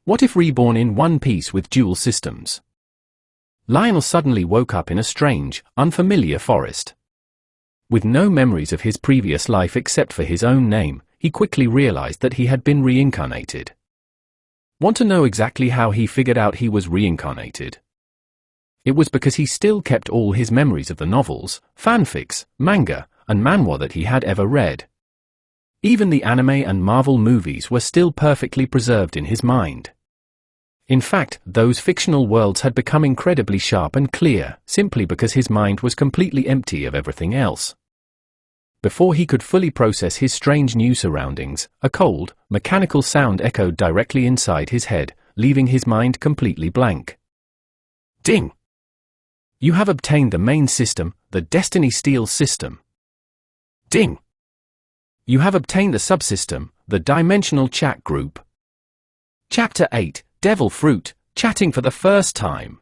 What if reborn in one piece with dual systems? Lionel suddenly woke up in a strange, unfamiliar forest. With no memories of his previous life except for his own name, he quickly realized that he had been reincarnated. Want to know exactly how he figured out he was reincarnated? It was because he still kept all his memories of the novels, fanfics, manga, and manhwa that he had ever read. Even the anime and Marvel movies were still perfectly preserved in his mind. In fact, those fictional worlds had become incredibly sharp and clear, simply because his mind was completely empty of everything else. Before he could fully process his strange new surroundings, a cold, mechanical sound echoed directly inside his head, leaving his mind completely blank. Ding! You have obtained the main system, the Destiny Steel system. Ding! You have obtained the subsystem, the Dimensional Chat Group. Chapter 8, Devil Fruit, Chatting for the First Time.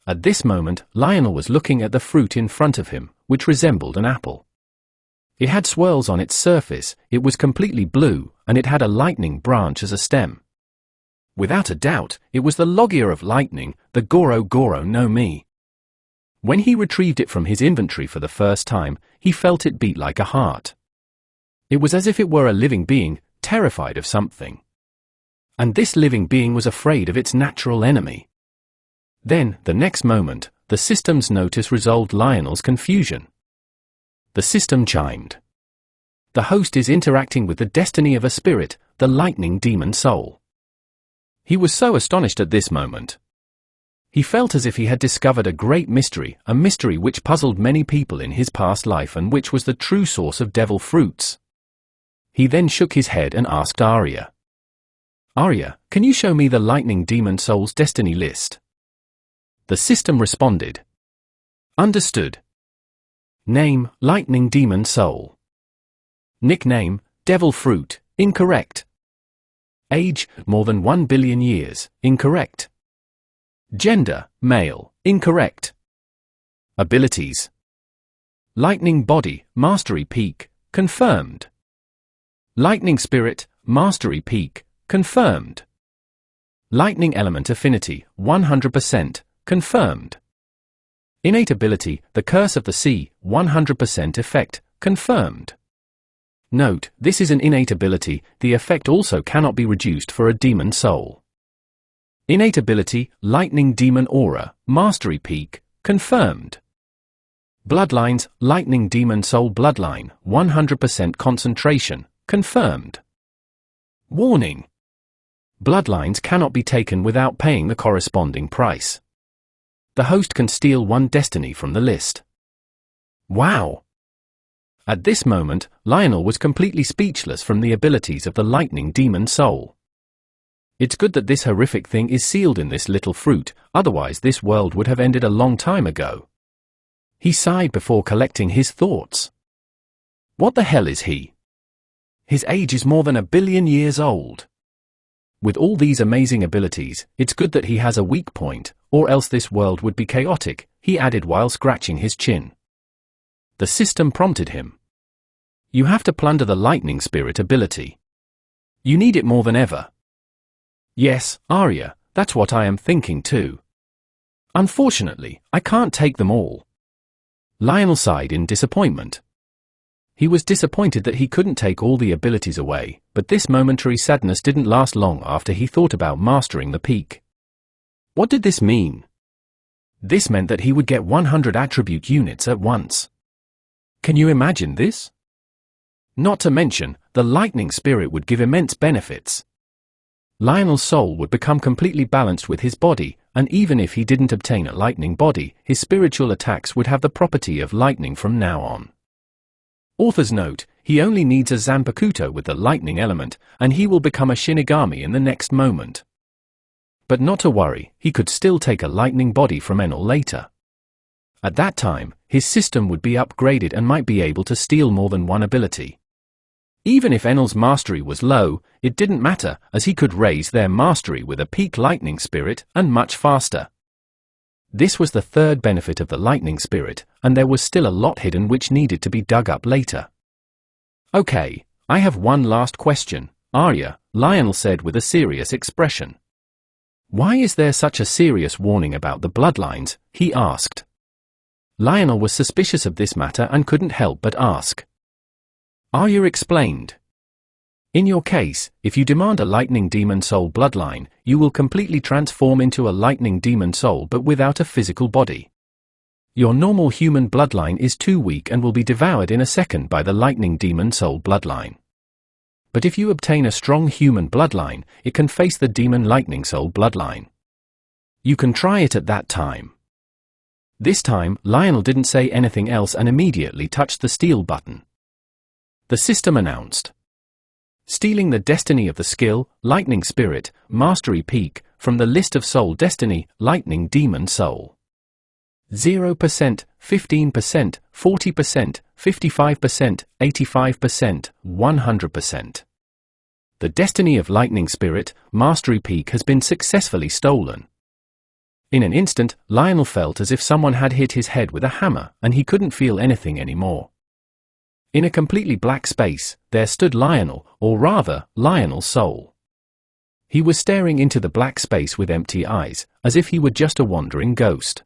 At this moment, Lionel was looking at the fruit in front of him, which resembled an apple. It had swirls on its surface, it was completely blue, and it had a lightning branch as a stem. Without a doubt, it was the Logia of Lightning, the Goro Goro no Mi. When he retrieved it from his inventory for the first time, he felt it beat like a heart. It was as if it were a living being, terrified of something. And this living being was afraid of its natural enemy. Then, the next moment, the system's notice resolved Lionel's confusion. The system chimed. The host is interacting with the destiny of a spirit, the lightning demon soul. He was so astonished at this moment. He felt as if he had discovered a great mystery, a mystery which puzzled many people in his past life and which was the true source of devil fruits. He then shook his head and asked Arya. Arya, can you show me the lightning demon soul's destiny list? The system responded. Understood. Name, Lightning Demon Soul. Nickname, Devil Fruit, incorrect. Age, more than 1 billion years, incorrect. Gender, male, incorrect. Abilities. Lightning Body, Mastery Peak, confirmed. Lightning Spirit, Mastery Peak, confirmed. Lightning Element Affinity, 100%, confirmed. Innate Ability, the Curse of the Sea, 100% effect, confirmed. Note, this is an innate ability, the effect also cannot be reduced for a demon soul. Innate Ability, Lightning Demon Aura, Mastery Peak, confirmed. Bloodlines, Lightning Demon Soul Bloodline, 100% concentration, confirmed. Warning. Bloodlines cannot be taken without paying the corresponding price. The host can steal one destiny from the list. Wow! At this moment, Lionel was completely speechless from the abilities of the lightning demon soul. It's good that this horrific thing is sealed in this little fruit, otherwise this world would have ended a long time ago. He sighed before collecting his thoughts. What the hell is he? His age is more than 1 billion years old. With all these amazing abilities, it's good that he has a weak point, or else this world would be chaotic, he added while scratching his chin. The system prompted him. You have to plunder the lightning spirit ability. You need it more than ever. Yes, Arya, that's what I am thinking too. Unfortunately, I can't take them all. Lionel sighed in disappointment. He was disappointed that he couldn't take all the abilities away, but this momentary sadness didn't last long after he thought about mastering the peak. What did this mean? This meant that he would get 100 attribute units at once. Can you imagine this? Not to mention, the lightning spirit would give immense benefits. Lionel's soul would become completely balanced with his body, and even if he didn't obtain a lightning body, his spiritual attacks would have the property of lightning from now on. Author's note, he only needs a Zanpakuto with the lightning element, and he will become a Shinigami in the next moment. But not to worry, he could still take a lightning body from Enel later. At that time, his system would be upgraded and might be able to steal more than one ability. Even if Enel's mastery was low, it didn't matter, as he could raise their mastery with a peak lightning spirit, and much faster. This was the third benefit of the lightning spirit, and there was still a lot hidden which needed to be dug up later. Okay, I have one last question. Arya, Lionel said with a serious expression. Why is there such a serious warning about the bloodlines? He asked. Lionel was suspicious of this matter and couldn't help but ask. Arya explained. In your case, if you demand a lightning demon soul bloodline, you will completely transform into a lightning demon soul but without a physical body. Your normal human bloodline is too weak and will be devoured in a second by the lightning demon soul bloodline. But if you obtain a strong human bloodline, it can face the demon lightning soul bloodline. You can try it at that time. This time, Lionel didn't say anything else and immediately touched the steel button. The system announced. Stealing the destiny of the skill, Lightning Spirit, Mastery Peak, from the list of Soul Destiny, Lightning Demon Soul. 0%, 15%, 40%, 55%, 85%, 100%. The destiny of Lightning Spirit, Mastery Peak has been successfully stolen. In an instant, Lionel felt as if someone had hit his head with a hammer, and he couldn't feel anything anymore. In a completely black space, there stood Lionel, or rather, Lionel's soul. He was staring into the black space with empty eyes, as if he were just a wandering ghost.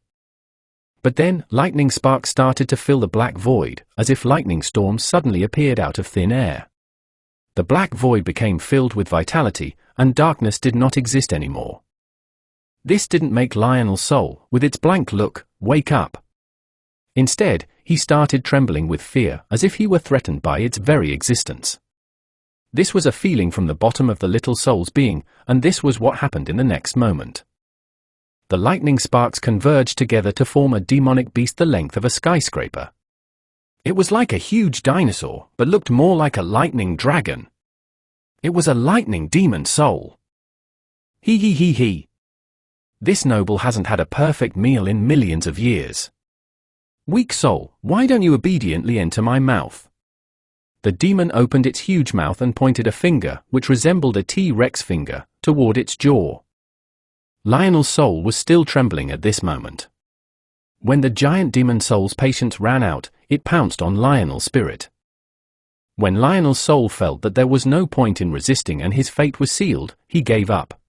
But then, lightning sparks started to fill the black void, as if lightning storms suddenly appeared out of thin air. The black void became filled with vitality, and darkness did not exist anymore. This didn't make Lionel's soul, with its blank look, wake up. Instead, he started trembling with fear, as if he were threatened by its very existence. This was a feeling from the bottom of the little soul's being, and this was what happened in the next moment. The lightning sparks converged together to form a demonic beast the length of a skyscraper. It was like a huge dinosaur, but looked more like a lightning dragon. It was a lightning demon soul. He. This noble hasn't had a perfect meal in millions of years. Weak soul, why don't you obediently enter my mouth? The demon opened its huge mouth and pointed a finger, which resembled a T-Rex finger, toward its jaw. Lionel's soul was still trembling at this moment. When the giant demon soul's patience ran out, it pounced on Lionel's spirit. When Lionel's soul felt that there was no point in resisting and his fate was sealed, he gave up.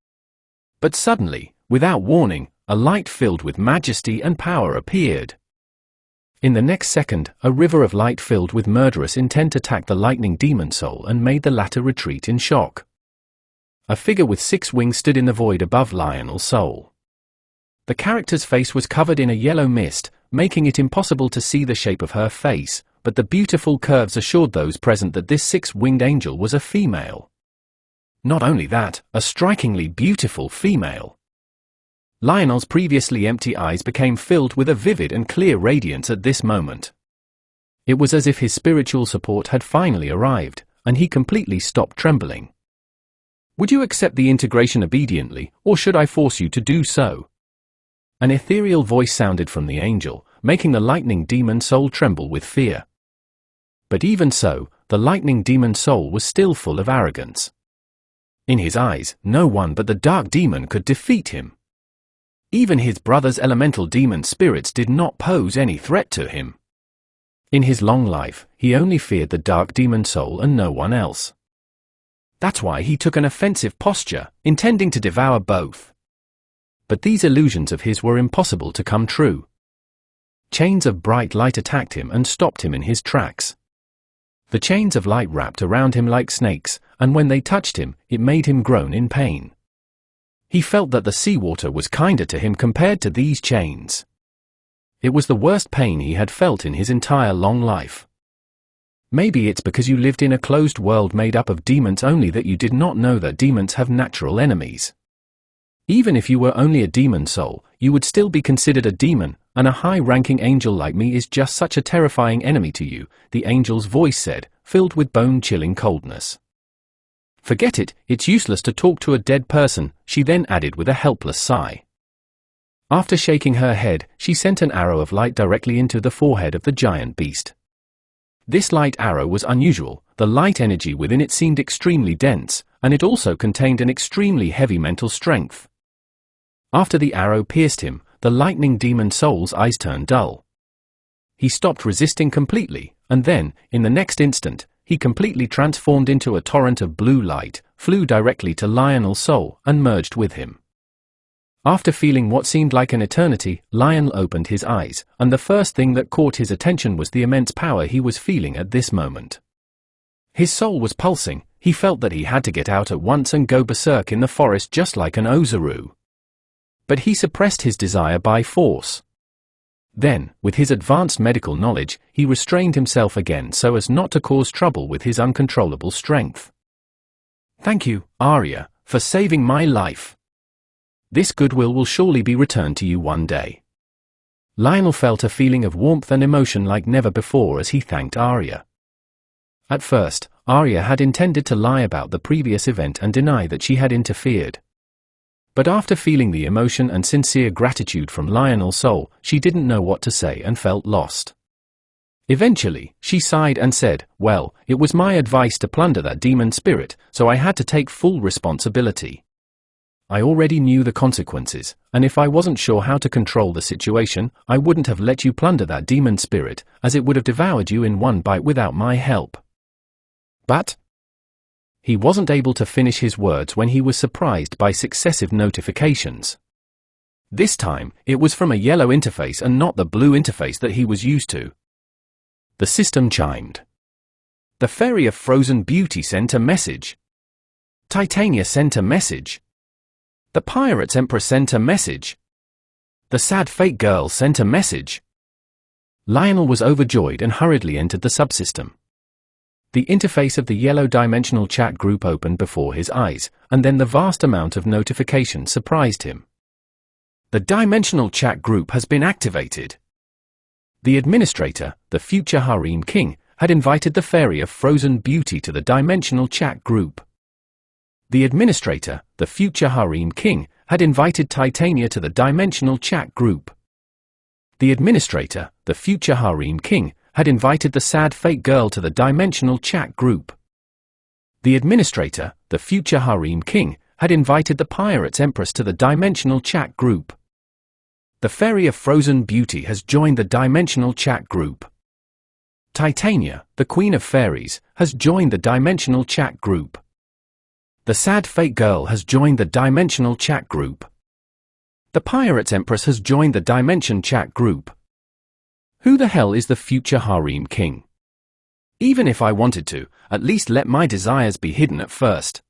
But suddenly, without warning, a light filled with majesty and power appeared. In the next second, a river of light filled with murderous intent attacked the lightning demon soul and made the latter retreat in shock. A figure with 6 wings stood in the void above Lionel's soul. The character's face was covered in a yellow mist, making it impossible to see the shape of her face, but the beautiful curves assured those present that this 6-winged angel was a female. Not only that, a strikingly beautiful female. Lionel's previously empty eyes became filled with a vivid and clear radiance at this moment. It was as if his spiritual support had finally arrived, and he completely stopped trembling. Would you accept the integration obediently, or should I force you to do so? An ethereal voice sounded from the angel, making the lightning demon soul tremble with fear. But even so, the lightning demon soul was still full of arrogance. In his eyes, no one but the dark demon could defeat him. Even his brother's elemental demon spirits did not pose any threat to him. In his long life, he only feared the dark demon soul and no one else. That's why he took an offensive posture, intending to devour both. But these illusions of his were impossible to come true. Chains of bright light attacked him and stopped him in his tracks. The chains of light wrapped around him like snakes, and when they touched him, it made him groan in pain. He felt that the seawater was kinder to him compared to these chains. It was the worst pain he had felt in his entire long life. Maybe it's because you lived in a closed world made up of demons only that you did not know that demons have natural enemies. Even if you were only a demon soul, you would still be considered a demon, and a high-ranking angel like me is just such a terrifying enemy to you, the angel's voice said, filled with bone-chilling coldness. Forget it, it's useless to talk to a dead person, she then added with a helpless sigh. After shaking her head, she sent an arrow of light directly into the forehead of the giant beast. This light arrow was unusual, the light energy within it seemed extremely dense, and it also contained an extremely heavy mental strength. After the arrow pierced him, the lightning demon soul's eyes turned dull. He stopped resisting completely, and then, in the next instant, he completely transformed into a torrent of blue light, flew directly to Lionel's soul and merged with him. After feeling what seemed like an eternity, Lionel opened his eyes, and the first thing that caught his attention was the immense power he was feeling at this moment. His soul was pulsing. He felt that he had to get out at once and go berserk in the forest just like an Ozaru. But he suppressed his desire by force. Then, with his advanced medical knowledge, he restrained himself again so as not to cause trouble with his uncontrollable strength. "Thank you, Arya, for saving my life. This goodwill will surely be returned to you one day." Lionel felt a feeling of warmth and emotion like never before as he thanked Arya. At first, Arya had intended to lie about the previous event and deny that she had interfered. But after feeling the emotion and sincere gratitude from Lionel's soul, she didn't know what to say and felt lost. Eventually, she sighed and said, "Well, it was my advice to plunder that demon spirit, so I had to take full responsibility. I already knew the consequences, and if I wasn't sure how to control the situation, I wouldn't have let you plunder that demon spirit, as it would have devoured you in one bite without my help." But he wasn't able to finish his words when he was surprised by successive notifications. This time, it was from a yellow interface and not the blue interface that he was used to. The system chimed. The Fairy of Frozen Beauty sent a message. Titania sent a message. The Pirate's Empress sent a message. The Sad Fate Girl sent a message. Lionel was overjoyed and hurriedly entered the subsystem. The interface of the yellow dimensional chat group opened before his eyes, and then the vast amount of notifications surprised him. The dimensional chat group has been activated. The administrator, the future Harem King, had invited the Fairy of Frozen Beauty to the dimensional chat group. The administrator, the future Harem King, had invited Titania to the dimensional chat group. The administrator, the future Harem King, had invited the Sad Fate Girl to the dimensional chat group. The administrator, the future Harem King, had invited the Pirate's Empress to the dimensional chat group. The Fairy of Frozen Beauty has joined the dimensional chat group. Titania, the Queen of Fairies, has joined the dimensional chat group. The Sad Fate Girl has joined the dimensional chat group. The Pirate's Empress has joined the dimension chat group. Who the hell is the future Harem King? Even if I wanted to, at least let my desires be hidden at first.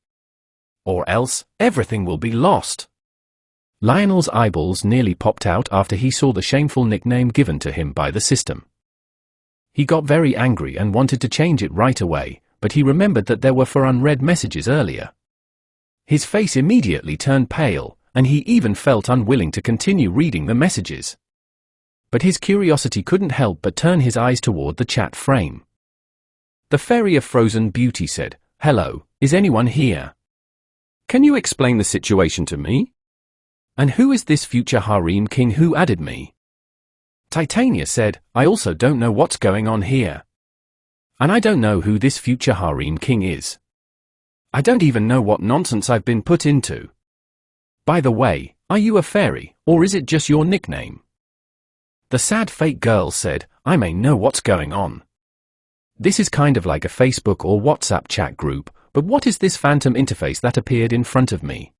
Or else, everything will be lost. Lionel's eyeballs nearly popped out after he saw the shameful nickname given to him by the system. He got very angry and wanted to change it right away, but he remembered that there were 4 unread messages earlier. His face immediately turned pale, and he even felt unwilling to continue reading the messages. But his curiosity couldn't help but turn his eyes toward the chat frame. The Fairy of Frozen Beauty said, "Hello, is anyone here? Can you explain the situation to me? And who is this future Harem King who added me?" Titania said, "I also don't know what's going on here. And I don't know who this future Harem King is. I don't even know what nonsense I've been put into. By the way, are you a fairy, or is it just your nickname?" The Sad Fate Girl said, "I may know what's going on. This is kind of like a Facebook or WhatsApp chat group, but what is this phantom interface that appeared in front of me?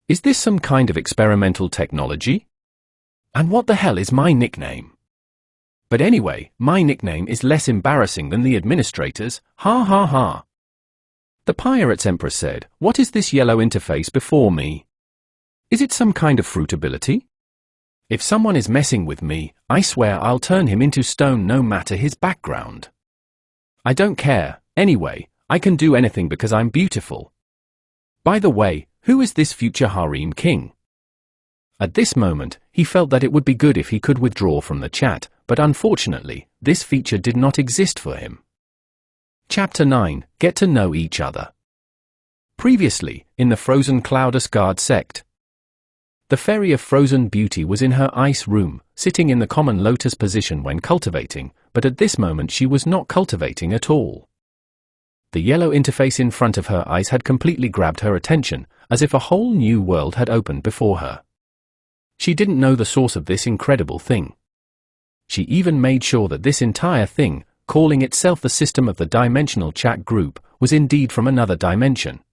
Is this some kind of experimental technology? And what the hell is my nickname? But anyway, my nickname is less embarrassing than the administrator's, ha ha ha." The Pirate's Empress said, "What is this yellow interface before me? Is it some kind of fruit ability? If someone is messing with me, I swear I'll turn him into stone no matter his background. I don't care, anyway, I can do anything because I'm beautiful. By the way, who is this future Harem King?" At this moment, he felt that it would be good if he could withdraw from the chat, but unfortunately, this feature did not exist for him. Chapter 9, Get to Know Each Other. Previously, in the Frozen Cloud Asgard sect. The Fairy of Frozen Beauty was in her ice room, sitting in the common lotus position when cultivating, but at this moment she was not cultivating at all. The yellow interface in front of her eyes had completely grabbed her attention, as if a whole new world had opened before her. She didn't know the source of this incredible thing. She even made sure that this entire thing, calling itself the system of the dimensional chat group, was indeed from another dimension.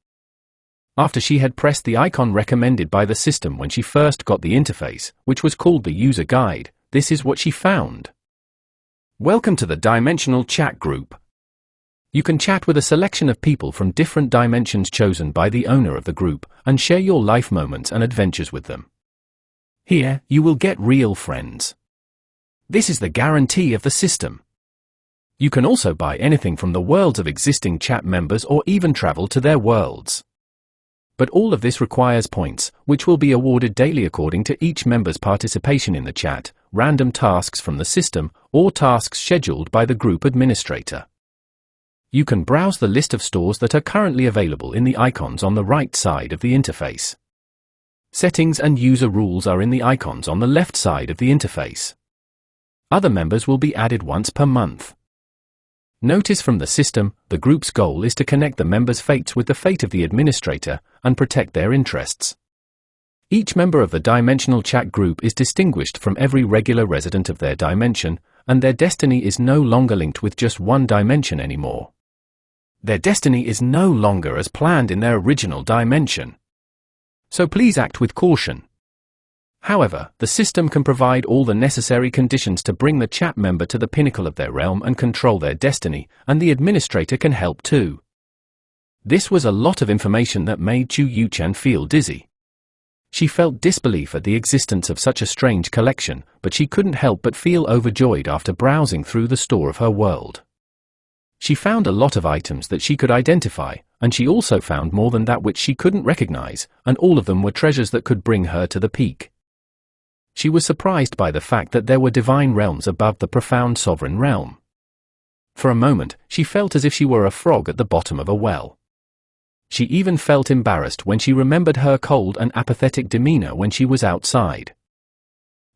After she had pressed the icon recommended by the system when she first got the interface, which was called the user guide, this is what she found. Welcome to the Dimensional Chat Group. You can chat with a selection of people from different dimensions chosen by the owner of the group, and share your life moments and adventures with them. Here, you will get real friends. This is the guarantee of the system. You can also buy anything from the worlds of existing chat members or even travel to their worlds. But all of this requires points, which will be awarded daily according to each member's participation in the chat, random tasks from the system, or tasks scheduled by the group administrator. You can browse the list of stores that are currently available in the icons on the right side of the interface. Settings and user rules are in the icons on the left side of the interface. Other members will be added once per month. Notice from the system, the group's goal is to connect the members' fates with the fate of the administrator and protect their interests. Each member of the Dimensional Chat Group is distinguished from every regular resident of their dimension, and their destiny is no longer linked with just one dimension anymore. Their destiny is no longer as planned in their original dimension. So please act with caution. However, the system can provide all the necessary conditions to bring the chat member to the pinnacle of their realm and control their destiny, and the administrator can help too. This was a lot of information that made Chu Yuchan feel dizzy. She felt disbelief at the existence of such a strange collection, but she couldn't help but feel overjoyed after browsing through the store of her world. She found a lot of items that she could identify, and she also found more than that which she couldn't recognize, and all of them were treasures that could bring her to the peak. She was surprised by the fact that there were divine realms above the profound sovereign realm. For a moment, she felt as if she were a frog at the bottom of a well. She even felt embarrassed when she remembered her cold and apathetic demeanor when she was outside.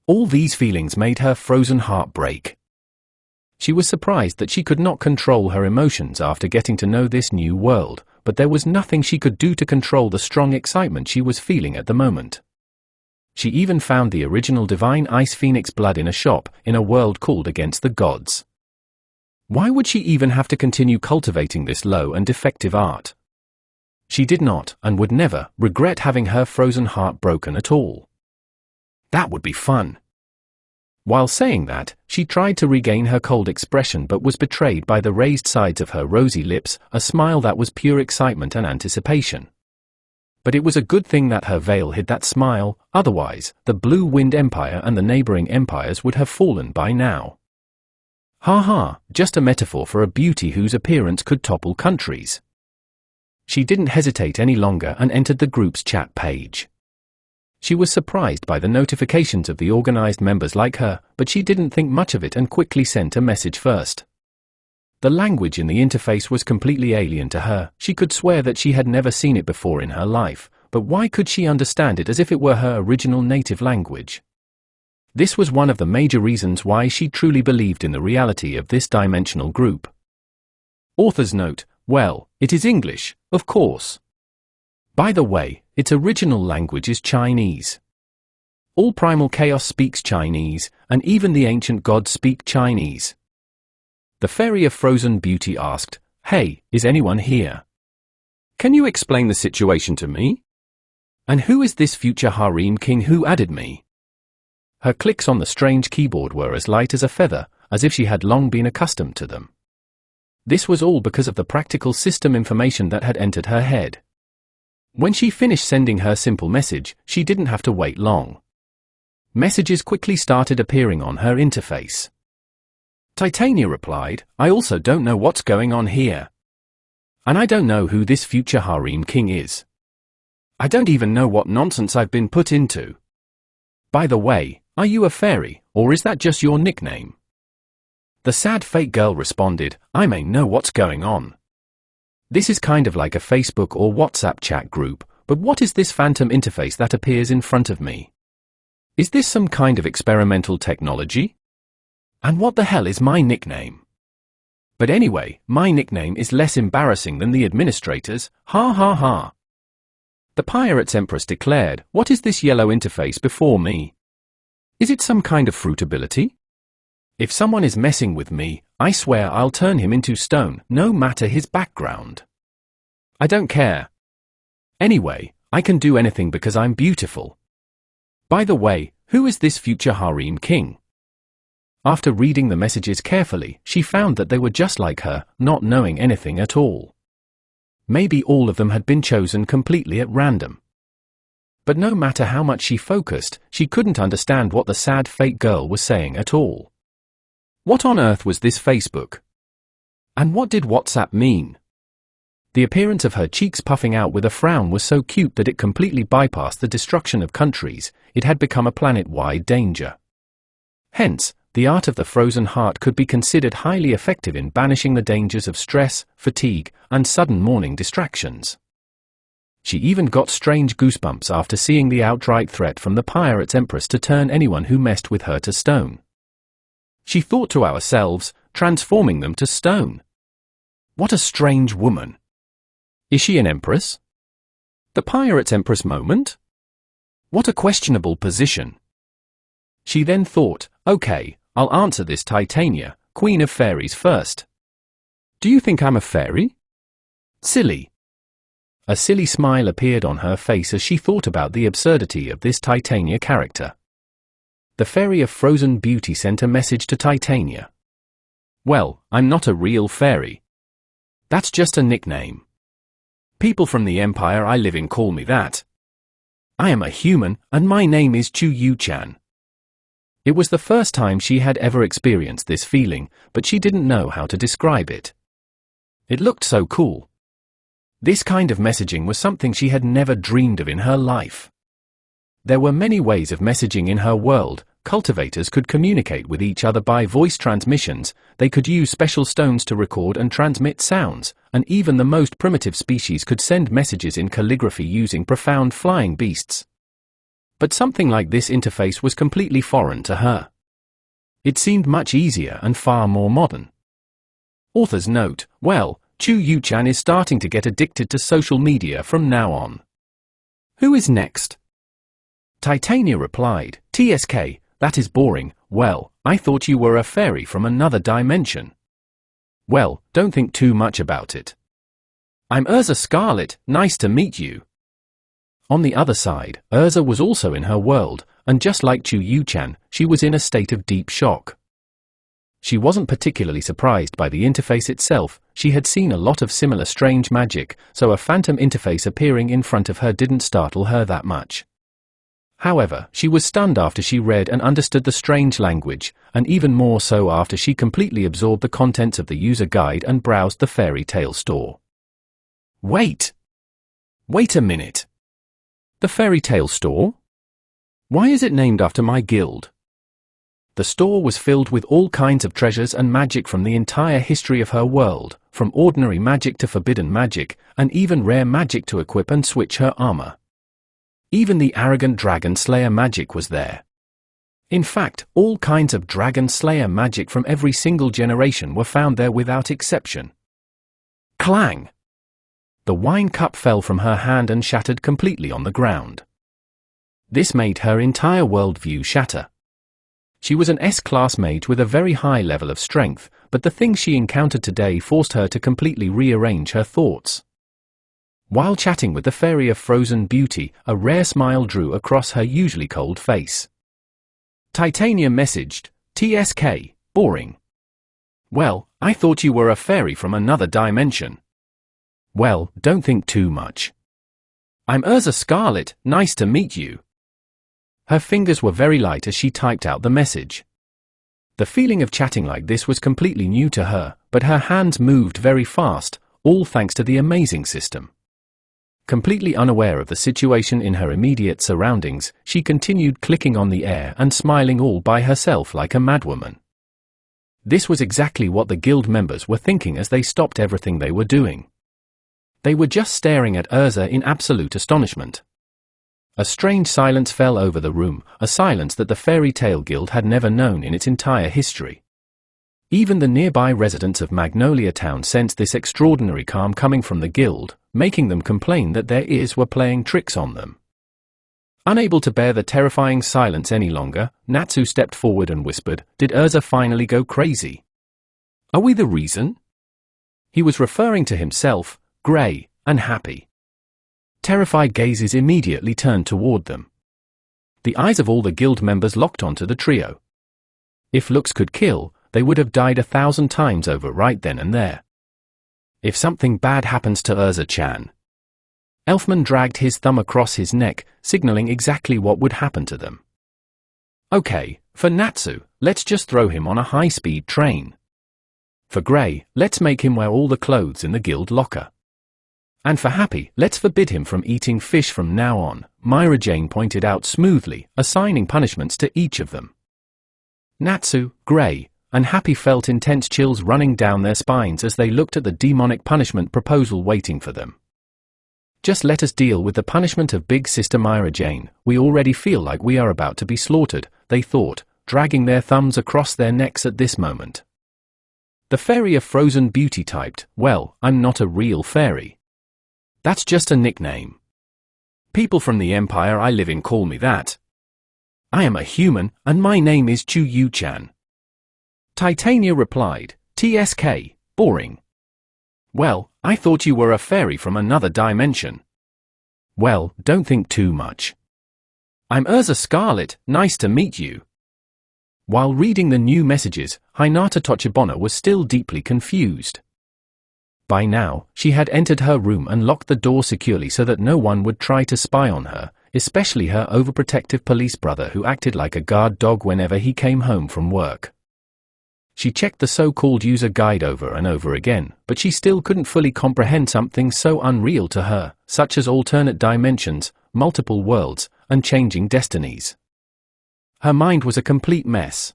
All these feelings made her frozen heart break. She was surprised that she could not control her emotions after getting to know this new world, but there was nothing she could do to control the strong excitement she was feeling at the moment. She even found the original divine ice phoenix blood in a shop in a world called Against the Gods. Why would she even have to continue cultivating this low and defective art? She did not, and would never, regret having her frozen heart broken at all. That would be fun. While saying that, she tried to regain her cold expression but was betrayed by the raised sides of her rosy lips, a smile that was pure excitement and anticipation. But it was a good thing that her veil hid that smile, otherwise, the Blue Wind Empire and the neighboring empires would have fallen by now. Ha ha, just a metaphor for a beauty whose appearance could topple countries. She didn't hesitate any longer and entered the group's chat page. She was surprised by the notifications of the organized members like her, but she didn't think much of it and quickly sent a message first. The language in the interface was completely alien to her. She could swear that she had never seen it before in her life, but why could she understand it as if it were her original native language? This was one of the major reasons why she truly believed in the reality of this dimensional group. Author's note: well, it is English, of course. By the way, its original language is Chinese. All primal chaos speaks Chinese, and even the ancient gods speak Chinese. The Fairy of Frozen Beauty asked, "Hey, is anyone here? Can you explain the situation to me? And who is this future harem king who added me?" Her clicks on the strange keyboard were as light as a feather, as if she had long been accustomed to them. This was all because of the practical system information that had entered her head. When she finished sending her simple message, she didn't have to wait long. Messages quickly started appearing on her interface. Titania replied, "I also don't know what's going on here. And I don't know who this future harem king is. I don't even know what nonsense I've been put into. By the way, are you a fairy, or is that just your nickname?" The sad fake girl responded, "I may know what's going on. This is kind of like a Facebook or WhatsApp chat group, but what is this phantom interface that appears in front of me? Is this some kind of experimental technology? And what the hell is my nickname? But anyway, my nickname is less embarrassing than the administrator's, ha ha ha." The Pirate's Empress declared, "What is this yellow interface before me? Is it some kind of fruit ability? If someone is messing with me, I swear I'll turn him into stone, no matter his background. I don't care." Anyway, I can do anything because I'm beautiful. By the way, who is this future harem king? After reading the messages carefully, she found that they were just like her, not knowing anything at all. Maybe all of them had been chosen completely at random. But no matter how much she focused, she couldn't understand what the sad fake girl was saying at all. What on earth was this Facebook? And what did WhatsApp mean? The appearance of her cheeks puffing out with a frown was so cute that it completely bypassed the destruction of countries. It had become a planet-wide danger. Hence, the art of the frozen heart could be considered highly effective in banishing the dangers of stress, fatigue, and sudden morning distractions. She even got strange goosebumps after seeing the outright threat from the pirate's empress to turn anyone who messed with her to stone. She thought to ourselves, transforming them to stone. What a strange woman. Is she an empress? The pirate's empress moment? What a questionable position. She then thought, okay, I'll answer this Titania, Queen of Fairies first. Do you think I'm a fairy? Silly. A silly smile appeared on her face as she thought about the absurdity of this Titania character. The Fairy of Frozen Beauty sent a message to Titania. Well, I'm not a real fairy. That's just a nickname. People from the empire I live in call me that. I am a human, and my name is Chu Yu-chan. It was the first time she had ever experienced this feeling, but she didn't know how to describe it. It looked so cool. This kind of messaging was something she had never dreamed of in her life. There were many ways of messaging in her world. Cultivators could communicate with each other by voice transmissions, they could use special stones to record and transmit sounds, and even the most primitive species could send messages in calligraphy using profound flying beasts. But something like this interface was completely foreign to her. It seemed much easier and far more modern. Author's note, well, Chu Yu-chan is starting to get addicted to social media from now on. Who is next? Titania replied, TSK, that is boring. Well, I thought you were a fairy from another dimension. Well, don't think too much about it. I'm Urza Scarlet, nice to meet you. On the other side, Urza was also in her world, and just like Chu Yu-chan, she was in a state of deep shock. She wasn't particularly surprised by the interface itself. She had seen a lot of similar strange magic, so a phantom interface appearing in front of her didn't startle her that much. However, she was stunned after she read and understood the strange language, and even more so after she completely absorbed the contents of the user guide and browsed the fairy tale store. Wait a minute. The fairy tale store? Why is it named after my guild? The store was filled with all kinds of treasures and magic from the entire history of her world, from ordinary magic to forbidden magic, and even rare magic to equip and switch her armor. Even the arrogant dragon slayer magic was there. In fact, all kinds of dragon slayer magic from every single generation were found there without exception. Clang! The wine cup fell from her hand and shattered completely on the ground. This made her entire worldview shatter. She was an S-class mage with a very high level of strength, but the things she encountered today forced her to completely rearrange her thoughts. While chatting with the Fairy of Frozen Beauty, a rare smile drew across her usually cold face. Titania messaged, TSK, boring. Well, I thought you were a fairy from another dimension. Well, don't think too much. I'm Urza Scarlet, nice to meet you. Her fingers were very light as she typed out the message. The feeling of chatting like this was completely new to her, but her hands moved very fast, all thanks to the amazing system. Completely unaware of the situation in her immediate surroundings, she continued clicking on the air and smiling all by herself like a madwoman. This was exactly what the guild members were thinking as they stopped everything they were doing. They were just staring at Urza in absolute astonishment. A strange silence fell over the room, a silence that the Fairy Tale Guild had never known in its entire history. Even the nearby residents of Magnolia Town sensed this extraordinary calm coming from the guild, making them complain that their ears were playing tricks on them. Unable to bear the terrifying silence any longer, Natsu stepped forward and whispered, "Did Urza finally go crazy? Are we the reason?" He was referring to himself, grey and happy. Terrified gazes immediately turned toward them. The eyes of all the guild members locked onto the trio. If looks could kill, they would have died 1,000 times over right then and there. If something bad happens to Urza-chan. Elfman dragged his thumb across his neck, signaling exactly what would happen to them. Okay, for Natsu, let's just throw him on a high-speed train. For Gray, let's make him wear all the clothes in the guild locker. And for Happy, let's forbid him from eating fish from now on, Myra Jane pointed out smoothly, assigning punishments to each of them. Natsu, Gray, and Happy felt intense chills running down their spines as they looked at the demonic punishment proposal waiting for them. Just let us deal with the punishment of Big Sister Myra Jane, we already feel like we are about to be slaughtered, they thought, dragging their thumbs across their necks at this moment. The Fairy of Frozen Beauty typed, well, I'm not a real fairy. That's just a nickname. People from the empire I live in call me that. I am a human, and my name is Chu Yu-chan. Titania replied, TSK, boring. Well, I thought you were a fairy from another dimension. Well, don't think too much. I'm Urza Scarlet, nice to meet you. While reading the new messages, Hinata Tochibana was still deeply confused. By now, she had entered her room and locked the door securely so that no one would try to spy on her, especially her overprotective police brother who acted like a guard dog whenever he came home from work. She checked the so-called user guide over and over again, but she still couldn't fully comprehend something so unreal to her, such as alternate dimensions, multiple worlds, and changing destinies. Her mind was a complete mess.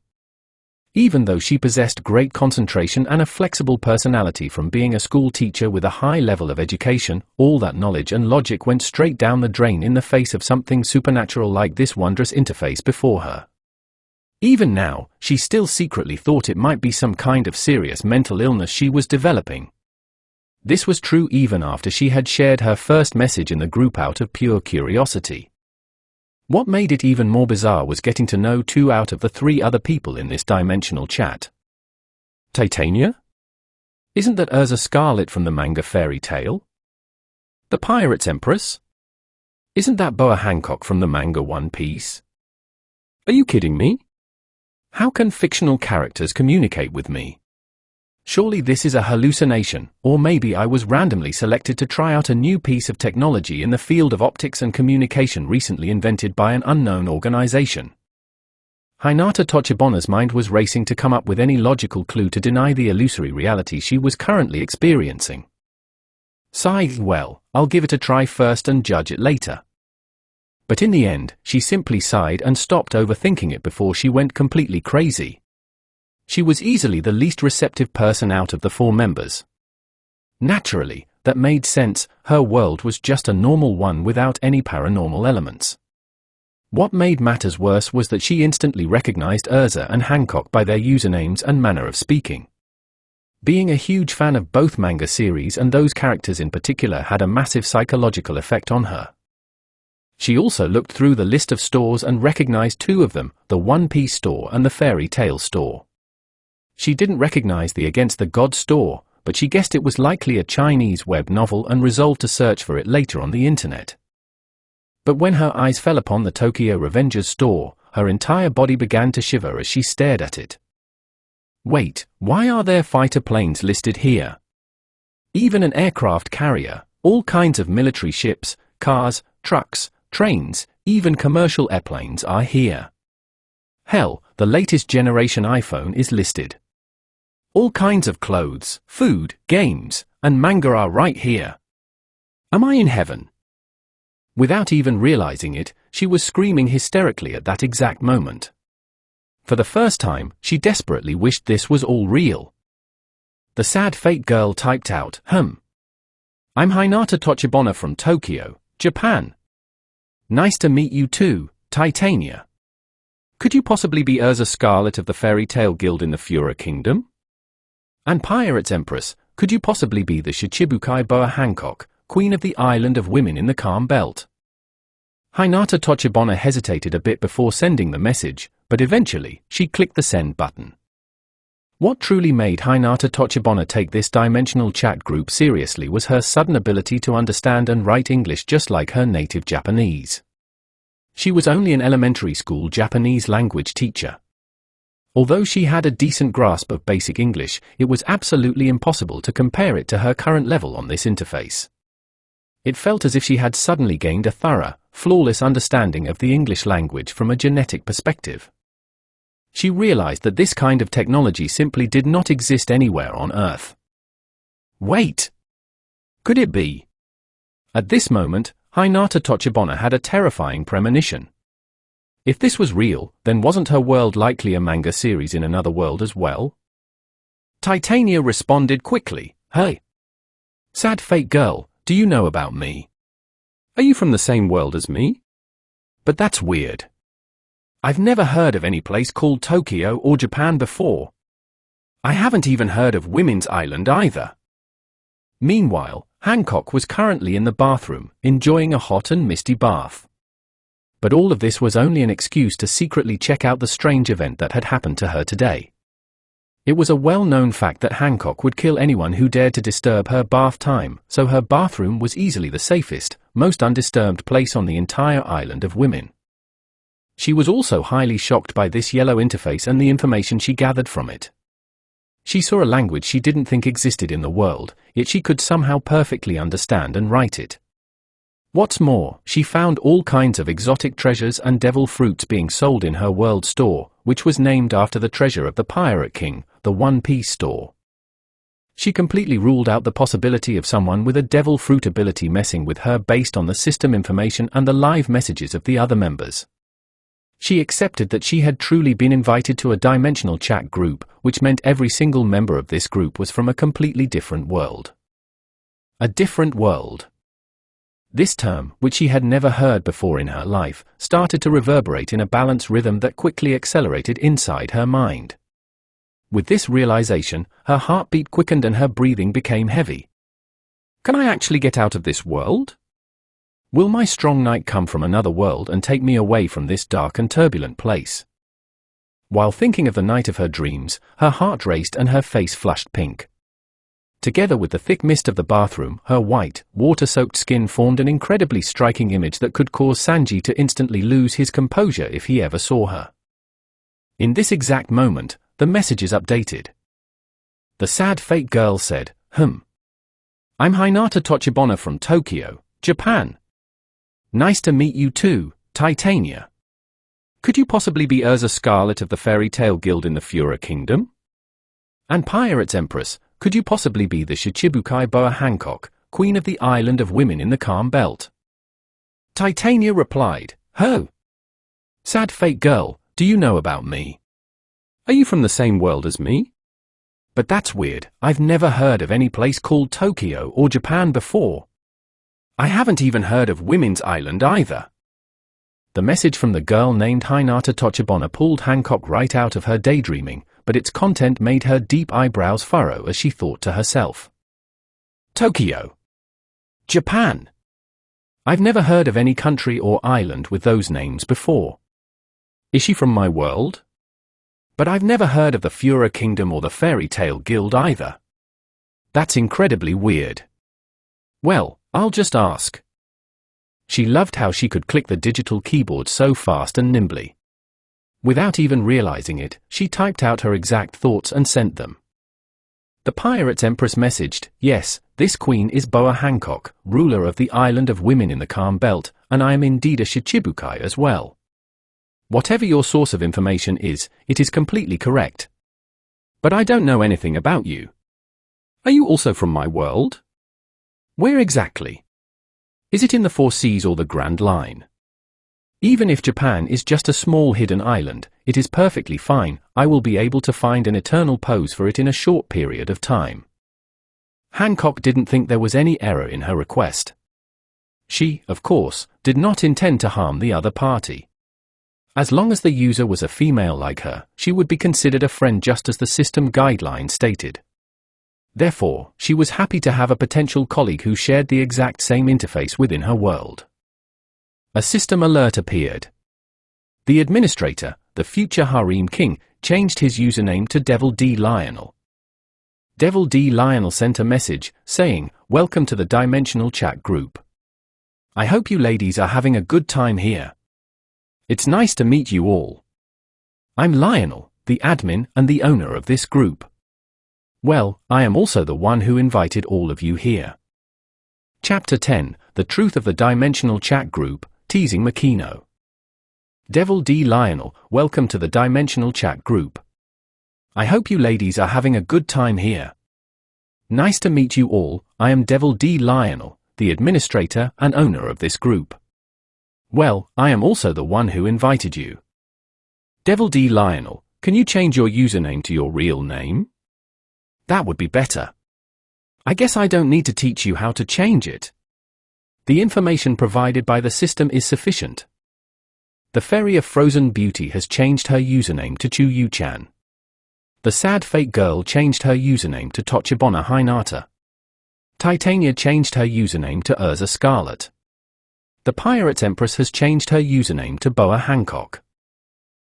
Even though she possessed great concentration and a flexible personality from being a school teacher with a high level of education, all that knowledge and logic went straight down the drain in the face of something supernatural like this wondrous interface before her. Even now, she still secretly thought it might be some kind of serious mental illness she was developing. This was true even after she had shared her first message in the group out of pure curiosity. What made it even more bizarre was getting to know 2 out of the 3 other people in this dimensional chat. Titania? Isn't that Urza Scarlet from the manga fairy tale? The Pirate's Empress? Isn't that Boa Hancock from the manga One Piece? Are you kidding me? How can fictional characters communicate with me? Surely this is a hallucination, or maybe I was randomly selected to try out a new piece of technology in the field of optics and communication recently invented by an unknown organization. Hinata Tochibana's mind was racing to come up with any logical clue to deny the illusory reality she was currently experiencing. Sighed, well, I'll give it a try first and judge it later. But in the end, she simply sighed and stopped overthinking it before she went completely crazy. She was easily the least receptive person out of the 4 members. Naturally, that made sense, her world was just a normal one without any paranormal elements. What made matters worse was that she instantly recognized Urza and Hancock by their usernames and manner of speaking. Being a huge fan of both manga series and those characters in particular had a massive psychological effect on her. She also looked through the list of stores and recognized 2 of them, the One Piece store and the Fairy Tale store. She didn't recognize the Against the Gods store, but she guessed it was likely a Chinese web novel and resolved to search for it later on the internet. But when her eyes fell upon the Tokyo Revengers store, her entire body began to shiver as she stared at it. Wait, why are there fighter planes listed here? Even an aircraft carrier, all kinds of military ships, cars, trucks, trains, even commercial airplanes are here. Hell, the latest generation iPhone is listed. All kinds of clothes, food, games, and manga are right here. Am I in heaven? Without even realizing it, she was screaming hysterically at that exact moment. For the first time, she desperately wished this was all real. The sad fate girl typed out, I'm Hinata Tochibana from Tokyo, Japan. Nice to meet you too, Titania. Could you possibly be Urza Scarlet of the Fairy Tale Guild in the Fura Kingdom? And Pirate's Empress, could you possibly be the Shichibukai Boa Hancock, Queen of the Island of Women in the Calm Belt? Hinata Tochibana hesitated a bit before sending the message, but eventually, she clicked the send button. What truly made Hinata Tochibana take this dimensional chat group seriously was her sudden ability to understand and write English just like her native Japanese. She was only an elementary school Japanese language teacher. Although she had a decent grasp of basic English, it was absolutely impossible to compare it to her current level on this interface. It felt as if she had suddenly gained a thorough, flawless understanding of the English language from a genetic perspective. She realized that this kind of technology simply did not exist anywhere on Earth. Wait! Could it be? At this moment, Hinata Tochibana had a terrifying premonition. If this was real, then wasn't her world likely a manga series in another world as well? Titania responded quickly, "Hey! Sad fake girl, do you know about me? Are you from the same world as me? But that's weird. I've never heard of any place called Tokyo or Japan before. I haven't even heard of Women's Island either." Meanwhile, Hancock was currently in the bathroom, enjoying a hot and misty bath. But all of this was only an excuse to secretly check out the strange event that had happened to her today. It was a well-known fact that Hancock would kill anyone who dared to disturb her bath time, so her bathroom was easily the safest, most undisturbed place on the entire island of women. She was also highly shocked by this yellow interface and the information she gathered from it. She saw a language she didn't think existed in the world, yet she could somehow perfectly understand and write it. What's more, she found all kinds of exotic treasures and devil fruits being sold in her world store, which was named after the treasure of the Pirate King, the One Piece store. She completely ruled out the possibility of someone with a devil fruit ability messing with her based on the system information and the live messages of the other members. She accepted that she had truly been invited to a dimensional chat group, which meant every single member of this group was from a completely different world. A different world. This term, which she had never heard before in her life, started to reverberate in a balanced rhythm that quickly accelerated inside her mind. With this realization, her heartbeat quickened and her breathing became heavy. Can I actually get out of this world? Will my strong knight come from another world and take me away from this dark and turbulent place? While thinking of the night of her dreams, her heart raced and her face flushed pink. Together with the thick mist of the bathroom, her white, water-soaked skin formed an incredibly striking image that could cause Sanji to instantly lose his composure if he ever saw her. In this exact moment, the messages updated. The sad fake girl said, I'm Hinata Tochibana from Tokyo, Japan. Nice to meet you too, Titania. Could you possibly be Urza Scarlet of the Fairy Tale Guild in the Fura Kingdom? And Pirates Empress, could you possibly be the Shichibukai Boa Hancock, Queen of the Island of Women in the Calm Belt? Titania replied, "Ho! Sad fake girl, do you know about me? Are you from the same world as me? But that's weird, I've never heard of any place called Tokyo or Japan before. I haven't even heard of Women's Island either." The message from the girl named Hinata Tochibana pulled Hancock right out of her daydreaming, but its content made her deep eyebrows furrow as she thought to herself. Tokyo. Japan. I've never heard of any country or island with those names before. Is she from my world? But I've never heard of the Fura Kingdom or the Fairy Tale Guild either. That's incredibly weird. Well, I'll just ask. She loved how she could click the digital keyboard so fast and nimbly. Without even realizing it, she typed out her exact thoughts and sent them. The Pirates Empress messaged, "Yes, this queen is Boa Hancock, ruler of the Island of Women in the Calm Belt, and I am indeed a Shichibukai as well. Whatever your source of information is, it is completely correct. But I don't know anything about you. Are you also from my world? Where exactly? Is it in the Four Seas or the Grand Line? Even if Japan is just a small hidden island, it is perfectly fine. I will be able to find an eternal pose for it in a short period of time." Hancock didn't think there was any error in her request. She, of course, did not intend to harm the other party. As long as the user was a female like her, she would be considered a friend just as the system guideline stated. Therefore, she was happy to have a potential colleague who shared the exact same interface within her world. A system alert appeared. The administrator, the future Harem King, changed his username to Devil D Lionel. Devil D Lionel sent a message, saying, "Welcome to the Dimensional Chat Group. I hope you ladies are having a good time here. It's nice to meet you all. I'm Lionel, the admin and the owner of this group. Well, I am also the one who invited all of you here." Chapter 10, The Truth of the Dimensional Chat Group, Teasing Makino. Devil D Lionel, welcome to the Dimensional Chat Group. I hope you ladies are having a good time here. Nice to meet you all. I am Devil D Lionel, the administrator and owner of this group. Well, I am also the one who invited you. Devil D Lionel, can you change your username to your real name? That would be better. I guess I don't need to teach you how to change it. The information provided by the system is sufficient. The Fairy of Frozen Beauty has changed her username to Chu Yu-chan. The Sad Fate Girl changed her username to Tochibana Hinata. Titania changed her username to Urza Scarlet. The Pirates Empress has changed her username to Boa Hancock.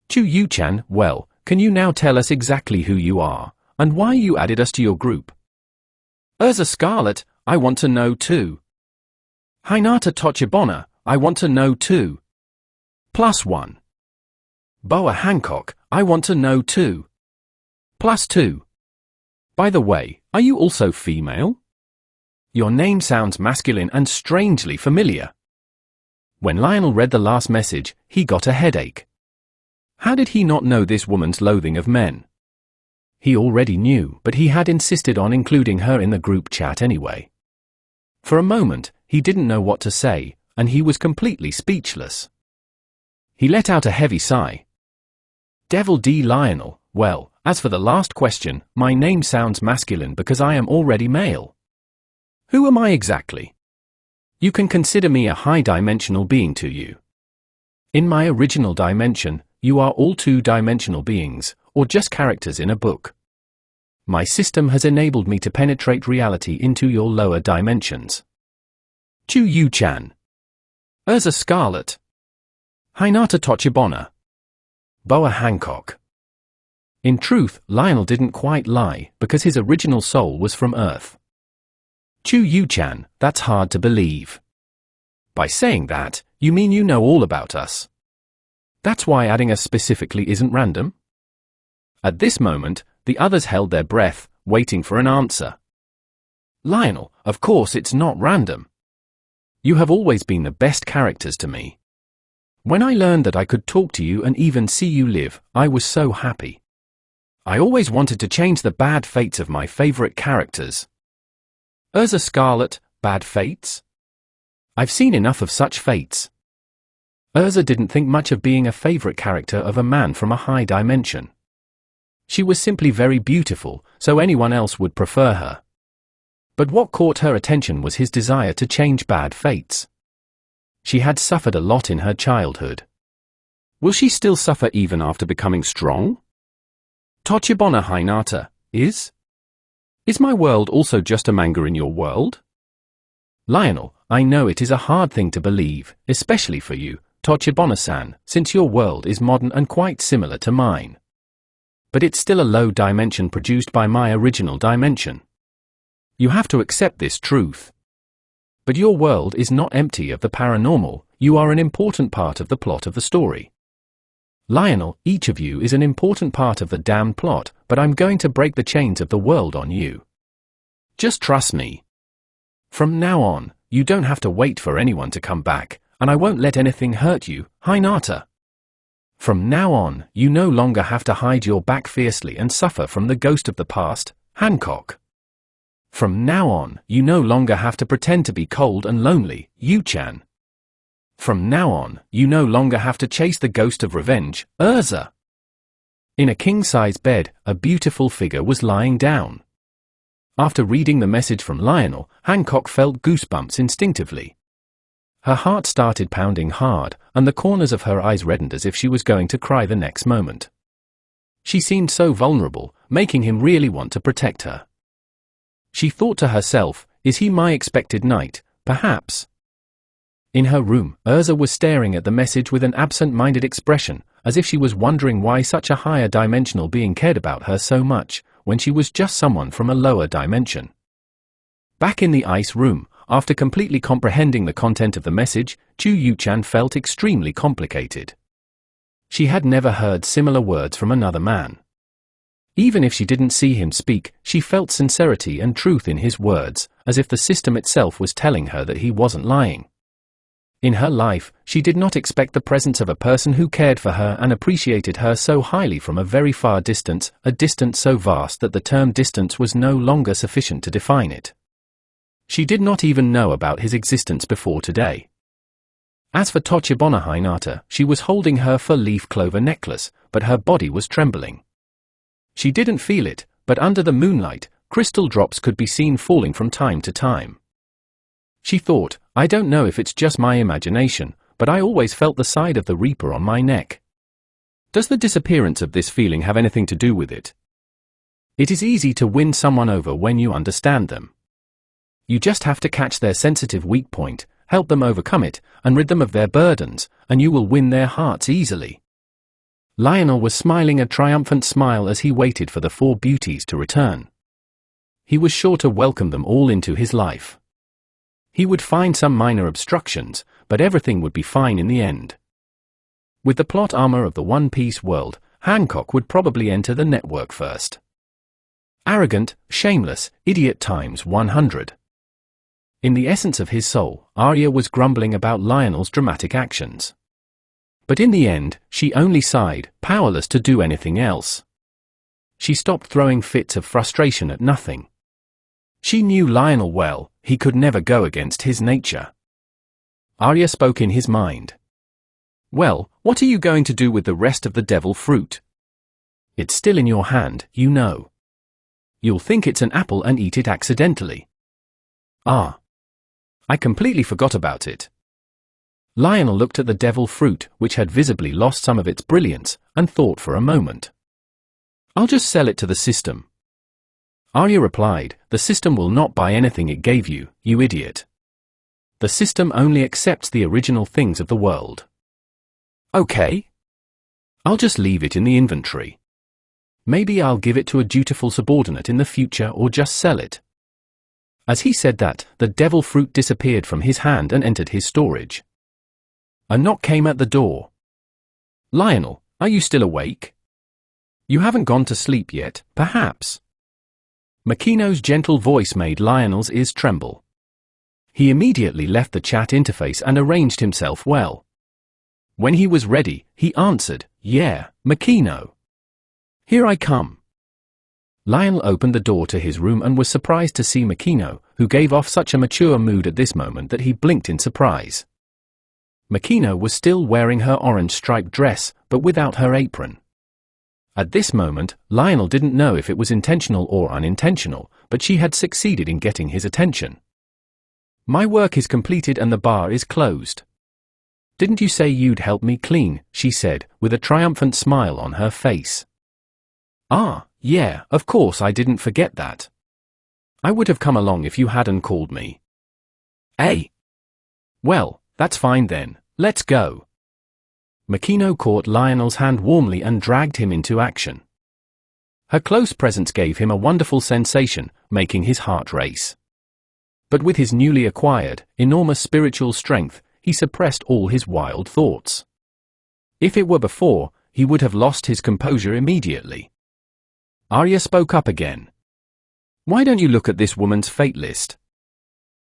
Chu Yu-chan, well, can you now tell us exactly who you are, and why you added us to your group? Urza Scarlet, I want to know too. Hinata Tochibana, I want to know too. +1. Boa Hancock, I want to know too. +2. By the way, are you also female? Your name sounds masculine and strangely familiar. When Lionel read the last message, he got a headache. How did he not know this woman's loathing of men? He already knew, but he had insisted on including her in the group chat anyway. For a moment, he didn't know what to say, and he was completely speechless. He let out a heavy sigh. Devil D Lionel, well, as for the last question, my name sounds masculine because I am already male. Who am I exactly? You can consider me a high-dimensional being to you. In my original dimension, you are all two-dimensional beings, or just characters in a book. My system has enabled me to penetrate reality into your lower dimensions. Chu Yu-chan. Urza Scarlet. Hinata Tochibana. Boa Hancock. In truth, Lionel didn't quite lie, because his original soul was from Earth. Chu Yu-chan, that's hard to believe. By saying that, you mean you know all about us. That's why adding us specifically isn't random? At this moment, the others held their breath, waiting for an answer. Lionel, of course it's not random. You have always been the best characters to me. When I learned that I could talk to you and even see you live, I was so happy. I always wanted to change the bad fates of my favorite characters. Urza Scarlet, bad fates? I've seen enough of such fates. Urza didn't think much of being a favorite character of a man from a high dimension. She was simply very beautiful, so anyone else would prefer her. But what caught her attention was his desire to change bad fates. She had suffered a lot in her childhood. Will she still suffer even after becoming strong? Tochibana Hinata, is my world also just a manga in your world? Lionel, I know it is a hard thing to believe, especially for you, Tochibana-san, since your world is modern and quite similar to mine. But it's still a low dimension produced by my original dimension. You have to accept this truth. But your world is not empty of the paranormal, you are an important part of the plot of the story. Lionel, each of you is an important part of the damn plot, but I'm going to break the chains of the world on you. Just trust me. From now on, you don't have to wait for anyone to come back, and I won't let anything hurt you, Hinata. From now on, you no longer have to hide your back fiercely and suffer from the ghost of the past, Hancock. From now on, you no longer have to pretend to be cold and lonely, Yu-chan. From now on, you no longer have to chase the ghost of revenge, Urza. In a king-size bed, a beautiful figure was lying down. After reading the message from Lionel, Hancock felt goosebumps instinctively. Her heart started pounding hard, and the corners of her eyes reddened as if she was going to cry the next moment. She seemed so vulnerable, making him really want to protect her. She thought to herself, is he my expected knight, perhaps? In her room, Urza was staring at the message with an absent-minded expression, as if she was wondering why such a higher dimensional being cared about her so much, when she was just someone from a lower dimension. Back in the ice room, after completely comprehending the content of the message, Chu Yuchan felt extremely complicated. She had never heard similar words from another man. Even if she didn't see him speak, she felt sincerity and truth in his words, as if the system itself was telling her that he wasn't lying. In her life, she did not expect the presence of a person who cared for her and appreciated her so highly from a very far distance, a distance so vast that the term distance was no longer sufficient to define it. She did not even know about his existence before today. As for Tochibana Hinata, she was holding her four-leaf clover necklace, but her body was trembling. She didn't feel it, but under the moonlight, crystal drops could be seen falling from time to time. She thought, I don't know if it's just my imagination, but I always felt the side of the Reaper on my neck. Does the disappearance of this feeling have anything to do with it? It is easy to win someone over when you understand them. You just have to catch their sensitive weak point, help them overcome it, and rid them of their burdens, and you will win their hearts easily. Lionel was smiling a triumphant smile as he waited for the four beauties to return. He was sure to welcome them all into his life. He would find some minor obstructions, but everything would be fine in the end. With the plot armor of the One Piece world, Hancock would probably enter the network first. Arrogant, shameless, idiot times 100. In the essence of his soul, Arya was grumbling about Lionel's dramatic actions. But in the end, she only sighed, powerless to do anything else. She stopped throwing fits of frustration at nothing. She knew Lionel well, he could never go against his nature. Arya spoke in his mind. Well, what are you going to do with the rest of the devil fruit? It's still in your hand, you know. You'll think it's an apple and eat it accidentally. Ah. I completely forgot about it. Lionel looked at the devil fruit, which had visibly lost some of its brilliance, and thought for a moment. I'll just sell it to the system. Arya replied, the system will not buy anything it gave you, you idiot. The system only accepts the original things of the world. Okay. I'll just leave it in the inventory. Maybe I'll give it to a dutiful subordinate in the future or just sell it. As he said that, the devil fruit disappeared from his hand and entered his storage. A knock came at the door. Lionel, are you still awake? You haven't gone to sleep yet, perhaps? Makino's gentle voice made Lionel's ears tremble. He immediately left the chat interface and arranged himself well. When he was ready, he answered, Yeah, Makino. Here I come. Lionel opened the door to his room and was surprised to see Makino, who gave off such a mature mood at this moment that he blinked in surprise. Makino was still wearing her orange striped dress, but without her apron. At this moment, Lionel didn't know if it was intentional or unintentional, but she had succeeded in getting his attention. My work is completed and the bar is closed. Didn't you say you'd help me clean? She said, with a triumphant smile on her face. Ah, yeah, of course I didn't forget that. I would have come along if you hadn't called me. Hey! Well, that's fine then, let's go. Makino caught Lionel's hand warmly and dragged him into action. Her close presence gave him a wonderful sensation, making his heart race. But with his newly acquired, enormous spiritual strength, he suppressed all his wild thoughts. If it were before, he would have lost his composure immediately. Arya spoke up again. Why don't you look at this woman's fate list?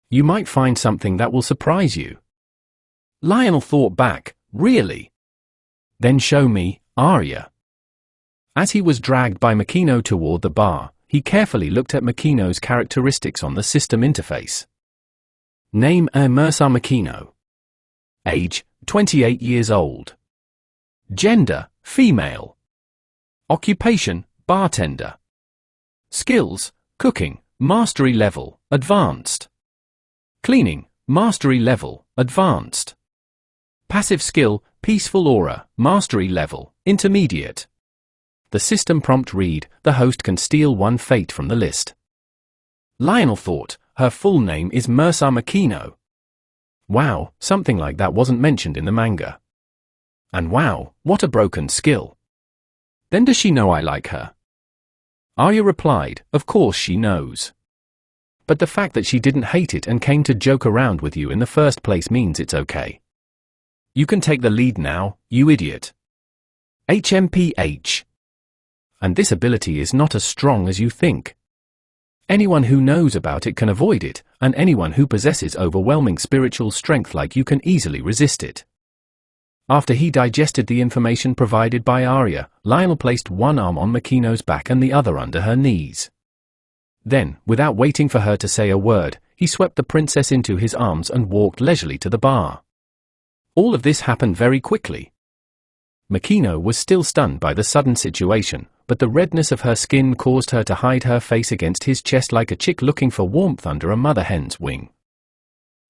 You might find something that will surprise you. Lionel thought back, really? Then show me, Arya. As he was dragged by Makino toward the bar, he carefully looked at Makino's characteristics on the system interface. Name Mersa Makino. Age, 28 years old. Gender, female. Occupation, bartender. Skills, cooking, mastery level, advanced. Cleaning, mastery level, advanced. Passive skill, peaceful aura, mastery level, intermediate. The system prompt read, the host can steal one fate from the list. Lionel thought, her full name is Mersa Makino. Wow, something like that wasn't mentioned in the manga. And wow, what a broken skill. Then does she know I like her? Arya replied, of course she knows. But the fact that she didn't hate it and came to joke around with you in the first place means it's okay. You can take the lead now, you idiot. HMPH. And this ability is not as strong as you think. Anyone who knows about it can avoid it, and anyone who possesses overwhelming spiritual strength like you can easily resist it. After he digested the information provided by Arya, Lionel placed one arm on Makino's back and the other under her knees. Then, without waiting for her to say a word, he swept the princess into his arms and walked leisurely to the bar. All of this happened very quickly. Makino was still stunned by the sudden situation, but the redness of her skin caused her to hide her face against his chest like a chick looking for warmth under a mother hen's wing.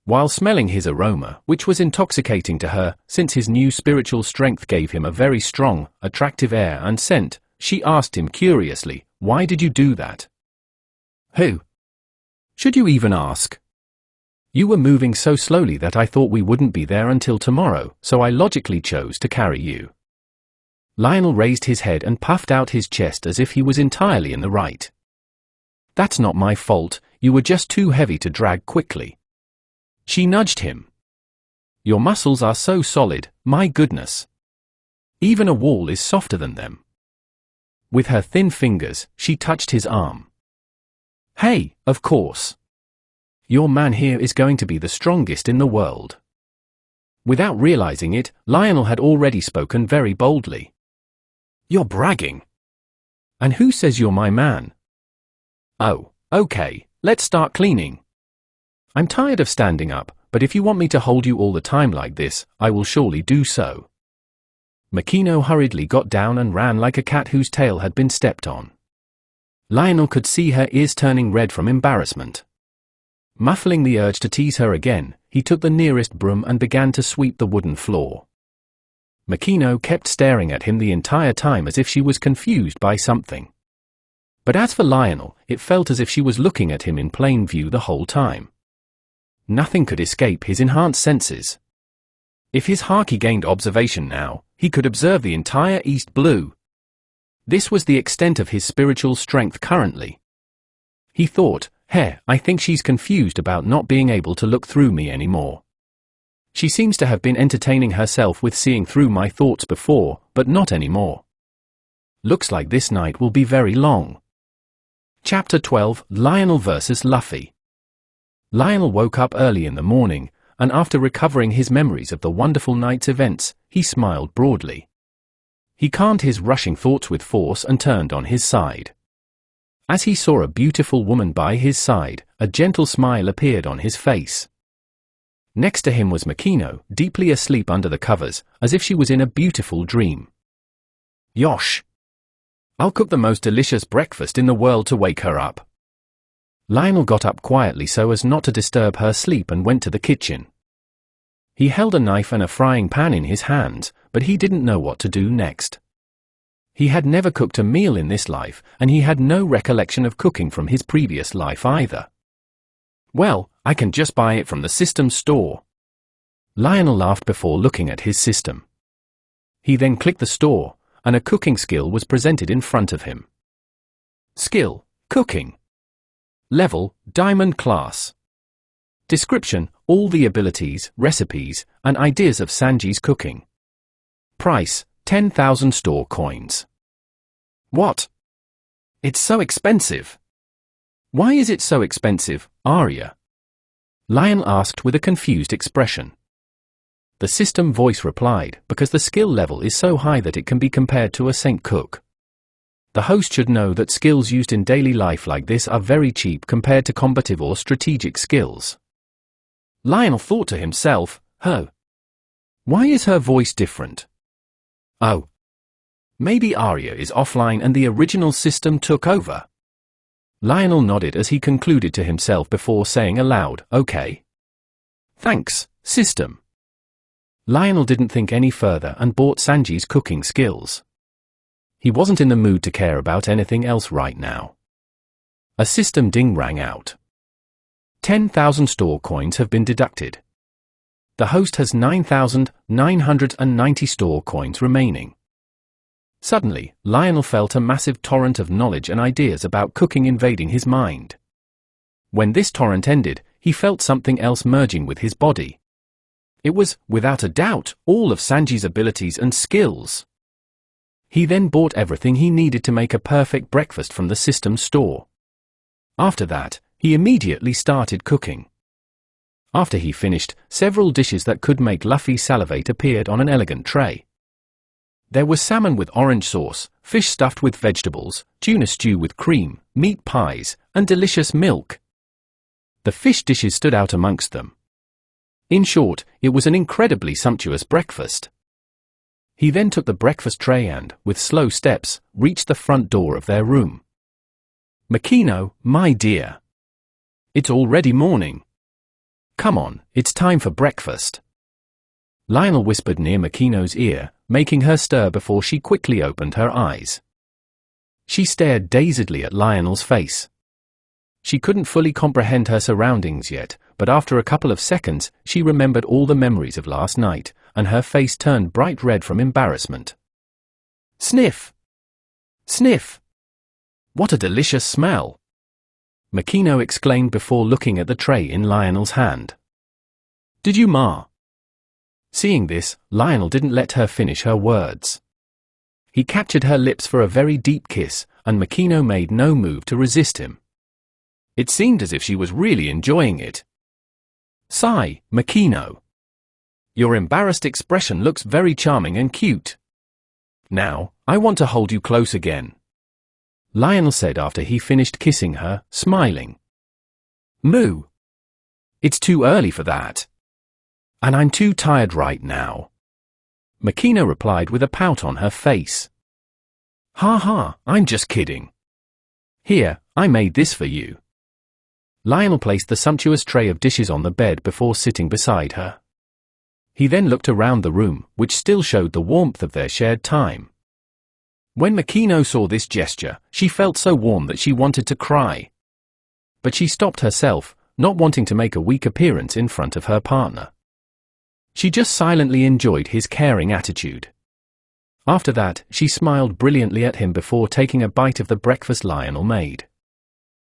While smelling his aroma, which was intoxicating to her, since his new spiritual strength gave him a very strong, attractive air and scent, she asked him curiously, "Why did you do that?" "Who? Should you even ask? You were moving so slowly that I thought we wouldn't be there until tomorrow, so I logically chose to carry you." Lionel raised his head and puffed out his chest as if he was entirely in the right. "That's not my fault, you were just too heavy to drag quickly." She nudged him. "Your muscles are so solid, my goodness. Even a wall is softer than them." With her thin fingers, she touched his arm. "Hey, of course. Your man here is going to be the strongest in the world." Without realizing it, Lionel had already spoken very boldly. "You're bragging. And who says you're my man?" "Oh, okay, let's start cleaning. I'm tired of standing up, but if you want me to hold you all the time like this, I will surely do so." Makino hurriedly got down and ran like a cat whose tail had been stepped on. Lionel could see her ears turning red from embarrassment. Muffling the urge to tease her again, he took the nearest broom and began to sweep the wooden floor. Makino kept staring at him the entire time as if she was confused by something. But as for Lionel, it felt as if she was looking at him in plain view the whole time. Nothing could escape his enhanced senses. If his haki gained observation now, he could observe the entire East Blue. This was the extent of his spiritual strength currently. He thought, I think she's confused about not being able to look through me anymore. She seems to have been entertaining herself with seeing through my thoughts before, but not anymore. Looks like this night will be very long." Chapter 12, Lionel vs. Luffy. Lionel woke up early in the morning, and after recovering his memories of the wonderful night's events, he smiled broadly. He calmed his rushing thoughts with force and turned on his side. As he saw a beautiful woman by his side, a gentle smile appeared on his face. Next to him was Makino, deeply asleep under the covers, as if she was in a beautiful dream. "Yosh! I'll cook the most delicious breakfast in the world to wake her up." Lionel got up quietly so as not to disturb her sleep and went to the kitchen. He held a knife and a frying pan in his hands, but he didn't know what to do next. He had never cooked a meal in this life, and he had no recollection of cooking from his previous life either. "Well, I can just buy it from the system store." Lionel laughed before looking at his system. He then clicked the store, and a cooking skill was presented in front of him. Skill: Cooking. Level: Diamond Class. Description: all the abilities, recipes, and ideas of Sanji's cooking. Price: 10,000 store coins. What? It's so expensive. Why is it so expensive, Arya? Lionel asked with a confused expression. The system voice replied, because the skill level is so high that it can be compared to a saint cook. The host should know that skills used in daily life like this are very cheap compared to combative or strategic skills. Lionel thought to himself, why is her voice different? Oh. Maybe Arya is offline and the original system took over. Lionel nodded as he concluded to himself before saying aloud, "Okay. Thanks, system." Lionel didn't think any further and bought Sanji's cooking skills. He wasn't in the mood to care about anything else right now. A system ding rang out. 10,000 store coins have been deducted. The host has 9,990 store coins remaining. Suddenly, Lionel felt a massive torrent of knowledge and ideas about cooking invading his mind. When this torrent ended, he felt something else merging with his body. It was, without a doubt, all of Sanji's abilities and skills. He then bought everything he needed to make a perfect breakfast from the system store. After that, he immediately started cooking. After he finished, several dishes that could make Luffy salivate appeared on an elegant tray. There was salmon with orange sauce, fish stuffed with vegetables, tuna stew with cream, meat pies, and delicious milk. The fish dishes stood out amongst them. In short, it was an incredibly sumptuous breakfast. He then took the breakfast tray and, with slow steps, reached the front door of their room. "Makino, my dear. It's already morning. Come on, it's time for breakfast." Lionel whispered near Makino's ear, making her stir before she quickly opened her eyes. She stared dazedly at Lionel's face. She couldn't fully comprehend her surroundings yet, but after a couple of seconds, she remembered all the memories of last night, and her face turned bright red from embarrassment. "Sniff! Sniff! What a delicious smell!" Makino exclaimed before looking at the tray in Lionel's hand. "Did you, Ma?" Seeing this, Lionel didn't let her finish her words. He captured her lips for a very deep kiss, and Makino made no move to resist him. It seemed as if she was really enjoying it. "Sigh, Makino. Your embarrassed expression looks very charming and cute. Now, I want to hold you close again," Lionel said after he finished kissing her, smiling. "Moo. It's too early for that. And I'm too tired right now," Makino replied with a pout on her face. "Ha ha, I'm just kidding. Here, I made this for you." Lionel placed the sumptuous tray of dishes on the bed before sitting beside her. He then looked around the room, which still showed the warmth of their shared time. When Makino saw this gesture, she felt so warm that she wanted to cry. But she stopped herself, not wanting to make a weak appearance in front of her partner. She just silently enjoyed his caring attitude. After that, she smiled brilliantly at him before taking a bite of the breakfast Lionel made.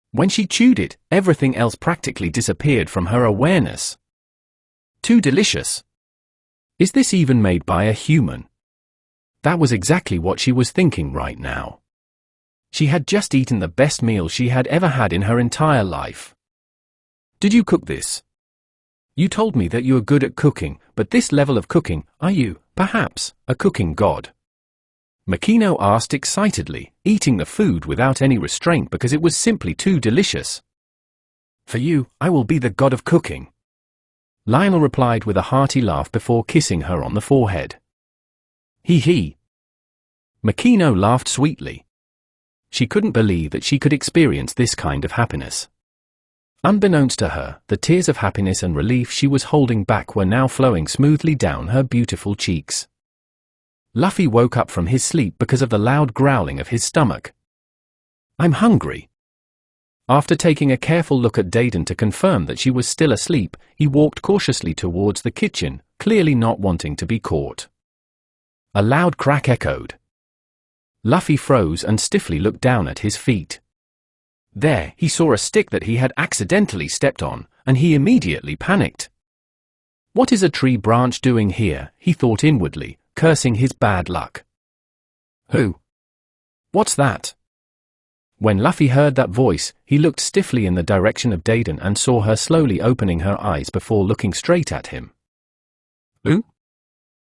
When she chewed it, everything else practically disappeared from her awareness. Too delicious. Is this even made by a human? That was exactly what she was thinking right now. She had just eaten the best meal she had ever had in her entire life. "Did you cook this? You told me that you are good at cooking, but this level of cooking, are you, perhaps, a cooking god?" Makino asked excitedly, eating the food without any restraint because it was simply too delicious. "For you, I will be the god of cooking," Lionel replied with a hearty laugh before kissing her on the forehead. "Hee hee." Makino laughed sweetly. She couldn't believe that she could experience this kind of happiness. Unbeknownst to her, the tears of happiness and relief she was holding back were now flowing smoothly down her beautiful cheeks. Luffy woke up from his sleep because of the loud growling of his stomach. "I'm hungry." After taking a careful look at Deiden to confirm that she was still asleep, he walked cautiously towards the kitchen, clearly not wanting to be caught. A loud crack echoed. Luffy froze and stiffly looked down at his feet. There, he saw a stick that he had accidentally stepped on, and he immediately panicked. "What is a tree branch doing here?" he thought inwardly, cursing his bad luck. "Who? What's that?" When Luffy heard that voice, he looked stiffly in the direction of Deiden and saw her slowly opening her eyes before looking straight at him. "Who?"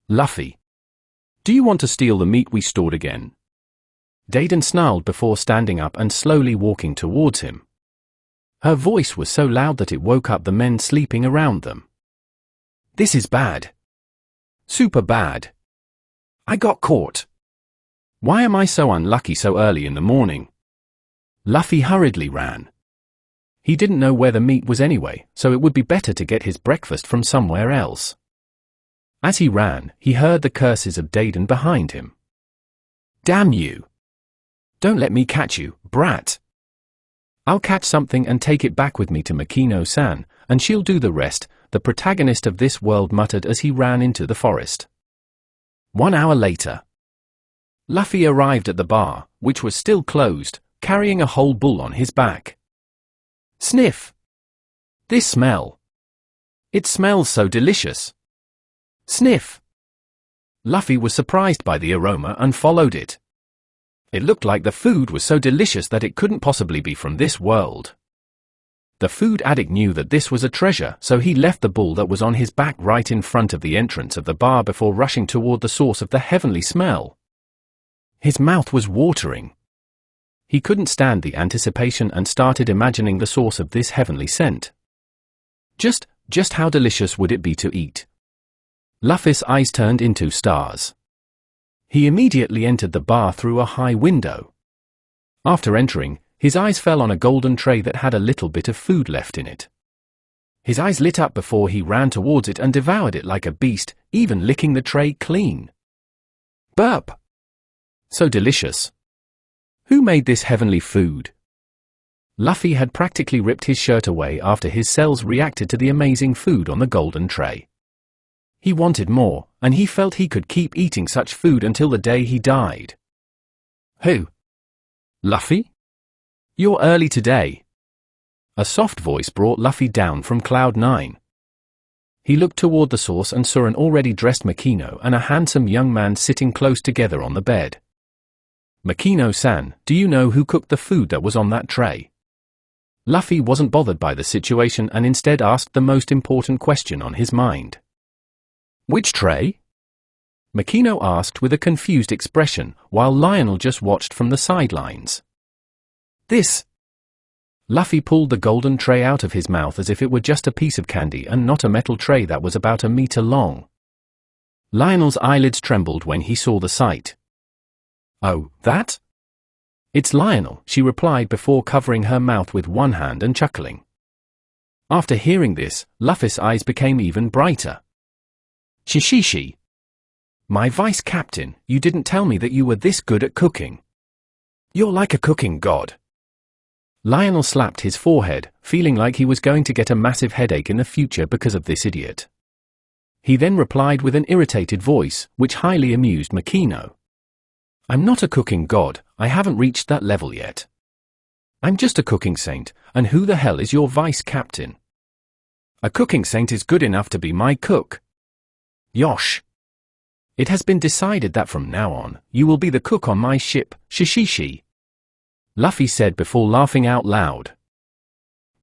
"Luffy. Do you want to steal the meat we stored again?" Deiden snarled before standing up and slowly walking towards him. Her voice was so loud that it woke up the men sleeping around them. "This is bad. Super bad. I got caught. Why am I so unlucky so early in the morning?" Luffy hurriedly ran. He didn't know where the meat was anyway, so it would be better to get his breakfast from somewhere else. As he ran, he heard the curses of Deiden behind him. "Damn you! Don't let me catch you, brat! I'll catch something and take it back with me to Makino-san, and she'll do the rest, the protagonist of this world muttered as he ran into the forest. 1 hour later, Luffy arrived at the bar, which was still closed, carrying a whole bull on his back. Sniff! This smell! It smells so delicious! Sniff! Luffy was surprised by the aroma and followed it. It looked like the food was so delicious that it couldn't possibly be from this world. The food addict knew that this was a treasure, so he left the bull that was on his back right in front of the entrance of the bar before rushing toward the source of the heavenly smell. His mouth was watering. He couldn't stand the anticipation and started imagining the source of this heavenly scent. Just how delicious would it be to eat? Luffy's eyes turned into stars. He immediately entered the bar through a high window. After entering, his eyes fell on a golden tray that had a little bit of food left in it. His eyes lit up before he ran towards it and devoured it like a beast, even licking the tray clean. Burp! So delicious. Who made this heavenly food? Luffy had practically ripped his shirt away after his cells reacted to the amazing food on the golden tray. He wanted more, and he felt he could keep eating such food until the day he died. Who? Luffy? You're early today. A soft voice brought Luffy down from Cloud 9. He looked toward the source and saw an already dressed Makino and a handsome young man sitting close together on the bed. Makino-san, do you know who cooked the food that was on that tray? Luffy wasn't bothered by the situation and instead asked the most important question on his mind. Which tray? Makino asked with a confused expression, while Lionel just watched from the sidelines. This. Luffy pulled the golden tray out of his mouth as if it were just a piece of candy and not a metal tray that was about a meter long. Lionel's eyelids trembled when he saw the sight. Oh, that? It's Lionel, she replied before covering her mouth with one hand and chuckling. After hearing this, Luffy's eyes became even brighter. Shishishi. My vice captain, you didn't tell me that you were this good at cooking. You're like a cooking god. Lionel slapped his forehead, feeling like he was going to get a massive headache in the future because of this idiot. He then replied with an irritated voice, which highly amused Makino. I'm not a cooking god, I haven't reached that level yet. I'm just a cooking saint, and who the hell is your vice captain? A cooking saint is good enough to be my cook. Yosh. It has been decided that from now on, you will be the cook on my ship, Shishishi. Luffy said before laughing out loud.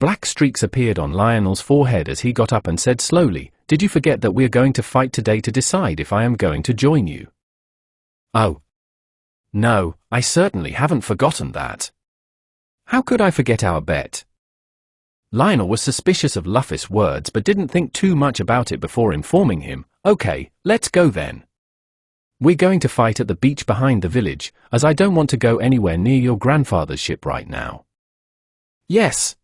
Black streaks appeared on Lionel's forehead as he got up and said slowly, did you forget that we're going to fight today to decide if I am going to join you? Oh. No, I certainly haven't forgotten that. How could I forget our bet? Lionel was suspicious of Luffy's words but didn't think too much about it before informing him, okay, let's go then. We're going to fight at the beach behind the village, as I don't want to go anywhere near your grandfather's ship right now. Yes.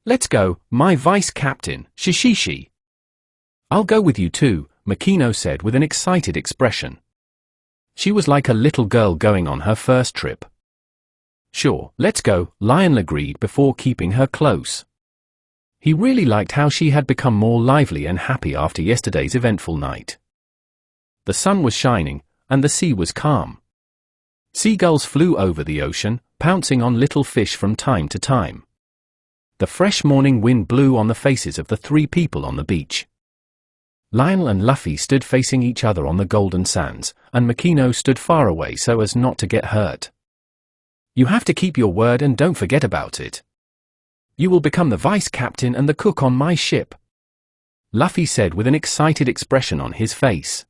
Let's go, my vice captain, Shishishi. I'll go with you too, Makino said with an excited expression. She was like a little girl going on her first trip. Sure, let's go, Lionel agreed before keeping her close. He really liked how she had become more lively and happy after yesterday's eventful night. The sun was shining, and the sea was calm. Seagulls flew over the ocean, pouncing on little fish from time to time. The fresh morning wind blew on the faces of the three people on the beach. Lionel and Luffy stood facing each other on the golden sands, and Makino stood far away so as not to get hurt. You have to keep your word and don't forget about it. You will become the vice captain and the cook on my ship. Luffy said with an excited expression on his face.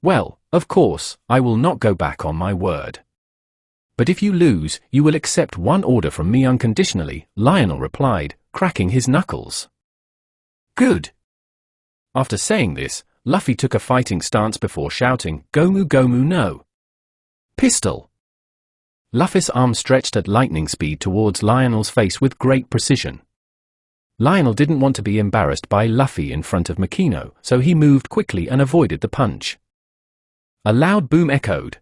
Well, of course, I will not go back on my word. But if you lose, you will accept one order from me unconditionally, Lionel replied, cracking his knuckles. Good. After saying this, Luffy took a fighting stance before shouting, Gomu Gomu no. Pistol. Luffy's arm stretched at lightning speed towards Lionel's face with great precision. Lionel didn't want to be embarrassed by Luffy in front of Makino, so he moved quickly and avoided the punch. A loud boom echoed.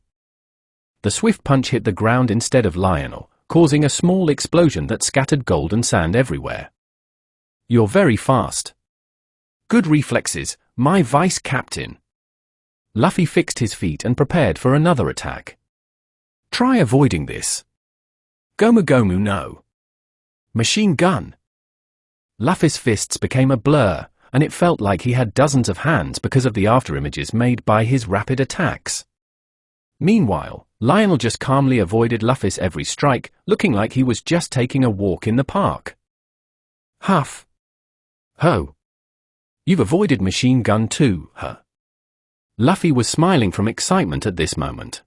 The swift punch hit the ground instead of Lionel, causing a small explosion that scattered golden sand everywhere. You're very fast. Good reflexes, my vice captain. Luffy fixed his feet and prepared for another attack. Try avoiding this. Gomu Gomu no. Machine gun. Luffy's fists became a blur, and it felt like he had dozens of hands because of the afterimages made by his rapid attacks. Meanwhile, Lionel just calmly avoided Luffy's every strike, looking like he was just taking a walk in the park. Huff. Ho. You've avoided machine gun too, huh? Luffy was smiling from excitement at this moment.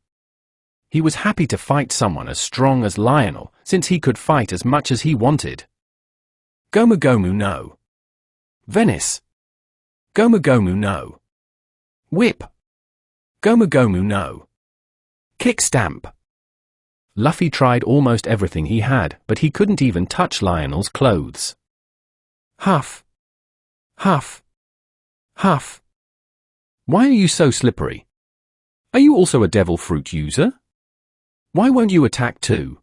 He was happy to fight someone as strong as Lionel, since he could fight as much as he wanted. Gomu Gomu no. Venice. Gomu Gomu no. Whip. Gomu Gomu no. Kick stamp. Luffy tried almost everything he had, but he couldn't even touch Lionel's clothes. Huff. Huff. Huff. Why are you so slippery? Are you also a devil fruit user? Why won't you attack too?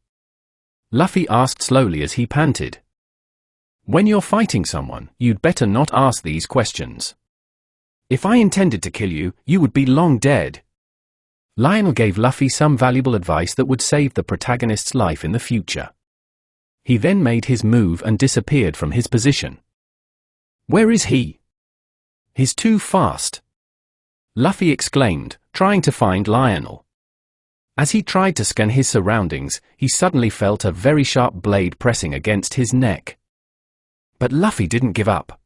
Luffy asked slowly as he panted. When you're fighting someone, you'd better not ask these questions. If I intended to kill you, you would be long dead. Lionel gave Luffy some valuable advice that would save the protagonist's life in the future. He then made his move and disappeared from his position. Where is he? He's too fast. Luffy exclaimed, trying to find Lionel. As he tried to scan his surroundings, he suddenly felt a very sharp blade pressing against his neck. But Luffy didn't give up.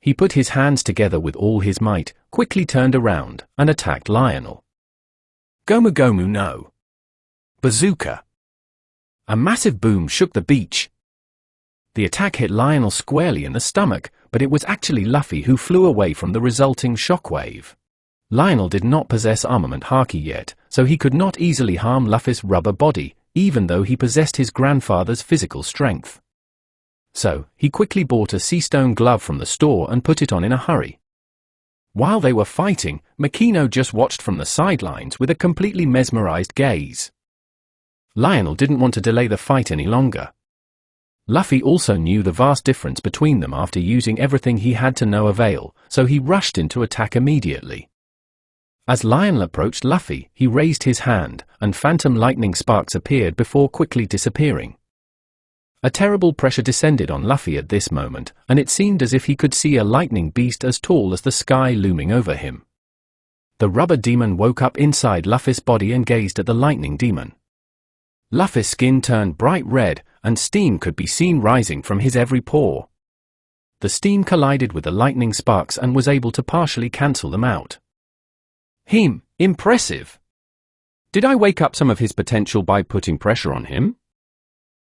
He put his hands together with all his might, quickly turned around, and attacked Lionel. Gomu Gomu no. Bazooka. A massive boom shook the beach. The attack hit Lionel squarely in the stomach, but it was actually Luffy who flew away from the resulting shockwave. Lionel did not possess armament haki yet, so he could not easily harm Luffy's rubber body, even though he possessed his grandfather's physical strength. So, he quickly bought a sea stone glove from the store and put it on in a hurry. While they were fighting, Makino just watched from the sidelines with a completely mesmerized gaze. Lionel didn't want to delay the fight any longer. Luffy also knew the vast difference between them after using everything he had to no avail, so he rushed in to attack immediately. As Lionel approached Luffy, he raised his hand, and phantom lightning sparks appeared before quickly disappearing. A terrible pressure descended on Luffy at this moment, and it seemed as if he could see a lightning beast as tall as the sky looming over him. The rubber demon woke up inside Luffy's body and gazed at the lightning demon. Luffy's skin turned bright red, and steam could be seen rising from his every pore. The steam collided with the lightning sparks and was able to partially cancel them out. Impressive! Did I wake up some of his potential by putting pressure on him?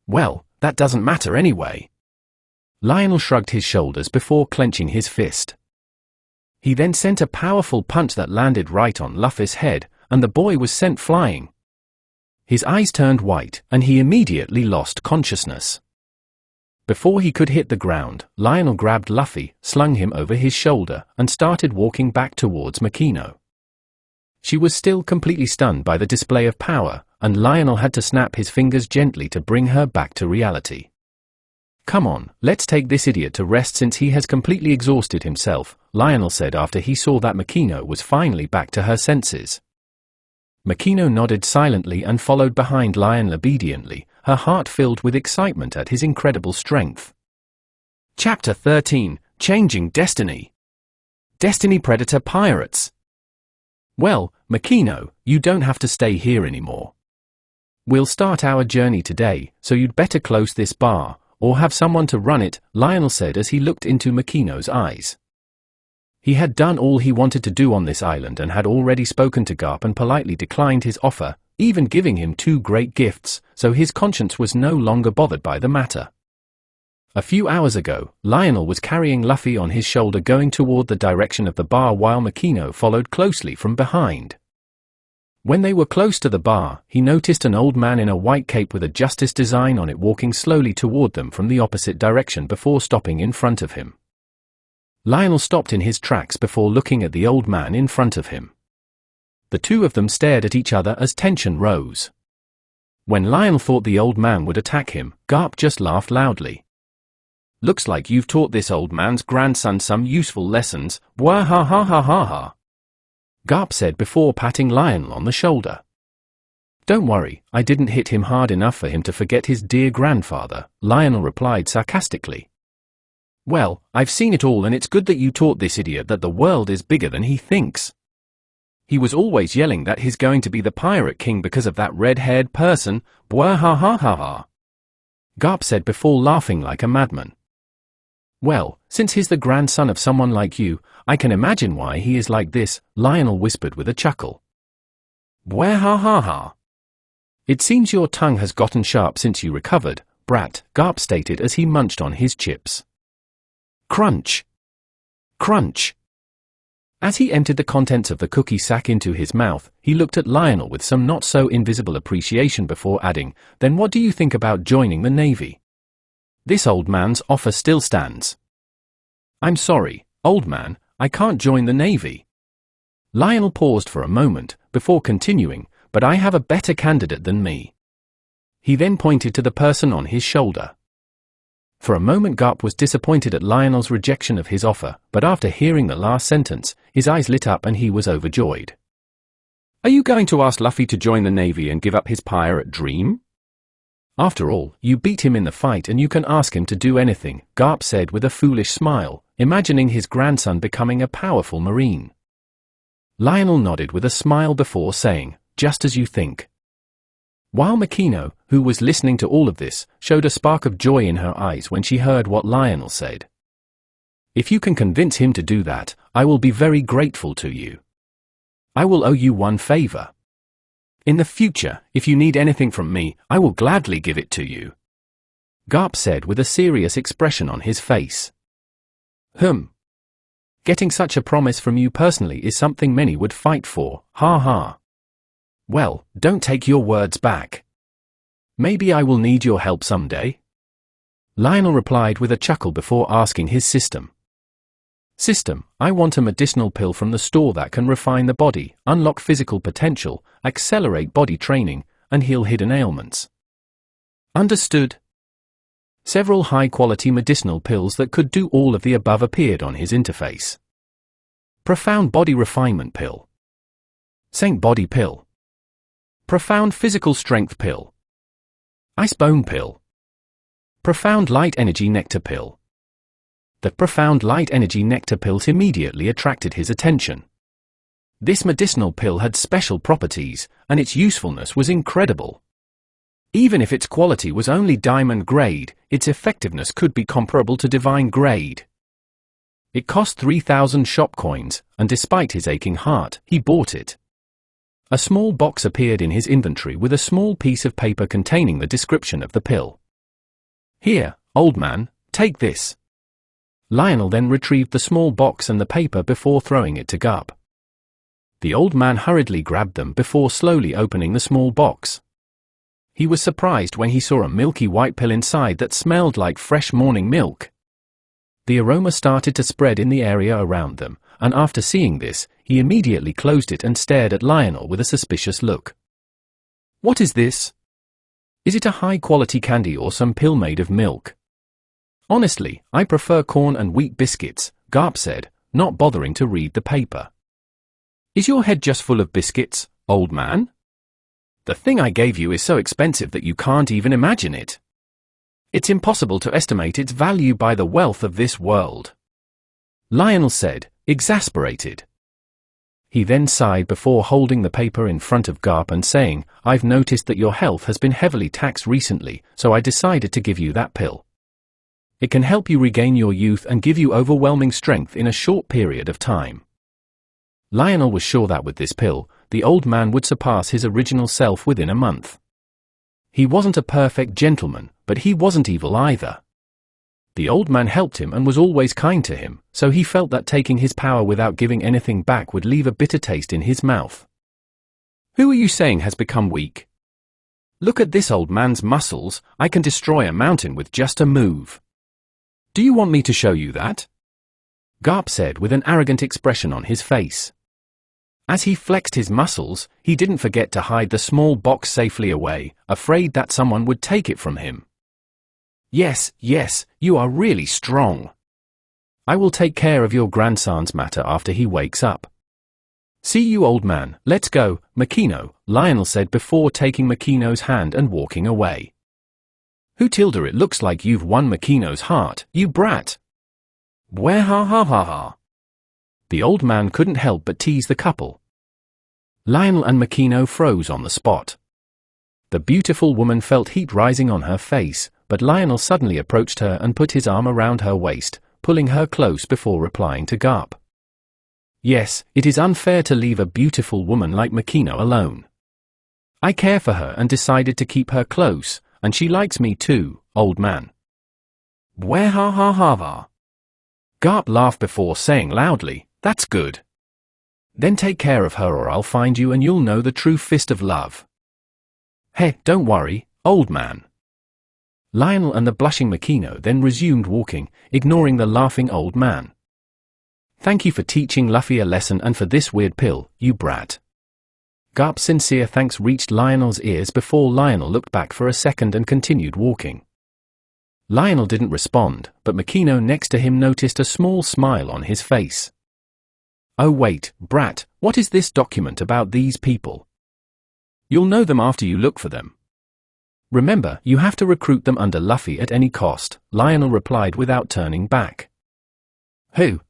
Well, that doesn't matter anyway. Lionel shrugged his shoulders before clenching his fist. He then sent a powerful punch that landed right on Luffy's head, and the boy was sent flying. His eyes turned white, and he immediately lost consciousness. Before he could hit the ground, Lionel grabbed Luffy, slung him over his shoulder, and started walking back towards Makino. She was still completely stunned by the display of power, and Lionel had to snap his fingers gently to bring her back to reality. Come on, let's take this idiot to rest since he has completely exhausted himself, Lionel said after he saw that Makino was finally back to her senses. Makino nodded silently and followed behind Lionel obediently, her heart filled with excitement at his incredible strength. Chapter 13, Changing Destiny. Destiny Predator Pirates. Well, Makino, you don't have to stay here anymore. We'll start our journey today, so you'd better close this bar, or have someone to run it, Lionel said as he looked into Makino's eyes. He had done all he wanted to do on this island and had already spoken to Garp and politely declined his offer, even giving him 2 great gifts, so his conscience was no longer bothered by the matter. A few hours ago, Lionel was carrying Luffy on his shoulder going toward the direction of the bar while Makino followed closely from behind. When they were close to the bar, he noticed an old man in a white cape with a justice design on it walking slowly toward them from the opposite direction before stopping in front of him. Lionel stopped in his tracks before looking at the old man in front of him. The two of them stared at each other as tension rose. When Lionel thought the old man would attack him, Garp just laughed loudly. Looks like you've taught this old man's grandson some useful lessons, bwah ha ha ha ha ha. Garp said before patting Lionel on the shoulder. Don't worry, I didn't hit him hard enough for him to forget his dear grandfather, Lionel replied sarcastically. Well, I've seen it all and it's good that you taught this idiot that the world is bigger than he thinks. He was always yelling that he's going to be the pirate king because of that red-haired person, bwah ha ha ha ha. Garp said before laughing like a madman. Well, since he's the grandson of someone like you, I can imagine why he is like this, Lionel whispered with a chuckle. Bwah ha ha ha. It seems your tongue has gotten sharp since you recovered, brat, Garp stated as he munched on his chips. Crunch. Crunch. As he emptied the contents of the cookie sack into his mouth, he looked at Lionel with some not-so-invisible appreciation before adding, Then what do you think about joining the Navy? This old man's offer still stands. I'm sorry, old man, I can't join the Navy. Lionel paused for a moment, before continuing, but I have a better candidate than me. He then pointed to the person on his shoulder. For a moment Garp was disappointed at Lionel's rejection of his offer, but after hearing the last sentence, his eyes lit up and he was overjoyed. Are you going to ask Luffy to join the Navy and give up his pirate dream? After all, you beat him in the fight and you can ask him to do anything, Garp said with a foolish smile, imagining his grandson becoming a powerful marine. Lionel nodded with a smile before saying, Just as you think. While Makino, who was listening to all of this, showed a spark of joy in her eyes when she heard what Lionel said. If you can convince him to do that, I will be very grateful to you. I will owe you one favor. In the future, if you need anything from me, I will gladly give it to you. Garp said with a serious expression on his face. Getting such a promise from you personally is something many would fight for, ha ha. Well, don't take your words back. Maybe I will need your help someday. Lionel replied with a chuckle before asking his system. System, I want a medicinal pill from the store that can refine the body, unlock physical potential, accelerate body training, and heal hidden ailments. Understood. Several high-quality medicinal pills that could do all of the above appeared on his interface. Profound Body Refinement Pill. Saint Body Pill. Profound Physical Strength Pill. Ice Bone Pill. Profound Light Energy Nectar Pill. The Profound Light Energy Nectar pills immediately attracted his attention. This medicinal pill had special properties, and its usefulness was incredible. Even if its quality was only diamond grade, its effectiveness could be comparable to divine grade. It cost 3,000 shop coins, and despite his aching heart, he bought it. A small box appeared in his inventory with a small piece of paper containing the description of the pill. Here, old man, take this. Lionel then retrieved the small box and the paper before throwing it to Garp. The old man hurriedly grabbed them before slowly opening the small box. He was surprised when he saw a milky white pill inside that smelled like fresh morning milk. The aroma started to spread in the area around them, and after seeing this, he immediately closed it and stared at Lionel with a suspicious look. What is this? Is it a high-quality candy or some pill made of milk? Honestly, I prefer corn and wheat biscuits, Garp said, not bothering to read the paper. Is your head just full of biscuits, old man? The thing I gave you is so expensive that you can't even imagine it. It's impossible to estimate its value by the wealth of this world. Lionel said, exasperated. He then sighed before holding the paper in front of Garp and saying, I've noticed that your health has been heavily taxed recently, so I decided to give you that pill. It can help you regain your youth and give you overwhelming strength in a short period of time. Lionel was sure that with this pill, the old man would surpass his original self within a month. He wasn't a perfect gentleman, but he wasn't evil either. The old man helped him and was always kind to him, so he felt that taking his power without giving anything back would leave a bitter taste in his mouth. Who are you saying has become weak? Look at this old man's muscles, I can destroy a mountain with just a move. Do you want me to show you that? Garp said with an arrogant expression on his face. As he flexed his muscles, he didn't forget to hide the small box safely away, afraid that someone would take it from him. Yes, yes, you are really strong. I will take care of your grandson's matter after he wakes up. See you, old man, let's go, Makino, Lionel said before taking Makino's hand and walking away. Who Tilda, it looks like you've won Makino's heart, you brat. Where ha ha ha ha. The old man couldn't help but tease the couple. Lionel and Makino froze on the spot. The beautiful woman felt heat rising on her face, but Lionel suddenly approached her and put his arm around her waist, pulling her close before replying to Garp. Yes, it is unfair to leave a beautiful woman like Makino alone. I care for her and decided to keep her close, and she likes me too, old man. Where ha ha ha ha. Garp laughed before saying loudly, that's good. Then take care of her or I'll find you and you'll know the true fist of love. Hey, don't worry, old man. Lionel and the blushing Makino then resumed walking, ignoring the laughing old man. Thank you for teaching Luffy a lesson and for this weird pill, you brat. Garp's sincere thanks reached Lionel's ears before Lionel looked back for a second and continued walking. Lionel didn't respond, but Makino next to him noticed a small smile on his face. Oh wait, brat, what is this document about these people? You'll know them after you look for them. Remember, you have to recruit them under Luffy at any cost, Lionel replied without turning back. Who?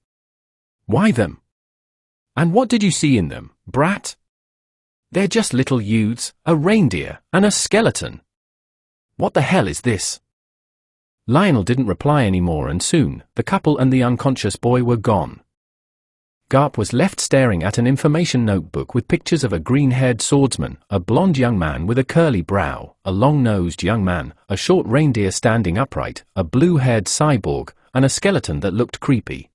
Why them? And what did you see in them, brat? They're just little youths, a reindeer, and a skeleton. What the hell is this? Lionel didn't reply anymore and soon, the couple and the unconscious boy were gone. Garp was left staring at an information notebook with pictures of a green-haired swordsman, a blonde young man with a curly brow, a long-nosed young man, a short reindeer standing upright, a blue-haired cyborg, and a skeleton that looked creepy.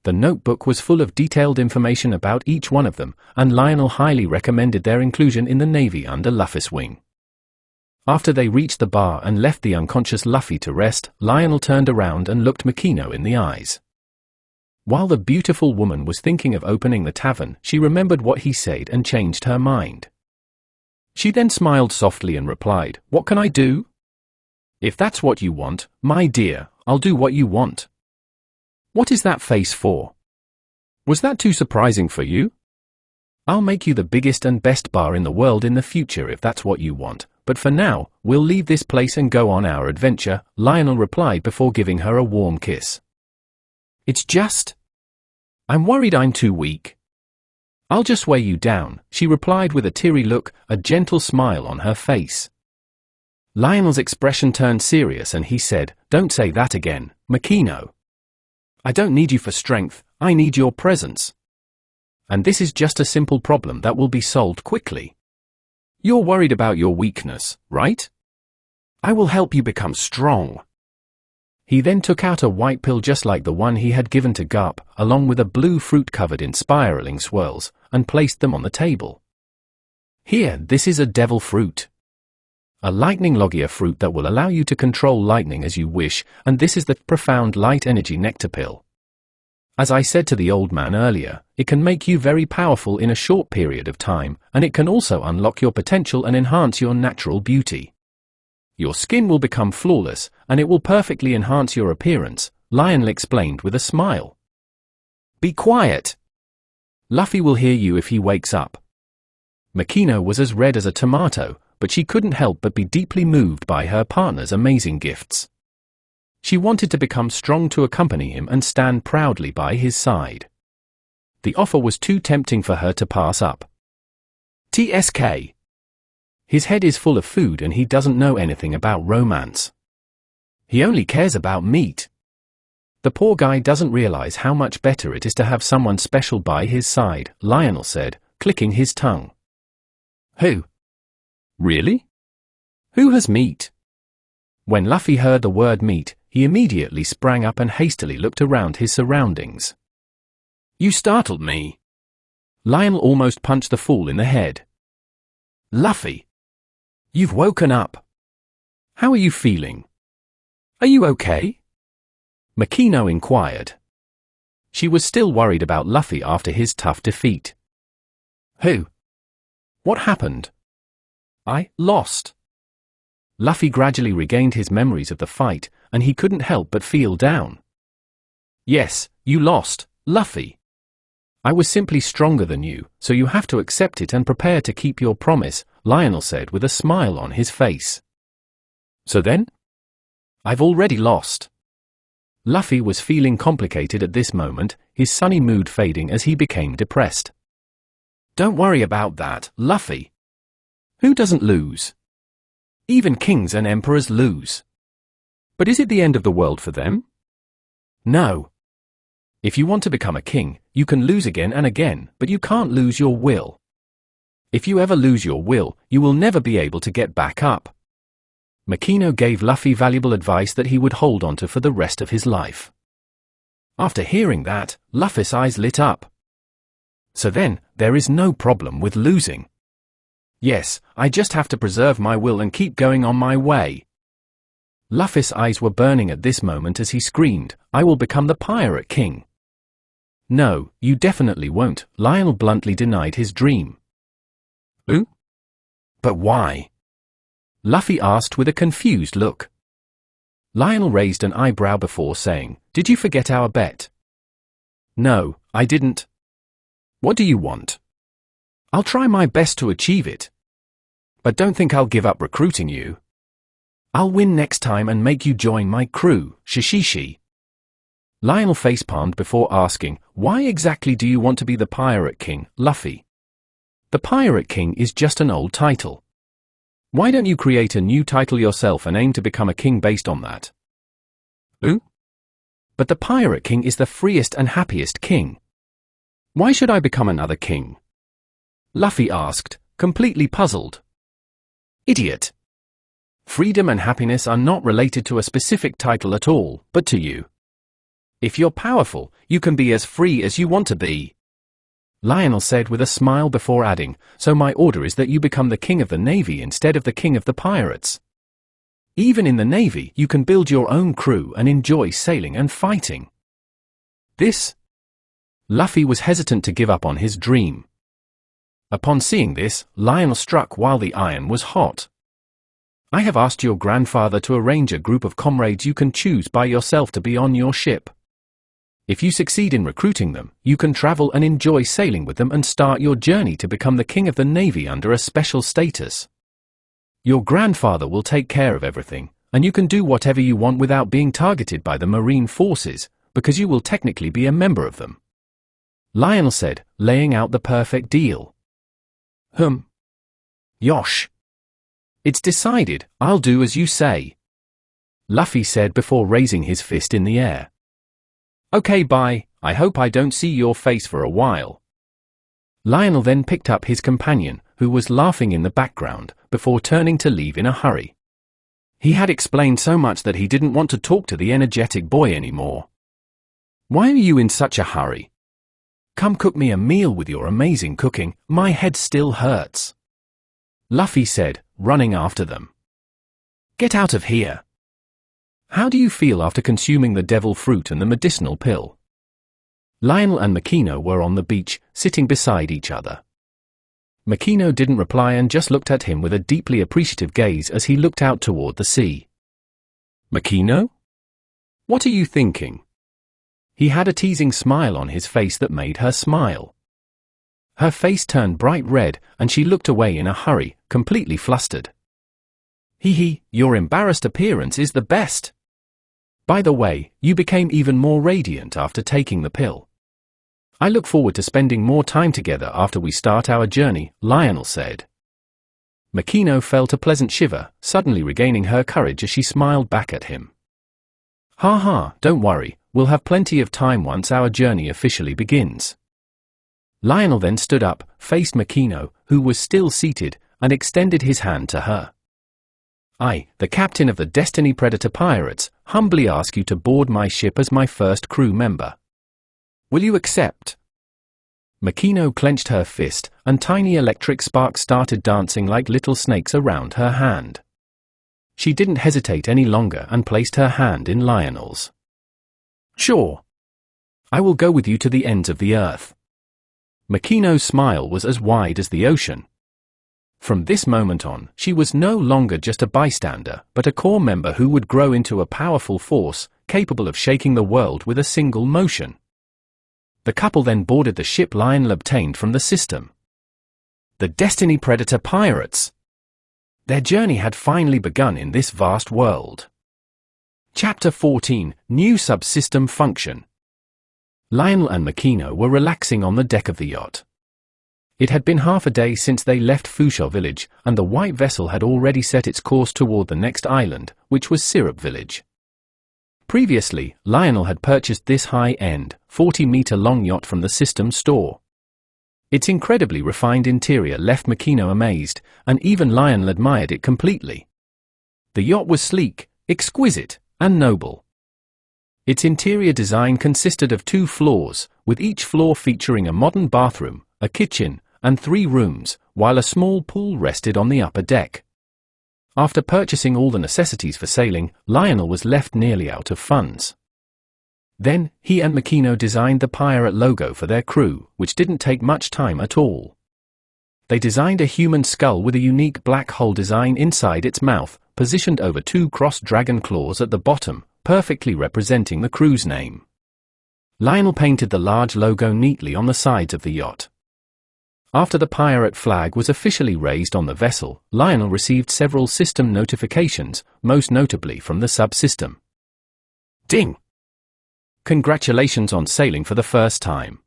The notebook was full of detailed information about each one of them, and Lionel highly recommended their inclusion in the Navy under Luffy's wing. After they reached the bar and left the unconscious Luffy to rest, Lionel turned around and looked Makino in the eyes. While the beautiful woman was thinking of opening the tavern, she remembered what he said and changed her mind. She then smiled softly and replied, "What can I do?" "If that's what you want, my dear, I'll do what you want." "What is that face for? Was that too surprising for you?" "I'll make you the biggest and best bar in the world in the future if that's what you want, but for now, we'll leave this place and go on our adventure," Lionel replied before giving her a warm kiss. "It's just... I'm worried I'm too weak." "I'll just weigh you down," she replied with a teary look, a gentle smile on her face. Lionel's expression turned serious and he said, "Don't say that again, Makino. I don't need you for strength, I need your presence. And this is just a simple problem that will be solved quickly. You're worried about your weakness, right? I will help you become strong." He then took out a white pill just like the one he had given to Garp, along with a blue fruit covered in spiraling swirls, and placed them on the table. "Here, this is a devil fruit. A lightning logia fruit that will allow you to control lightning as you wish, and this is the profound light energy nectar pill. As I said to the old man earlier, it can make you very powerful in a short period of time, and it can also unlock your potential and enhance your natural beauty. Your skin will become flawless, and it will perfectly enhance your appearance," Lionel explained with a smile. "Be quiet. Luffy will hear you if he wakes up." Makino was as red as a tomato, but she couldn't help but be deeply moved by her partner's amazing gifts. She wanted to become strong to accompany him and stand proudly by his side. The offer was too tempting for her to pass up. TSK. His head is full of food and he doesn't know anything about romance. He only cares about meat. The poor guy doesn't realize how much better it is to have someone special by his side, Lionel said, clicking his tongue. Who? Really? Who has meat? When Luffy heard the word meat, he immediately sprang up and hastily looked around his surroundings. You startled me. Lionel almost punched the fool in the head. Luffy! You've woken up. How are you feeling? Are you okay? Makino inquired. She was still worried about Luffy after his tough defeat. Who? What happened? I lost. Luffy gradually regained his memories of the fight, and he couldn't help but feel down. Yes, you lost, Luffy. I was simply stronger than you, so you have to accept it and prepare to keep your promise, Lionel said with a smile on his face. So then? I've already lost. Luffy was feeling complicated at this moment, his sunny mood fading as he became depressed. Don't worry about that, Luffy. Who doesn't lose? Even kings and emperors lose. But is it the end of the world for them? No. If you want to become a king, you can lose again and again, but you can't lose your will. If you ever lose your will, you will never be able to get back up. Makino gave Luffy valuable advice that he would hold on to for the rest of his life. After hearing that, Luffy's eyes lit up. So then, there is no problem with losing. Yes, I just have to preserve my will and keep going on my way. Luffy's eyes were burning at this moment as he screamed, I will become the Pirate King. No, you definitely won't, Lionel bluntly denied his dream. Ooh? But why? Luffy asked with a confused look. Lionel raised an eyebrow before saying, Did you forget our bet? No, I didn't. What do you want? I'll try my best to achieve it. But don't think I'll give up recruiting you. I'll win next time and make you join my crew, Shishishi. Lionel facepalmed before asking, Why exactly do you want to be the Pirate King, Luffy? The Pirate King is just an old title. Why don't you create a new title yourself and aim to become a king based on that? Ooh? But the Pirate King is the freest and happiest king. Why should I become another king? Luffy asked, completely puzzled. Idiot. Freedom and happiness are not related to a specific title at all, but to you. If you're powerful, you can be as free as you want to be. Lionel said with a smile before adding, So my order is that you become the king of the Navy instead of the king of the pirates. Even in the Navy, you can build your own crew and enjoy sailing and fighting. This? Luffy was hesitant to give up on his dream. Upon seeing this, Lionel struck while the iron was hot. I have asked your grandfather to arrange a group of comrades you can choose by yourself to be on your ship. If you succeed in recruiting them, you can travel and enjoy sailing with them and start your journey to become the king of the Navy under a special status. Your grandfather will take care of everything, and you can do whatever you want without being targeted by the Marine Forces, because you will technically be a member of them. Lionel said, laying out the perfect deal. Yosh. It's decided, I'll do as you say. Luffy said before raising his fist in the air. Okay, bye, I hope I don't see your face for a while. Lionel then picked up his companion, who was laughing in the background, before turning to leave in a hurry. He had explained so much that he didn't want to talk to the energetic boy anymore. Why are you in such a hurry? Come cook me a meal with your amazing cooking, my head still hurts. Luffy said, running after them. Get out of here. How do you feel after consuming the devil fruit and the medicinal pill? Lionel and Makino were on the beach, sitting beside each other. Makino didn't reply and just looked at him with a deeply appreciative gaze as he looked out toward the sea. Makino? What are you thinking? He had a teasing smile on his face that made her smile. Her face turned bright red, and she looked away in a hurry, completely flustered. Your embarrassed appearance is the best. By the way, you became even more radiant after taking the pill. I look forward to spending more time together after we start our journey, Lionel said. Makino felt a pleasant shiver, suddenly regaining her courage as she smiled back at him. Don't worry, we'll have plenty of time once our journey officially begins. Lionel then stood up, faced Makino, who was still seated, and extended his hand to her. I, the captain of the Destiny Predator Pirates, humbly ask you to board my ship as my first crew member. Will you accept? Makino clenched her fist, and tiny electric sparks started dancing like little snakes around her hand. She didn't hesitate any longer and placed her hand in Lionel's. Sure. I will go with you to the ends of the earth. Makino's smile was as wide as the ocean. From this moment on, she was no longer just a bystander, but a core member who would grow into a powerful force, capable of shaking the world with a single motion. The couple then boarded the ship Lionel obtained from the system. The Destiny Predator pirates. Their journey had finally begun in this vast world. Chapter 14, New Subsystem Function. Lionel and Makino were relaxing on the deck of the yacht. It had been half a day since they left Fushou village, and the white vessel had already set its course toward the next island, which was Syrup village. Previously, Lionel had purchased this high-end, 40-meter-long yacht from the system store. Its incredibly refined interior left Makino amazed, and even Lionel admired it completely. The yacht was sleek, exquisite, and noble. Its interior design consisted of 2 floors, with each floor featuring a modern bathroom, a kitchen, and 3 rooms, while a small pool rested on the upper deck. After purchasing all the necessities for sailing, Lionel was left nearly out of funds. Then, he and Makino designed the pirate logo for their crew, which didn't take much time at all. They designed a human skull with a unique black hole design inside its mouth, positioned over 2 crossed dragon claws at the bottom, perfectly representing the crew's name. Lionel painted the large logo neatly on the sides of the yacht. After the pirate flag was officially raised on the vessel, Lionel received several system notifications, most notably from the subsystem. Ding! Congratulations on sailing for the first time.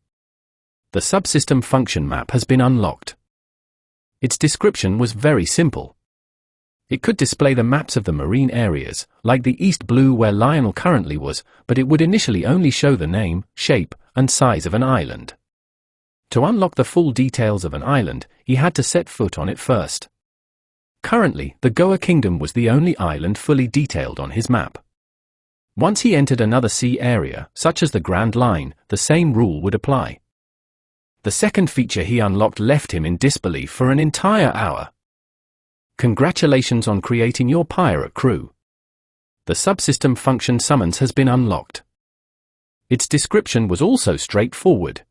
The subsystem function map has been unlocked. Its description was very simple. It could display the maps of the marine areas, like the East Blue where Lionel currently was, but it would initially only show the name, shape, and size of an island. To unlock the full details of an island, he had to set foot on it first. Currently, the Goa Kingdom was the only island fully detailed on his map. Once he entered another sea area, such as the Grand Line, the same rule would apply. The second feature he unlocked left him in disbelief for an entire hour. Congratulations on creating your pirate crew. The subsystem function summons has been unlocked. Its description was also straightforward.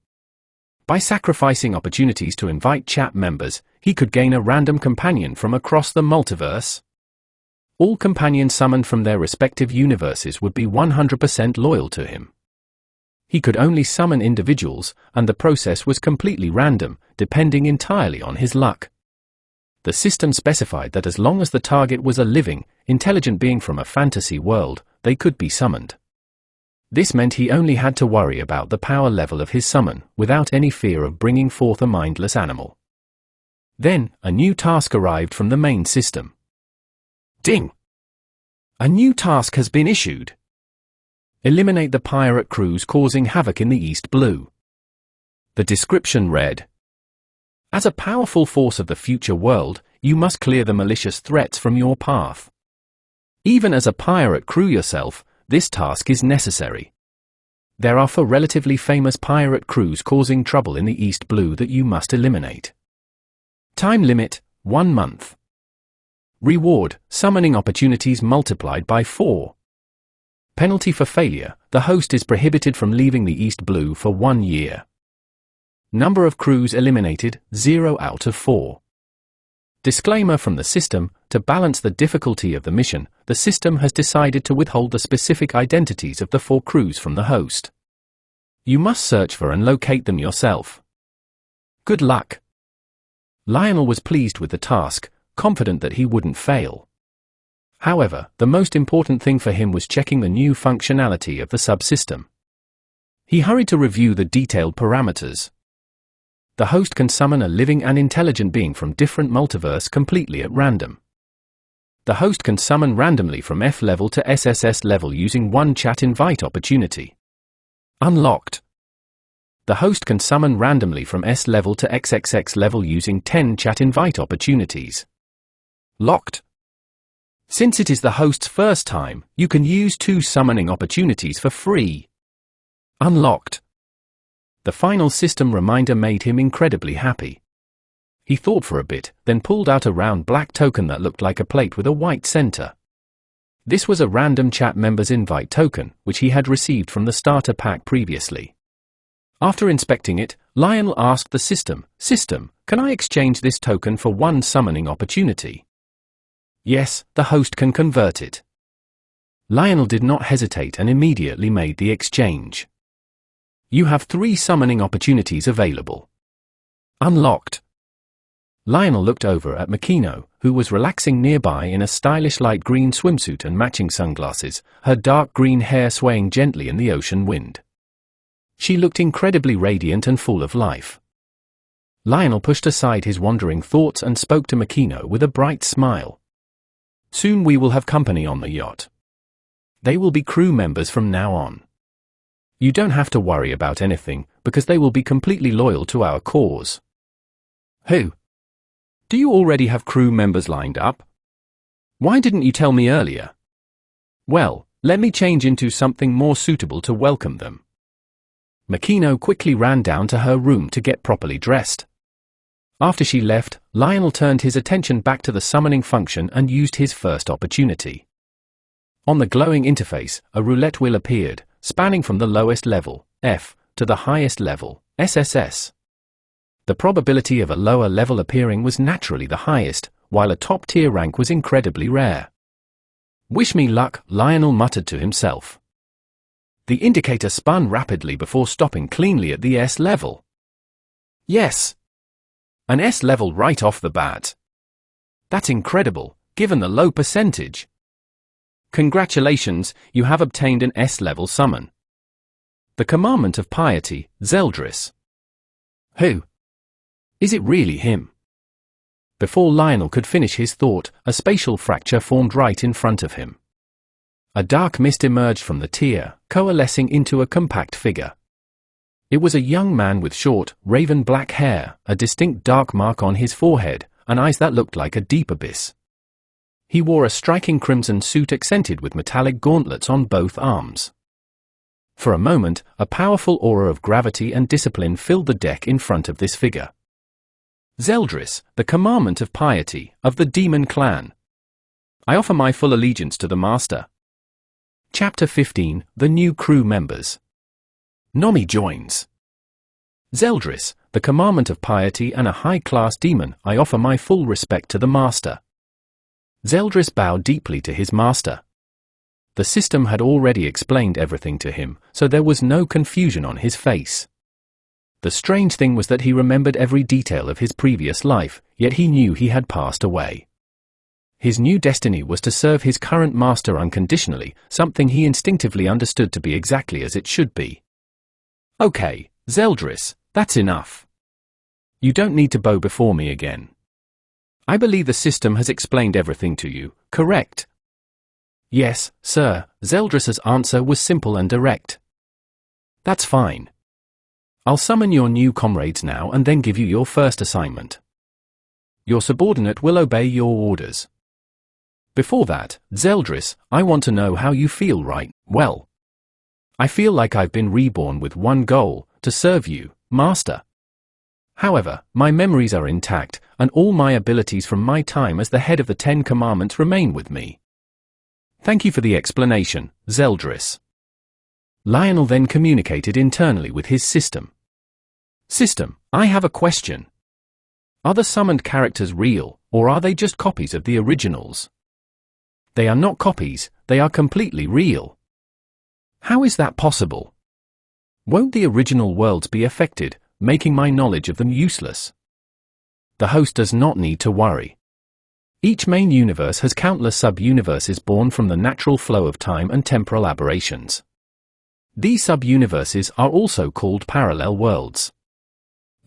By sacrificing opportunities to invite chat members, he could gain a random companion from across the multiverse. All companions summoned from their respective universes would be 100% loyal to him. He could only summon individuals, and the process was completely random, depending entirely on his luck. The system specified that as long as the target was a living, intelligent being from a fantasy world, they could be summoned. This meant he only had to worry about the power level of his summon, without any fear of bringing forth a mindless animal. Then, a new task arrived from the main system. Ding! A new task has been issued. Eliminate the pirate crews causing havoc in the East Blue. The description read, as a powerful force of the future world, you must clear the malicious threats from your path. Even as a pirate crew yourself, this task is necessary. There are 4 relatively famous pirate crews causing trouble in the East Blue that you must eliminate. Time limit, 1 month. Reward, summoning opportunities multiplied by 4. Penalty for failure, the host is prohibited from leaving the East Blue for 1 year. Number of crews eliminated, 0 out of 4. Disclaimer from the system, to balance the difficulty of the mission, the system has decided to withhold the specific identities of the 4 crews from the host. You must search for and locate them yourself. Good luck. Lionel was pleased with the task, confident that he wouldn't fail. However, the most important thing for him was checking the new functionality of the subsystem. He hurried to review the detailed parameters. The host can summon a living and intelligent being from different multiverse completely at random. The host can summon randomly from F level to SSS level using 1 chat invite opportunity. Unlocked. The host can summon randomly from S level to XXX level using 10 chat invite opportunities. Locked. Since it is the host's first time, you can use 2 summoning opportunities for free. Unlocked. The final system reminder made him incredibly happy. He thought for a bit, then pulled out a round black token that looked like a plate with a white center. This was a random chat member's invite token, which he had received from the starter pack previously. After inspecting it, Lionel asked the system, "System, can I exchange this token for one summoning opportunity?" "Yes, the host can convert it." Lionel did not hesitate and immediately made the exchange. "You have 3 summoning opportunities available." Unlocked. Lionel looked over at Makino, who was relaxing nearby in a stylish light green swimsuit and matching sunglasses, her dark green hair swaying gently in the ocean wind. She looked incredibly radiant and full of life. Lionel pushed aside his wandering thoughts and spoke to Makino with a bright smile. "Soon we will have company on the yacht. They will be crew members from now on. You don't have to worry about anything, because they will be completely loyal to our cause." "Who? Do you already have crew members lined up? Why didn't you tell me earlier?" "Well, let me change into something more suitable to welcome them." Makino quickly ran down to her room to get properly dressed. After she left, Lionel turned his attention back to the summoning function and used his first opportunity. On the glowing interface, a roulette wheel appeared, spanning from the lowest level, F, to the highest level, SSS. The probability of a lower level appearing was naturally the highest, while a top-tier rank was incredibly rare. "Wish me luck," Lionel muttered to himself. The indicator spun rapidly before stopping cleanly at the S level. Yes! An S level right off the bat. That's incredible, given the low percentage. Congratulations, you have obtained an S level summon. The Commandment of Piety, Zeldris. Who? Is it really him? Before Lionel could finish his thought, a spatial fracture formed right in front of him. A dark mist emerged from the tier, coalescing into a compact figure. It was a young man with short, raven black hair, a distinct dark mark on his forehead, and eyes that looked like a deep abyss. He wore a striking crimson suit accented with metallic gauntlets on both arms. For a moment, a powerful aura of gravity and discipline filled the deck in front of this figure. Zeldris, the Commandment of Piety, of the Demon Clan. I offer my full allegiance to the Master. Chapter 15, The New Crew Members. Nomi joins. Zeldris, the Commandment of Piety and a high-class demon, I offer my full respect to the Master. Zeldris bowed deeply to his master. The system had already explained everything to him, so there was no confusion on his face. The strange thing was that he remembered every detail of his previous life, yet he knew he had passed away. His new destiny was to serve his current master unconditionally, something he instinctively understood to be exactly as it should be. Okay, Zeldris, that's enough. You don't need to bow before me again. I believe the system has explained everything to you, correct? Yes, sir, Zeldris's answer was simple and direct. That's fine. I'll summon your new comrades now and then give you your first assignment. Your subordinate will obey your orders. Before that, Zeldris, I want to know how you feel right. Well, I feel like I've been reborn with one goal, to serve you, Master. However, my memories are intact, and all my abilities from my time as the head of the 10 Commandments remain with me. Thank you for the explanation, Zeldris. Lionel then communicated internally with his system. System, I have a question. Are the summoned characters real, or are they just copies of the originals? They are not copies, they are completely real. How is that possible? Won't the original worlds be affected, making my knowledge of them useless? The host does not need to worry. Each main universe has countless sub-universes born from the natural flow of time and temporal aberrations. These sub-universes are also called parallel worlds.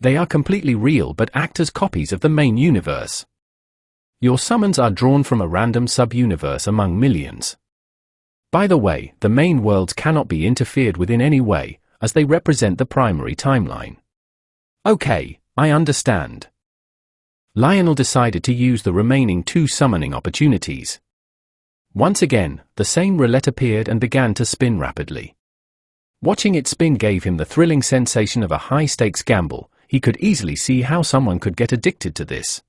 They are completely real but act as copies of the main universe. Your summons are drawn from a random sub-universe among millions. By the way, the main worlds cannot be interfered with in any way, as they represent the primary timeline. Okay, I understand. Lionel decided to use the remaining 2 summoning opportunities. Once again, the same roulette appeared and began to spin rapidly. Watching it spin gave him the thrilling sensation of a high-stakes gamble. He could easily see how someone could get addicted to this.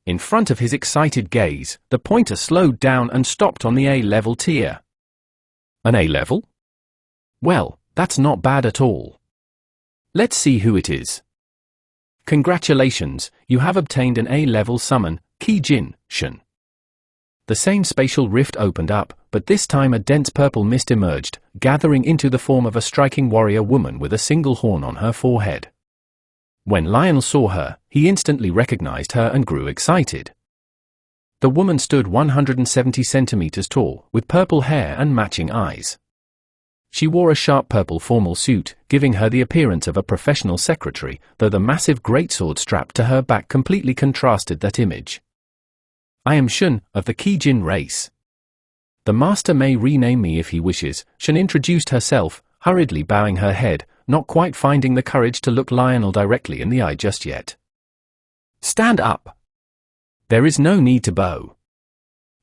In front of his excited gaze, the pointer slowed down and stopped on the A-level tier. An A-level? Well, that's not bad at all. Let's see who it is. Congratulations, you have obtained an A-level summon, Kijin, Shun. The same spatial rift opened up, but this time a dense purple mist emerged, gathering into the form of a striking warrior woman with a single horn on her forehead. When Lionel saw her, he instantly recognized her and grew excited. The woman stood 170 centimeters tall, with purple hair and matching eyes. She wore a sharp purple formal suit, giving her the appearance of a professional secretary, though the massive greatsword strapped to her back completely contrasted that image. I am Shun, of the Kijin race. The master may rename me if he wishes, Shun introduced herself, hurriedly bowing her head, not quite finding the courage to look Lionel directly in the eye just yet. Stand up. There is no need to bow.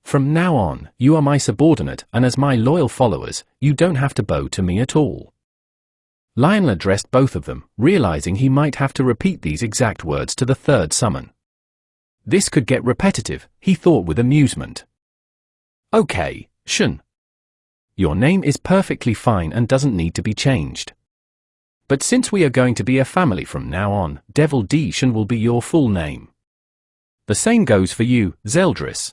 From now on, you are my subordinate, and as my loyal followers, you don't have to bow to me at all. Lionel addressed both of them, realizing he might have to repeat these exact words to the third summon. This could get repetitive, he thought with amusement. Okay, Shun. Your name is perfectly fine and doesn't need to be changed. But since we are going to be a family from now on, Devil D Shun will be your full name. The same goes for you, Zeldris.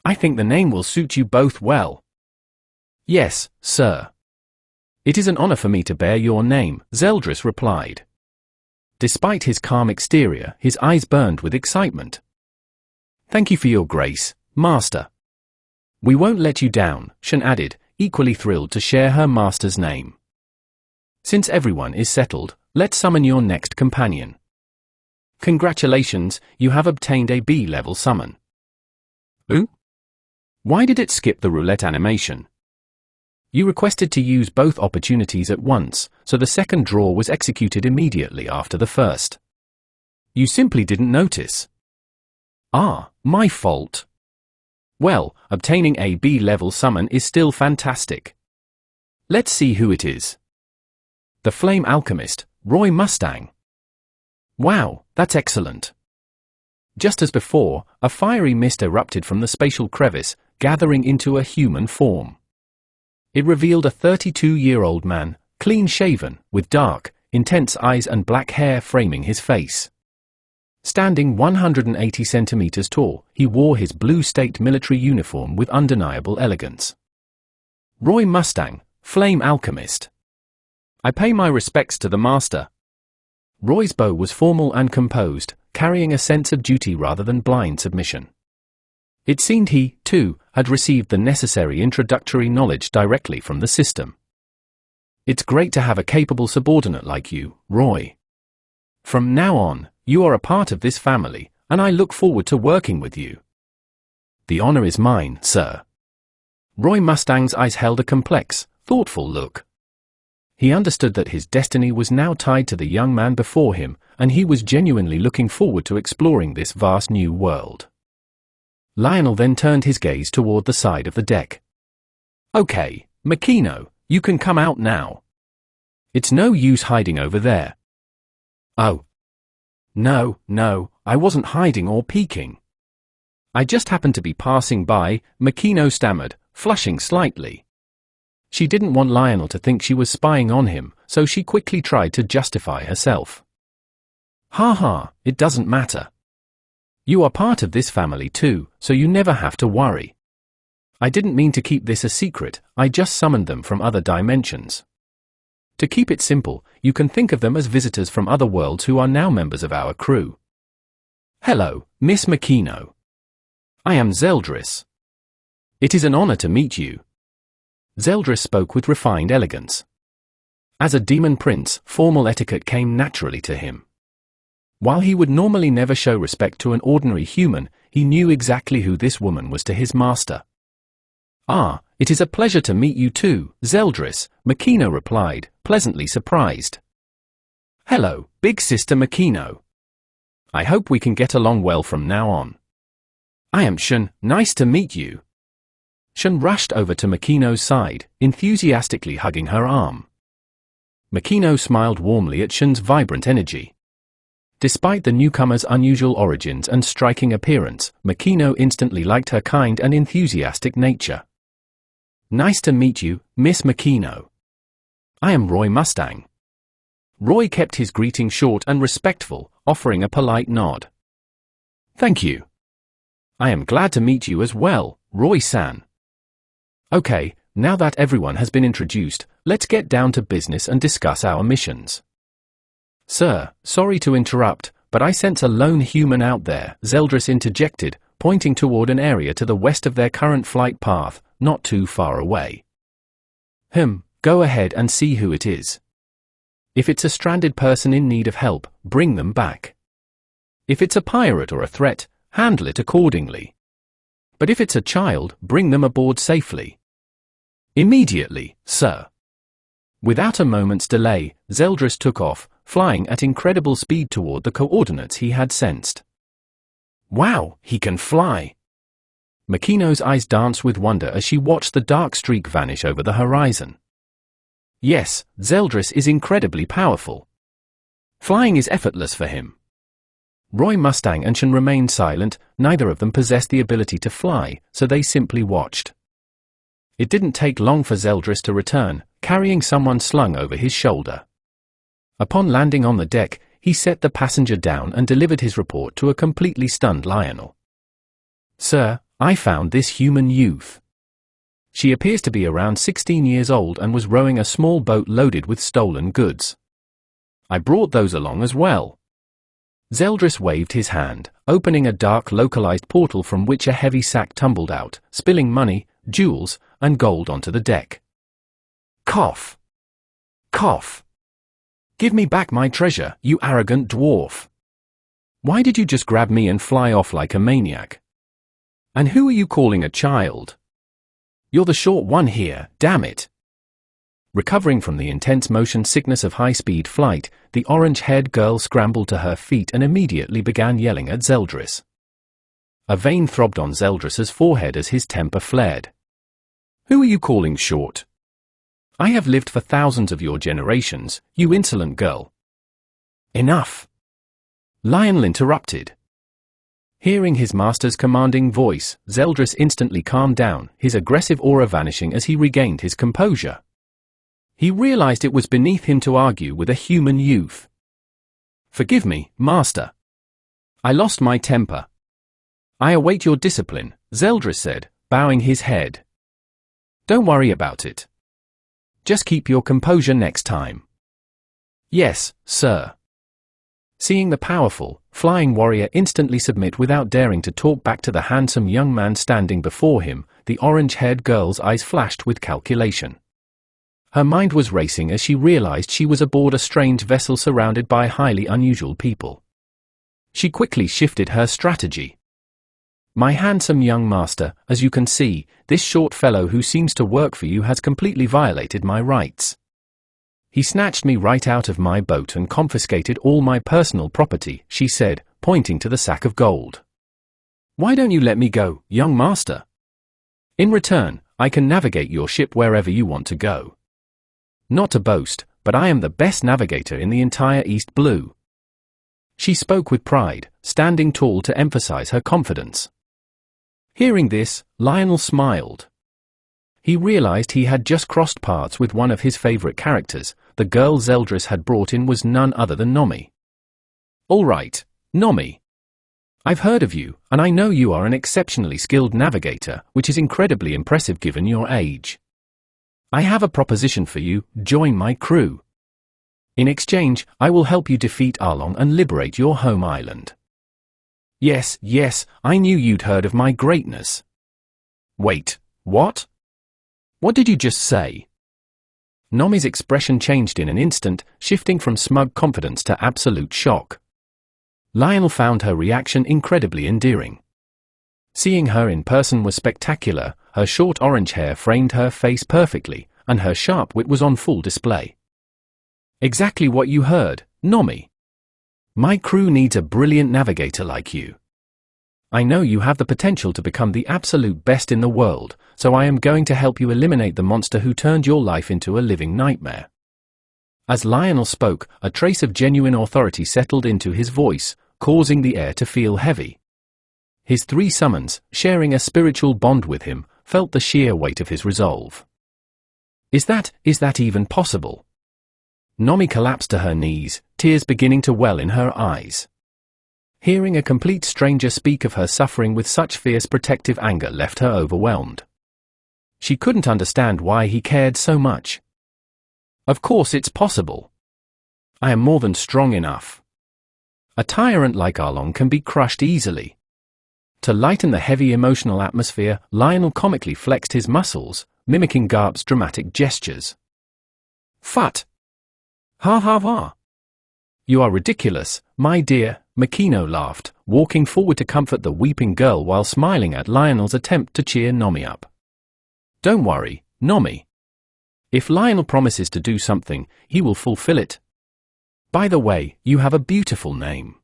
I think the name will suit you both well. Yes, sir. It is an honor for me to bear your name, Zeldris replied. Despite his calm exterior, his eyes burned with excitement. Thank you for your grace, master. We won't let you down, Shun added, equally thrilled to share her master's name. Since everyone is settled, let's summon your next companion. Congratulations, you have obtained a B-level summon. Ooh? Why did it skip the roulette animation? You requested to use both opportunities at once, so the second draw was executed immediately after the first. You simply didn't notice. Ah, my fault. Well, obtaining a B-level summon is still fantastic. Let's see who it is. The Flame Alchemist, Roy Mustang. Wow, that's excellent. Just as before, a fiery mist erupted from the spatial crevice, gathering into a human form. It revealed a 32-year-old man, clean-shaven, with dark, intense eyes and black hair framing his face. Standing 180 centimeters tall, he wore his blue state military uniform with undeniable elegance. Roy Mustang, Flame Alchemist. I pay my respects to the master. Roy's bow was formal and composed, carrying a sense of duty rather than blind submission. It seemed he, too, had received the necessary introductory knowledge directly from the system. It's great to have a capable subordinate like you, Roy. From now on, you are a part of this family, and I look forward to working with you. The honor is mine, sir. Roy Mustang's eyes held a complex, thoughtful look. He understood that his destiny was now tied to the young man before him, and he was genuinely looking forward to exploring this vast new world. Lionel then turned his gaze toward the side of the deck. Okay, Makino, you can come out now. It's no use hiding over there. Oh. No, I wasn't hiding or peeking. I just happened to be passing by, Makino stammered, flushing slightly. She didn't want Lionel to think she was spying on him, so she quickly tried to justify herself. Ha, it doesn't matter. You are part of this family too, so you never have to worry. I didn't mean to keep this a secret, I just summoned them from other dimensions. To keep it simple, you can think of them as visitors from other worlds who are now members of our crew. Hello, Miss Makino. I am Zeldris. It is an honor to meet you. Zeldris spoke with refined elegance. As a demon prince, formal etiquette came naturally to him. While he would normally never show respect to an ordinary human, he knew exactly who this woman was to his master. Ah, it is a pleasure to meet you too, Zeldris, Makino replied, pleasantly surprised. Hello, big sister Makino. I hope we can get along well from now on. I am Shun, nice to meet you. Shun rushed over to Makino's side, enthusiastically hugging her arm. Makino smiled warmly at Shun's vibrant energy. Despite the newcomer's unusual origins and striking appearance, Makino instantly liked her kind and enthusiastic nature. Nice to meet you, Miss Makino. I am Roy Mustang. Roy kept his greeting short and respectful, offering a polite nod. "Thank you. I am glad to meet you as well, Roy-san. Okay, now that everyone has been introduced, let's get down to business and discuss our missions." "Sir, sorry to interrupt, but I sense a lone human out there," Zeldris interjected, pointing toward an area to the west of their current flight path, not too far away. Go ahead and see who it is. If it's a stranded person in need of help, bring them back. If it's a pirate or a threat, handle it accordingly. But if it's a child, bring them aboard safely. Immediately, sir." Without a moment's delay, Zeldris took off, flying at incredible speed toward the coordinates he had sensed. "Wow, he can fly!" Makino's eyes danced with wonder as she watched the dark streak vanish over the horizon. Yes, Zeldris is incredibly powerful. Flying is effortless for him. Roy Mustang and Shen remained silent, neither of them possessed the ability to fly, so they simply watched. It didn't take long for Zeldris to return, carrying someone slung over his shoulder. Upon landing on the deck, he set the passenger down and delivered his report to a completely stunned Lionel. "Sir, I found this human youth. She appears to be around 16 years old and was rowing a small boat loaded with stolen goods. I brought those along as well." Zeldris waved his hand, opening a dark localized portal from which a heavy sack tumbled out, spilling money, jewels, and gold onto the deck. "Cough! Cough! Give me back my treasure, you arrogant dwarf! Why did you just grab me and fly off like a maniac? And who are you calling a child? You're the short one here, damn it!" Recovering from the intense motion sickness of high-speed flight, the orange-haired girl scrambled to her feet and immediately began yelling at Zeldris. A vein throbbed on Zeldris's forehead as his temper flared. "Who are you calling short? I have lived for thousands of your generations, you insolent girl." "Enough!" Lionel interrupted. Hearing his master's commanding voice, Zeldris instantly calmed down, his aggressive aura vanishing as he regained his composure. He realized it was beneath him to argue with a human youth. "Forgive me, master. I lost my temper. I await your discipline," Zeldris said, bowing his head. "Don't worry about it. Just keep your composure next time." "Yes, sir." Seeing the powerful, flying warrior instantly submit without daring to talk back to the handsome young man standing before him, the orange-haired girl's eyes flashed with calculation. Her mind was racing as she realized she was aboard a strange vessel surrounded by highly unusual people. She quickly shifted her strategy. "My handsome young master, as you can see, this short fellow who seems to work for you has completely violated my rights. He snatched me right out of my boat and confiscated all my personal property," she said, pointing to the sack of gold. "Why don't you let me go, young master? In return, I can navigate your ship wherever you want to go. Not to boast, but I am the best navigator in the entire East Blue." She spoke with pride, standing tall to emphasize her confidence. Hearing this, Lionel smiled. He realized he had just crossed paths with one of his favorite characters. The girl Zeldris had brought in was none other than Nomi. "All right, Nomi. I've heard of you, and I know you are an exceptionally skilled navigator, which is incredibly impressive given your age. I have a proposition for you: join my crew. In exchange, I will help you defeat Arlong and liberate your home island." Yes, I knew you'd heard of my greatness." "Wait, what? What did you just say?" Nomi's expression changed in an instant, shifting from smug confidence to absolute shock. Lionel found her reaction incredibly endearing. Seeing her in person was spectacular. Her short orange hair framed her face perfectly, and her sharp wit was on full display. "Exactly what you heard, Nomi. My crew needs a brilliant navigator like you. I know you have the potential to become the absolute best in the world, so I am going to help you eliminate the monster who turned your life into a living nightmare." As Lionel spoke, a trace of genuine authority settled into his voice, causing the air to feel heavy. His three summons, sharing a spiritual bond with him, felt the sheer weight of his resolve. Is that even possible? Nomi collapsed to her knees, tears beginning to well in her eyes. Hearing a complete stranger speak of her suffering with such fierce protective anger left her overwhelmed. She couldn't understand why he cared so much. Of course it's possible. I am more than strong enough. A tyrant like Arlong can be crushed easily. To lighten the heavy emotional atmosphere, Lionel comically flexed his muscles, mimicking Garp's dramatic gestures. Phut! Ha ha ha! You are ridiculous, my dear, Makino laughed, walking forward to comfort the weeping girl while smiling at Lionel's attempt to cheer Nomi up. Don't worry, Nomi. If Lionel promises to do something, he will fulfill it. By the way, you have a beautiful name.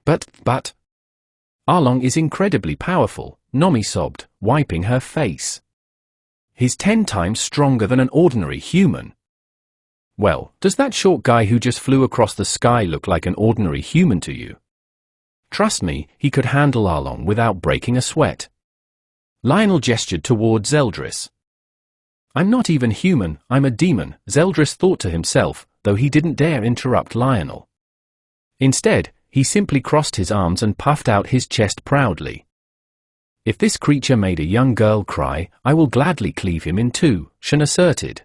But, Arlong is incredibly powerful, Nomi sobbed, wiping her face. He's 10 times stronger than an ordinary human. Well, does that short guy who just flew across the sky look like an ordinary human to you? Trust me, he could handle Arlong without breaking a sweat. Lionel gestured toward Zeldris. I'm not even human, I'm a demon, Zeldris thought to himself, though he didn't dare interrupt Lionel. Instead, he simply crossed his arms and puffed out his chest proudly. If this creature made a young girl cry, I will gladly cleave him in two, Shen asserted.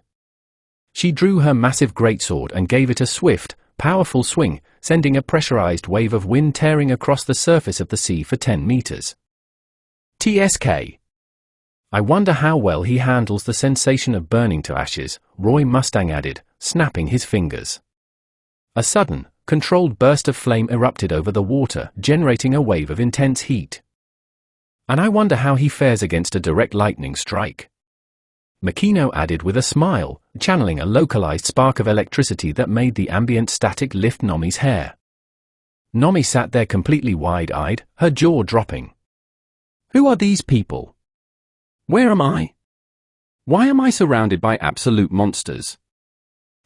She drew her massive greatsword and gave it a swift, powerful swing, sending a pressurized wave of wind tearing across the surface of the sea for 10 meters. TSK. I wonder how well he handles the sensation of burning to ashes, Roy Mustang added, snapping his fingers. A sudden, controlled burst of flame erupted over the water, generating a wave of intense heat. And I wonder how he fares against a direct lightning strike. Makino added with a smile, channeling a localized spark of electricity that made the ambient static lift Nomi's hair. Nomi sat there completely wide-eyed, her jaw dropping. Who are these people? Where am I? Why am I surrounded by absolute monsters?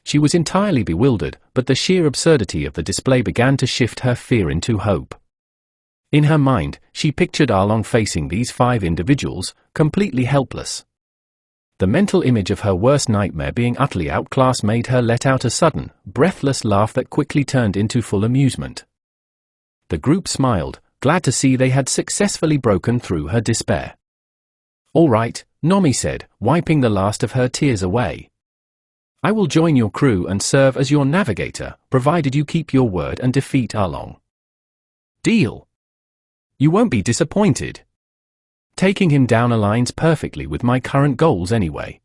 She was entirely bewildered, but the sheer absurdity of the display began to shift her fear into hope. In her mind, she pictured Arlong facing these 5 individuals, completely helpless. The mental image of her worst nightmare being utterly outclassed made her let out a sudden, breathless laugh that quickly turned into full amusement. The group smiled, glad to see they had successfully broken through her despair. All right, Nomi said, wiping the last of her tears away. I will join your crew and serve as your navigator, provided you keep your word and defeat Arlong. Deal. You won't be disappointed. Taking him down aligns perfectly with my current goals anyway.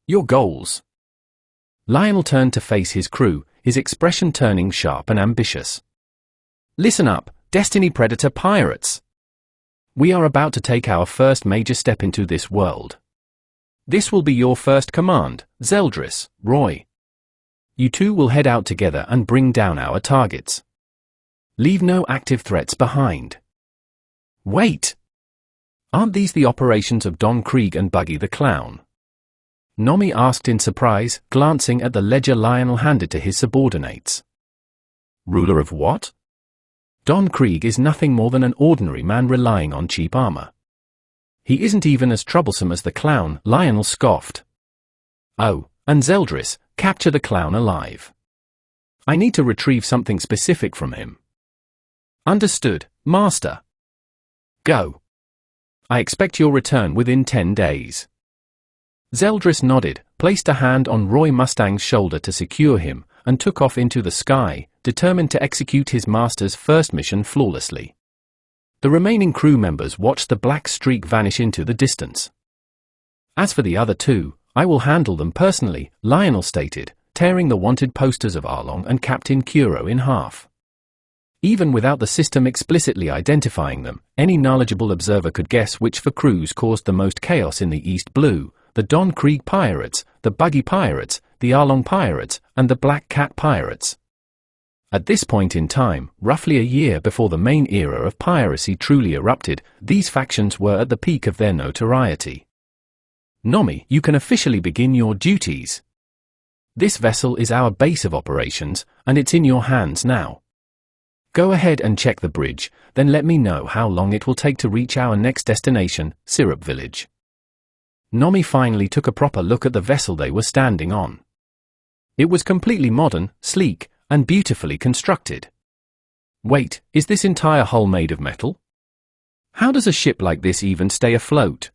Your goals? Lionel turned to face his crew, his expression turning sharp and ambitious. Listen up, Destiny Predator pirates. We are about to take our first major step into this world. This will be your first command, Zeldris, Roy. You two will head out together and bring down our targets. Leave no active threats behind. Wait! Aren't these the operations of Don Krieg and Buggy the Clown? Nomi asked in surprise, glancing at the ledger Lionel handed to his subordinates. Ruler of what? Don Krieg is nothing more than an ordinary man relying on cheap armor. He isn't even as troublesome as the clown, Lionel scoffed. Oh, and Zeldris, capture the clown alive. I need to retrieve something specific from him. Understood, Master. Go. I expect your return within 10 days. Zeldris nodded, placed a hand on Roy Mustang's shoulder to secure him, and took off into the sky, determined to execute his master's first mission flawlessly. The remaining crew members watched the black streak vanish into the distance. As for the other 2, I will handle them personally, Lionel stated, tearing the wanted posters of Arlong and Captain Kuro in half. Even without the system explicitly identifying them, any knowledgeable observer could guess which 4 crews caused the most chaos in the East Blue: the Don Krieg Pirates, the Buggy Pirates, the Arlong Pirates, and the Black Cat Pirates. At this point in time, roughly a year before the main era of piracy truly erupted, these factions were at the peak of their notoriety. Nomi, you can officially begin your duties. This vessel is our base of operations, and it's in your hands now. Go ahead and check the bridge, then let me know how long it will take to reach our next destination, Syrup Village. Nomi finally took a proper look at the vessel they were standing on. It was completely modern, sleek, and beautifully constructed. Wait, is this entire hull made of metal? How does a ship like this even stay afloat?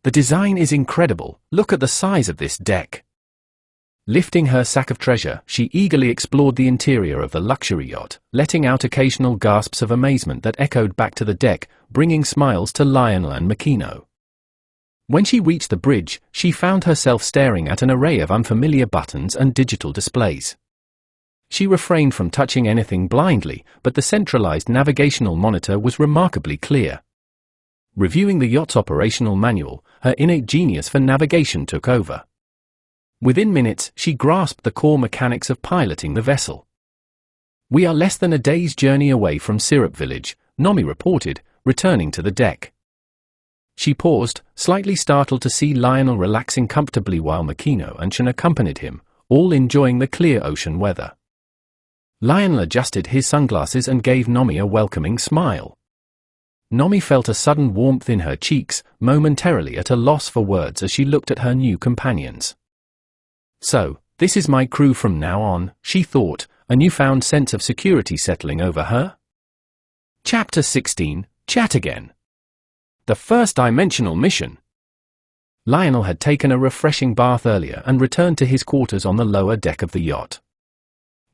The design is incredible, look at the size of this deck. Lifting her sack of treasure, she eagerly explored the interior of the luxury yacht, letting out occasional gasps of amazement that echoed back to the deck, bringing smiles to Lionel and Makino. When she reached the bridge, she found herself staring at an array of unfamiliar buttons and digital displays. She refrained from touching anything blindly, but the centralized navigational monitor was remarkably clear. Reviewing the yacht's operational manual, her innate genius for navigation took over. Within minutes, she grasped the core mechanics of piloting the vessel. "We are less than a day's journey away from Syrup Village," Nomi reported, returning to the deck. She paused, slightly startled to see Lionel relaxing comfortably while Makino and Chan accompanied him, all enjoying the clear ocean weather. Lionel adjusted his sunglasses and gave Nomi a welcoming smile. Nomi felt a sudden warmth in her cheeks, momentarily at a loss for words as she looked at her new companions. "So, this is my crew from now on," she thought, a newfound sense of security settling over her. Chapter 16, Chat Again. The first dimensional mission. Lionel had taken a refreshing bath earlier and returned to his quarters on the lower deck of the yacht.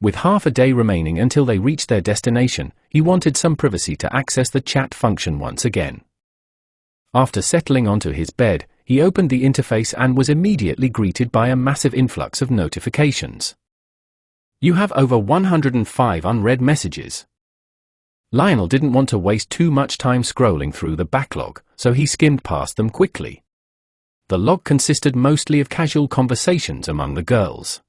With half a day remaining until they reached their destination, he wanted some privacy to access the chat function once again. After settling onto his bed, he opened the interface and was immediately greeted by a massive influx of notifications. "You have over 105 unread messages." Lionel didn't want to waste too much time scrolling through the backlog, so he skimmed past them quickly. The log consisted mostly of casual conversations among the girls.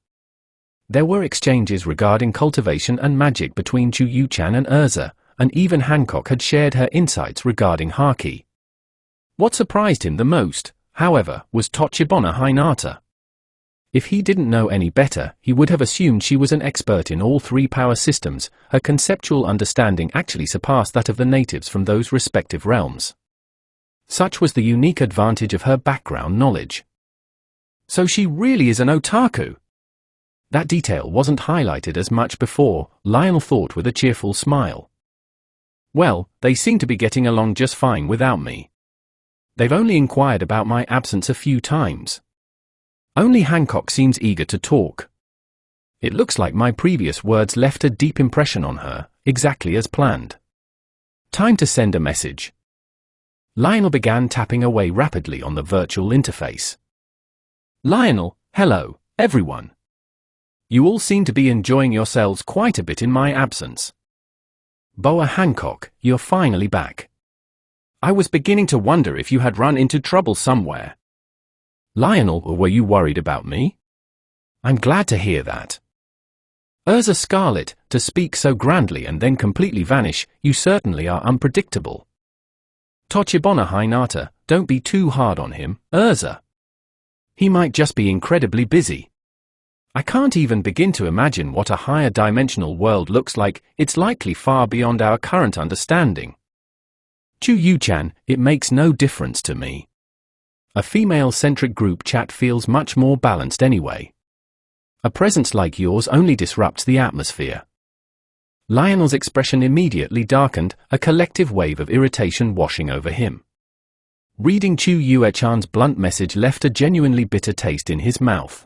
There were exchanges regarding cultivation and magic between Chu Yu-chan and Urza, and even Hancock had shared her insights regarding Haki. What surprised him the most, however, was Tochibana Hinata. If he didn't know any better, he would have assumed she was an expert in all three power systems. Her conceptual understanding actually surpassed that of the natives from those respective realms. Such was the unique advantage of her background knowledge. So she really is an otaku. That detail wasn't highlighted as much before, Lionel thought with a cheerful smile. Well, they seem to be getting along just fine without me. They've only inquired about my absence a few times. Only Hancock seems eager to talk. It looks like my previous words left a deep impression on her, exactly as planned. Time to send a message. Lionel began tapping away rapidly on the virtual interface. "Lionel, hello, everyone. You all seem to be enjoying yourselves quite a bit in my absence. Boa Hancock, you're finally back. I was beginning to wonder if you had run into trouble somewhere. Lionel, were you worried about me? I'm glad to hear that. Urza Scarlet, to speak so grandly and then completely vanish, you certainly are unpredictable. Tochibana Hinata, don't be too hard on him, Urza. He might just be incredibly busy. I can't even begin to imagine what a higher dimensional world looks like. It's likely far beyond our current understanding. Chu Yu-chan, it makes no difference to me. A female-centric group chat feels much more balanced anyway. A presence like yours only disrupts the atmosphere. Lionel's expression immediately darkened, a collective wave of irritation washing over him. Reading Chu Yue-chan's blunt message left a genuinely bitter taste in his mouth.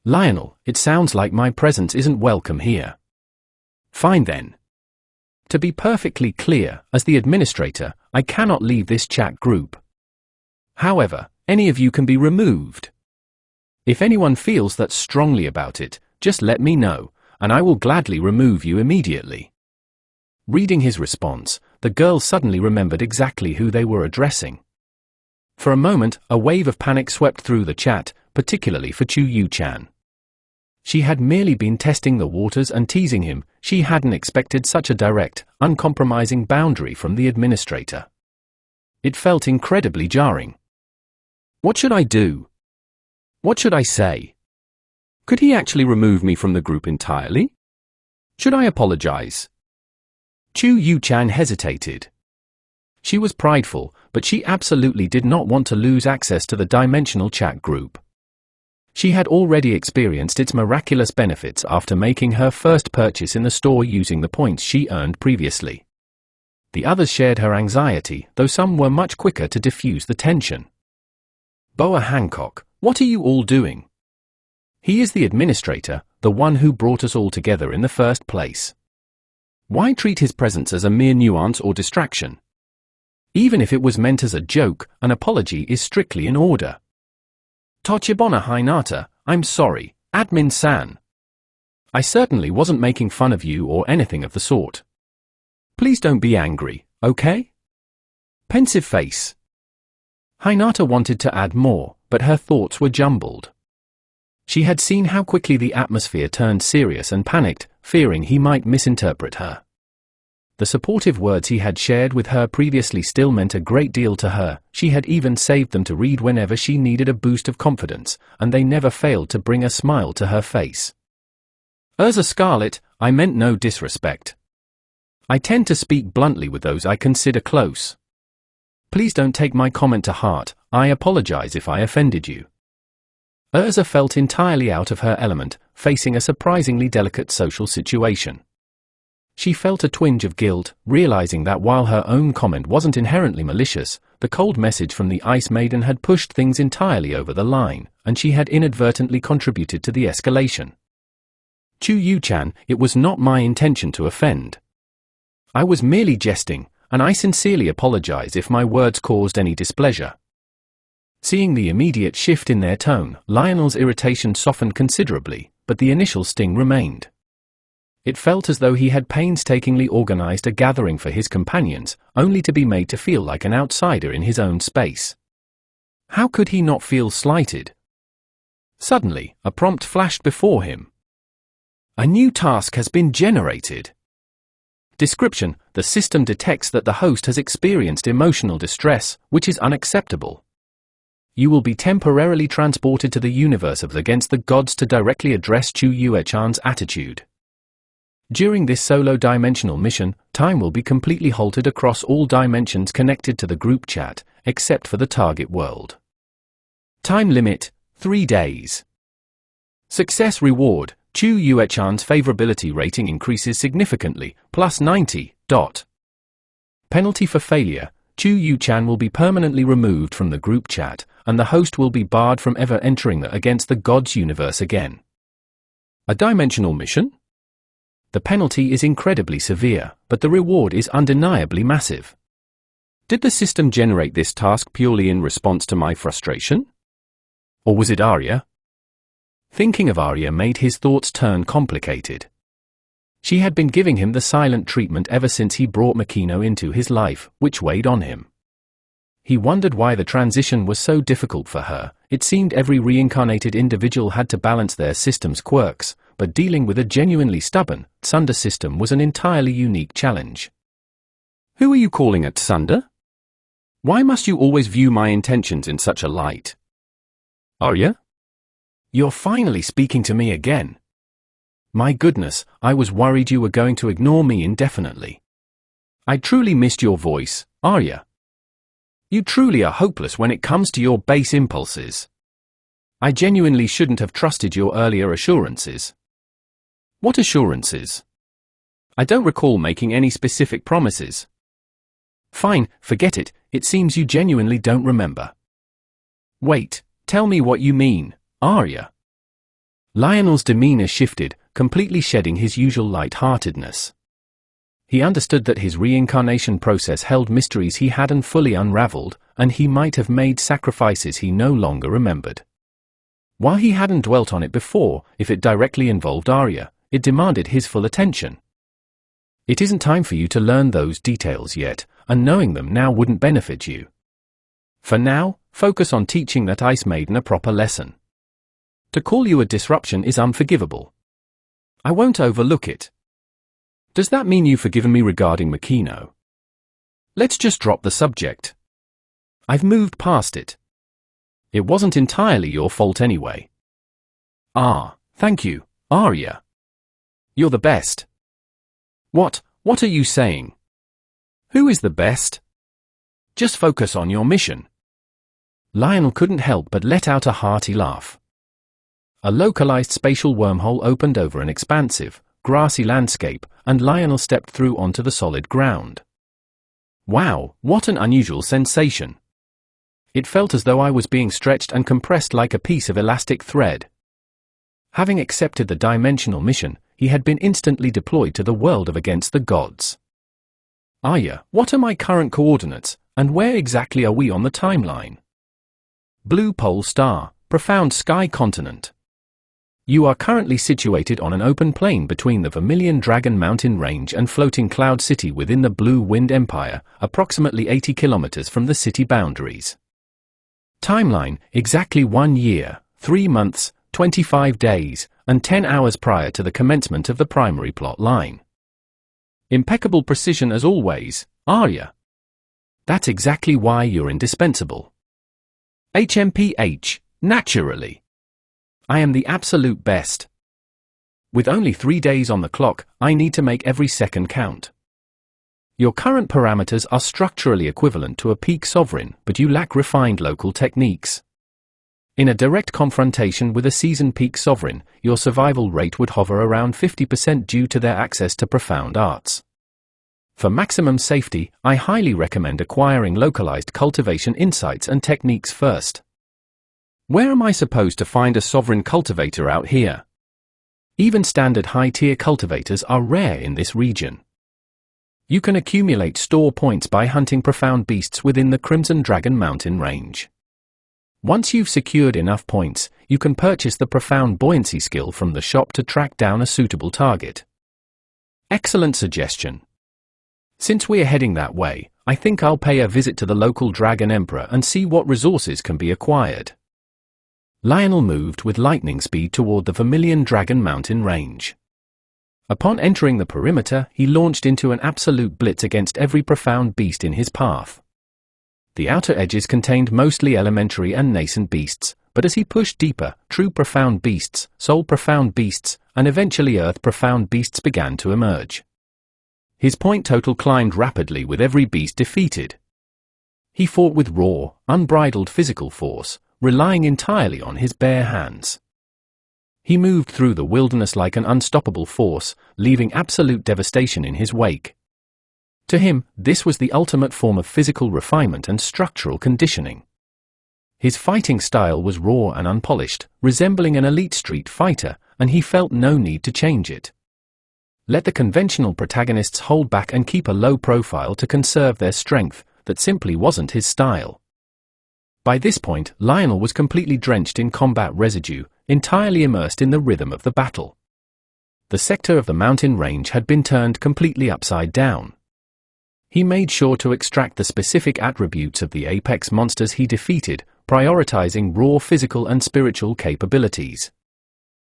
Lionel, it sounds like my presence isn't welcome here. Fine then. To be perfectly clear, as the administrator, I cannot leave this chat group. However, any of you can be removed. If anyone feels that strongly about it, just let me know, and I will gladly remove you immediately. Reading his response, the girls suddenly remembered exactly who they were addressing. For a moment, a wave of panic swept through the chat, particularly for Chu Yu-chan. She had merely been testing the waters and teasing him. She hadn't expected such a direct, uncompromising boundary from the administrator. It felt incredibly jarring. What should I do? What should I say? Could he actually remove me from the group entirely? Should I apologize? Chu Yu-chan hesitated. She was prideful, but she absolutely did not want to lose access to the dimensional chat group. She had already experienced its miraculous benefits after making her first purchase in the store using the points she earned previously. The others shared her anxiety, though some were much quicker to diffuse the tension. Boa Hancock, what are you all doing? He is the administrator, the one who brought us all together in the first place. Why treat his presence as a mere nuance or distraction? Even if it was meant as a joke, an apology is strictly in order. Tochibona Hinata, I'm sorry, Admin-san. I certainly wasn't making fun of you or anything of the sort. Please don't be angry, okay? Pensive face. Hinata wanted to add more, but her thoughts were jumbled. She had seen how quickly the atmosphere turned serious and panicked, fearing he might misinterpret her. The supportive words he had shared with her previously still meant a great deal to her. She had even saved them to read whenever she needed a boost of confidence, and they never failed to bring a smile to her face. Urza Scarlet, I meant no disrespect. I tend to speak bluntly with those I consider close. Please don't take my comment to heart, I apologize if I offended you. Urza felt entirely out of her element, facing a surprisingly delicate social situation. She felt a twinge of guilt, realizing that while her own comment wasn't inherently malicious, the cold message from the Ice Maiden had pushed things entirely over the line, and she had inadvertently contributed to the escalation. Chu-Yu-chan, it was not my intention to offend. I was merely jesting, and I sincerely apologize if my words caused any displeasure. Seeing the immediate shift in their tone, Lionel's irritation softened considerably, but the initial sting remained. It felt as though he had painstakingly organized a gathering for his companions, only to be made to feel like an outsider in his own space. How could he not feel slighted? Suddenly, a prompt flashed before him. A new task has been generated. Description: the system detects that the host has experienced emotional distress, which is unacceptable. You will be temporarily transported to the universe of Against the Gods to directly address Chu-Yu-chan's attitude. During this solo-dimensional mission, time will be completely halted across all dimensions connected to the group chat, except for the target world. Time limit: 3 days. Success reward: Chu-Yu-chan's favorability rating increases significantly, plus 90. Penalty for failure: Chu-Yu-chan will be permanently removed from the group chat, and the host will be barred from ever entering the Against the Gods universe again. A dimensional mission? The penalty is incredibly severe, but the reward is undeniably massive. Did the system generate this task purely in response to my frustration? Or was it Arya? Thinking of Arya made his thoughts turn complicated. She had been giving him the silent treatment ever since he brought Makino into his life, which weighed on him. He wondered why the transition was so difficult for her. It seemed every reincarnated individual had to balance their system's quirks, but dealing with a genuinely stubborn, Tsunda system was an entirely unique challenge. Who are you calling at Tsunda? Why must you always view my intentions in such a light? Arya? You're finally speaking to me again. My goodness, I was worried you were going to ignore me indefinitely. I truly missed your voice, Arya. You truly are hopeless when it comes to your base impulses. I genuinely shouldn't have trusted your earlier assurances. What assurances? I don't recall making any specific promises. Fine, forget it, it seems you genuinely don't remember. Wait, tell me what you mean, Arya. Lionel's demeanor shifted, completely shedding his usual light-heartedness. He understood that his reincarnation process held mysteries he hadn't fully unraveled, and he might have made sacrifices he no longer remembered. While he hadn't dwelt on it before, if it directly involved Arya, it demanded his full attention. It isn't time for you to learn those details yet, and knowing them now wouldn't benefit you. For now, focus on teaching that Ice Maiden a proper lesson. To call you a disruption is unforgivable. I won't overlook it. Does that mean you've forgiven me regarding Makino? Let's just drop the subject. I've moved past it. It wasn't entirely your fault anyway. Ah, thank you, Arya. You're the best. What are you saying? Who is the best? Just focus on your mission. Lionel couldn't help but let out a hearty laugh. A localized spatial wormhole opened over an expansive, grassy landscape, and Lionel stepped through onto the solid ground. Wow, what an unusual sensation! It felt as though I was being stretched and compressed like a piece of elastic thread. Having accepted the dimensional mission, he had been instantly deployed to the world of Against the Gods. Arya, what are my current coordinates, and where exactly are we on the timeline? Blue Pole Star, Profound Sky Continent. You are currently situated on an open plain between the Vermilion Dragon Mountain Range and Floating Cloud City within the Blue Wind Empire, approximately 80 kilometers from the city boundaries. Timeline, exactly 1 year, 3 months, 25 days, and 10 hours prior to the commencement of the primary plot line. Impeccable precision as always, Arya. That's exactly why you're indispensable. HMPH, naturally. I am the absolute best. With only 3 days on the clock, I need to make every second count. Your current parameters are structurally equivalent to a peak sovereign, but you lack refined local techniques. In a direct confrontation with a seasoned peak sovereign, your survival rate would hover around 50% due to their access to profound arts. For maximum safety, I highly recommend acquiring localized cultivation insights and techniques first. Where am I supposed to find a sovereign cultivator out here? Even standard high-tier cultivators are rare in this region. You can accumulate store points by hunting profound beasts within the Crimson Dragon Mountain Range. Once you've secured enough points, you can purchase the Profound Buoyancy skill from the shop to track down a suitable target. Excellent suggestion. Since we're heading that way, I think I'll pay a visit to the local Dragon Emperor and see what resources can be acquired. Lionel moved with lightning speed toward the Vermilion Dragon Mountain Range. Upon entering the perimeter, he launched into an absolute blitz against every profound beast in his path. The outer edges contained mostly elementary and nascent beasts, but as he pushed deeper, true profound beasts, soul profound beasts, and eventually earth profound beasts began to emerge. His point total climbed rapidly with every beast defeated. He fought with raw, unbridled physical force, relying entirely on his bare hands. He moved through the wilderness like an unstoppable force, leaving absolute devastation in his wake. To him, this was the ultimate form of physical refinement and structural conditioning. His fighting style was raw and unpolished, resembling an elite street fighter, and he felt no need to change it. Let the conventional protagonists hold back and keep a low profile to conserve their strength, that simply wasn't his style. By this point, Lionel was completely drenched in combat residue, entirely immersed in the rhythm of the battle. The sector of the mountain range had been turned completely upside down. He made sure to extract the specific attributes of the apex monsters he defeated, prioritizing raw physical and spiritual capabilities.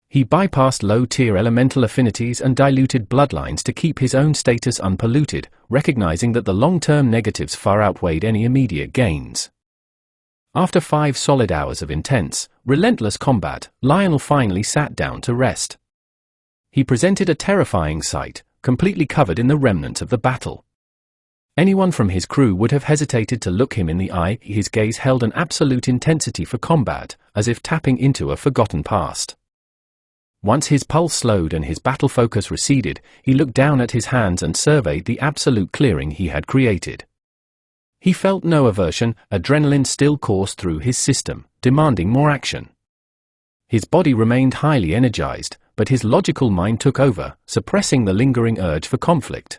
He bypassed low-tier elemental affinities and diluted bloodlines to keep his own status unpolluted, recognizing that the long-term negatives far outweighed any immediate gains. After 5 solid hours of intense, relentless combat, Lionel finally sat down to rest. He presented a terrifying sight, completely covered in the remnants of the battle. Anyone from his crew would have hesitated to look him in the eye. His gaze held an absolute intensity for combat, as if tapping into a forgotten past. Once his pulse slowed and his battle focus receded, he looked down at his hands and surveyed the absolute clearing he had created. He felt no aversion, adrenaline still coursed through his system, demanding more action. His body remained highly energized, but his logical mind took over, suppressing the lingering urge for conflict.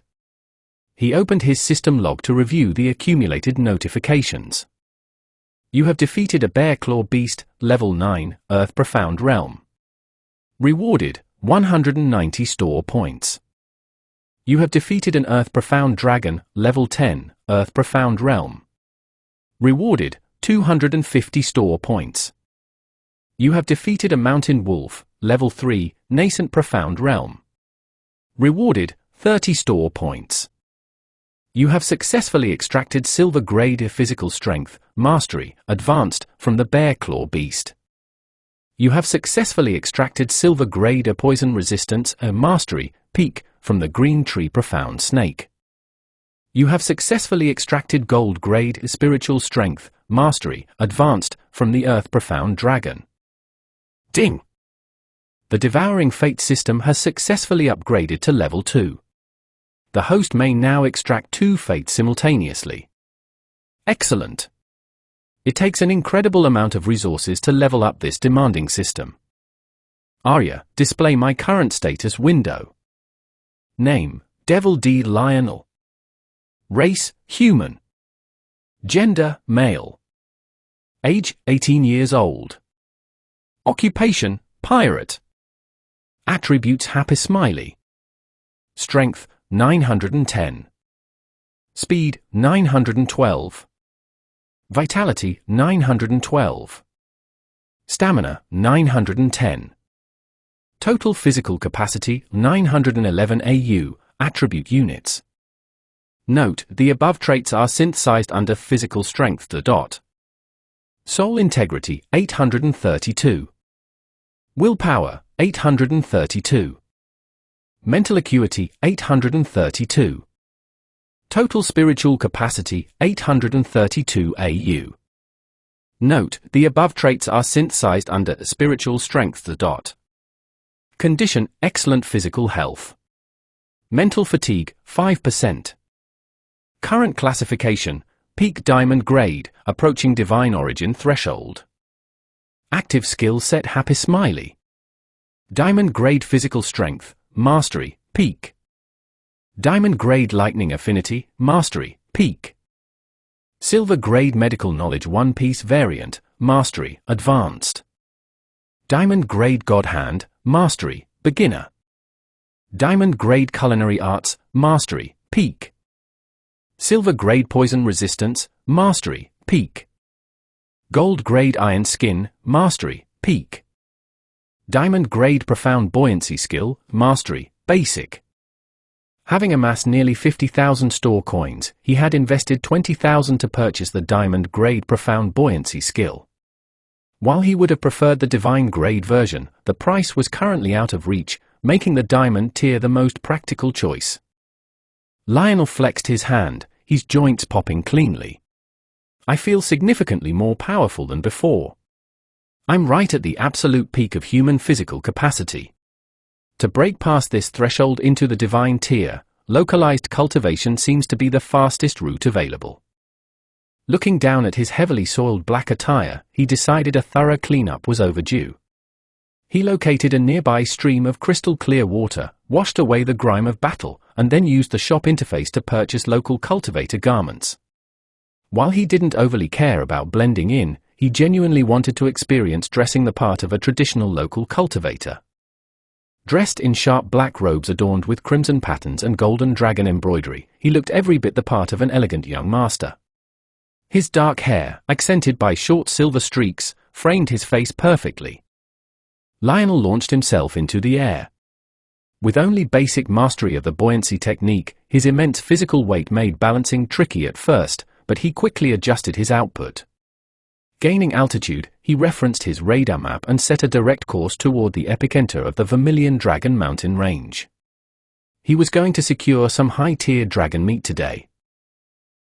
He opened his system log to review the accumulated notifications. You have defeated a bear claw beast, level 9, Earth Profound Realm. Rewarded, 190 store points. You have defeated an Earth Profound Dragon, level 10, Earth Profound Realm. Rewarded, 250 store points. You have defeated a Mountain Wolf, level 3, Nascent Profound Realm. Rewarded, 30 store points. You have successfully extracted Silver Grade Physical Strength, Mastery, Advanced, from the Bear Claw Beast. You have successfully extracted Silver Grade Poison Resistance, Mastery, Peak, from the Green Tree Profound Snake. You have successfully extracted Gold Grade Spiritual Strength, Mastery, Advanced, from the Earth Profound Dragon. Ding! The Devouring Fate system has successfully upgraded to level 2. The host may now extract 2 fates simultaneously. Excellent! It takes an incredible amount of resources to level up this demanding system. Aria, display my current status window. Name, Devil D. Lionel. Race, human. Gender, male. Age, 18 years old. Occupation, pirate. Attributes, happy smiley. Strength, 910. Speed, 912. Vitality, 912. Stamina, 910. Total physical capacity, 911 AU, attribute units. Note, the above traits are synthesized under physical strength. Soul integrity, 832. Willpower, 832. Mental acuity, 832. Total spiritual capacity, 832 AU. Note, the above traits are synthesized under spiritual strength. Condition, excellent physical health. Mental fatigue, 5%. Current classification, peak diamond grade, approaching divine origin threshold. Active skill set, happy smiley. Diamond grade physical strength, mastery, peak. Diamond grade lightning affinity, mastery, peak. Silver grade medical knowledge One Piece variant, mastery, advanced. Diamond grade god hand, mastery, beginner. Diamond grade culinary arts, mastery, peak. Silver grade poison resistance, mastery, peak. Gold grade iron skin, mastery, peak. Diamond grade profound buoyancy skill, mastery, basic. Having amassed nearly 50,000 store coins, he had invested 20,000 to purchase the diamond grade profound buoyancy skill. While he would have preferred the divine grade version, the price was currently out of reach, making the diamond tier the most practical choice. Lionel flexed his hand, his joints popping cleanly. I feel significantly more powerful than before. I'm right at the absolute peak of human physical capacity. To break past this threshold into the divine tier, localized cultivation seems to be the fastest route available. Looking down at his heavily soiled black attire, he decided a thorough cleanup was overdue. He located a nearby stream of crystal clear water, washed away the grime of battle, and then used the shop interface to purchase local cultivator garments. While he didn't overly care about blending in, he genuinely wanted to experience dressing the part of a traditional local cultivator. Dressed in sharp black robes adorned with crimson patterns and golden dragon embroidery, he looked every bit the part of an elegant young master. His dark hair, accented by short silver streaks, framed his face perfectly. Lionel launched himself into the air. With only basic mastery of the buoyancy technique, his immense physical weight made balancing tricky at first, but he quickly adjusted his output. Gaining altitude, he referenced his radar map and set a direct course toward the epicenter of the Vermilion Dragon mountain range. He was going to secure some high-tier dragon meat today.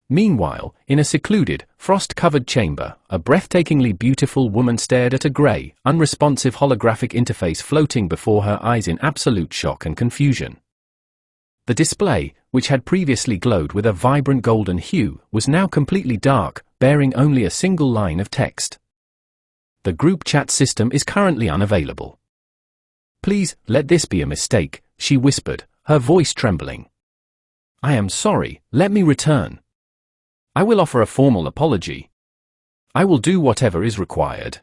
Meanwhile, in a secluded, frost-covered chamber, a breathtakingly beautiful woman stared at a gray, unresponsive holographic interface floating before her eyes in absolute shock and confusion. The display, which had previously glowed with a vibrant golden hue, was now completely dark, bearing only a single line of text. The group chat system is currently unavailable. Please, let this be a mistake, she whispered, her voice trembling. I am sorry, let me return. I will offer a formal apology. I will do whatever is required.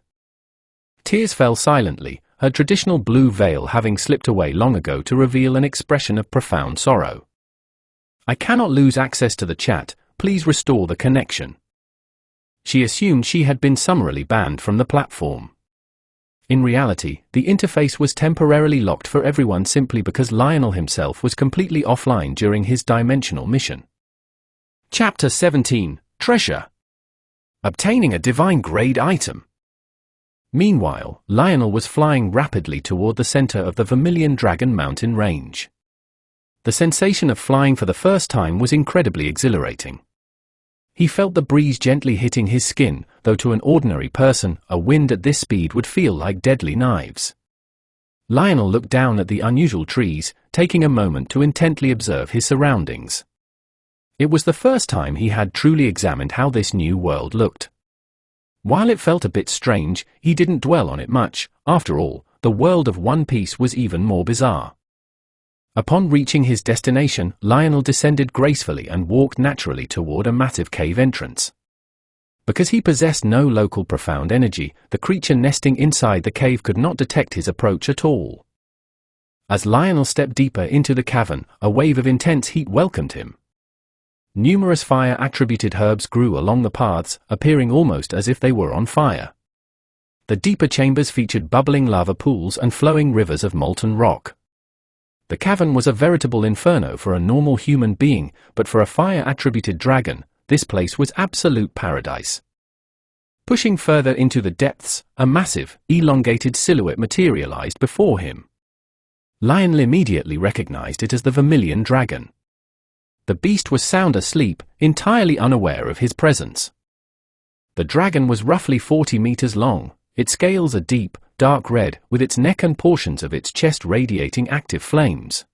Tears fell silently, her traditional blue veil having slipped away long ago to reveal an expression of profound sorrow. I cannot lose access to the chat, please restore the connection. She assumed she had been summarily banned from the platform. In reality, the interface was temporarily locked for everyone simply because Lionel himself was completely offline during his dimensional mission. Chapter 17, Treasure. Obtaining a divine grade item. Meanwhile, Lionel was flying rapidly toward the center of the Vermilion Dragon mountain range. The sensation of flying for the first time was incredibly exhilarating. He felt the breeze gently hitting his skin, though to an ordinary person, a wind at this speed would feel like deadly knives. Lionel looked down at the unusual trees, taking a moment to intently observe his surroundings. It was the first time he had truly examined how this new world looked. While it felt a bit strange, he didn't dwell on it much. After all, the world of One Piece was even more bizarre. Upon reaching his destination, Lionel descended gracefully and walked naturally toward a massive cave entrance. Because he possessed no local profound energy, the creature nesting inside the cave could not detect his approach at all. As Lionel stepped deeper into the cavern, a wave of intense heat welcomed him. Numerous fire-attributed herbs grew along the paths, appearing almost as if they were on fire. The deeper chambers featured bubbling lava pools and flowing rivers of molten rock. The cavern was a veritable inferno for a normal human being, but for a fire-attributed dragon, this place was absolute paradise. Pushing further into the depths, a massive, elongated silhouette materialized before him. Lionel immediately recognized it as the Vermilion Dragon. The beast was sound asleep, entirely unaware of his presence. The dragon was roughly 40 meters long, its scales a deep, dark red, with its neck and portions of its chest radiating active flames.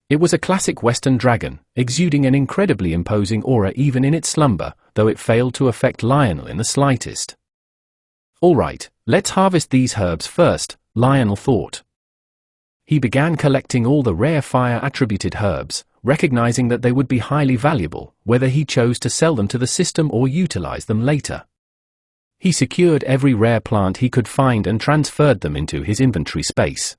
It was a classic Western dragon, exuding an incredibly imposing aura even in its slumber, though it failed to affect Lionel in the slightest. All right, let's harvest these herbs first, Lionel thought. He began collecting all the rare fire-attributed herbs, recognizing that they would be highly valuable, whether he chose to sell them to the system or utilize them later. He secured every rare plant he could find and transferred them into his inventory space.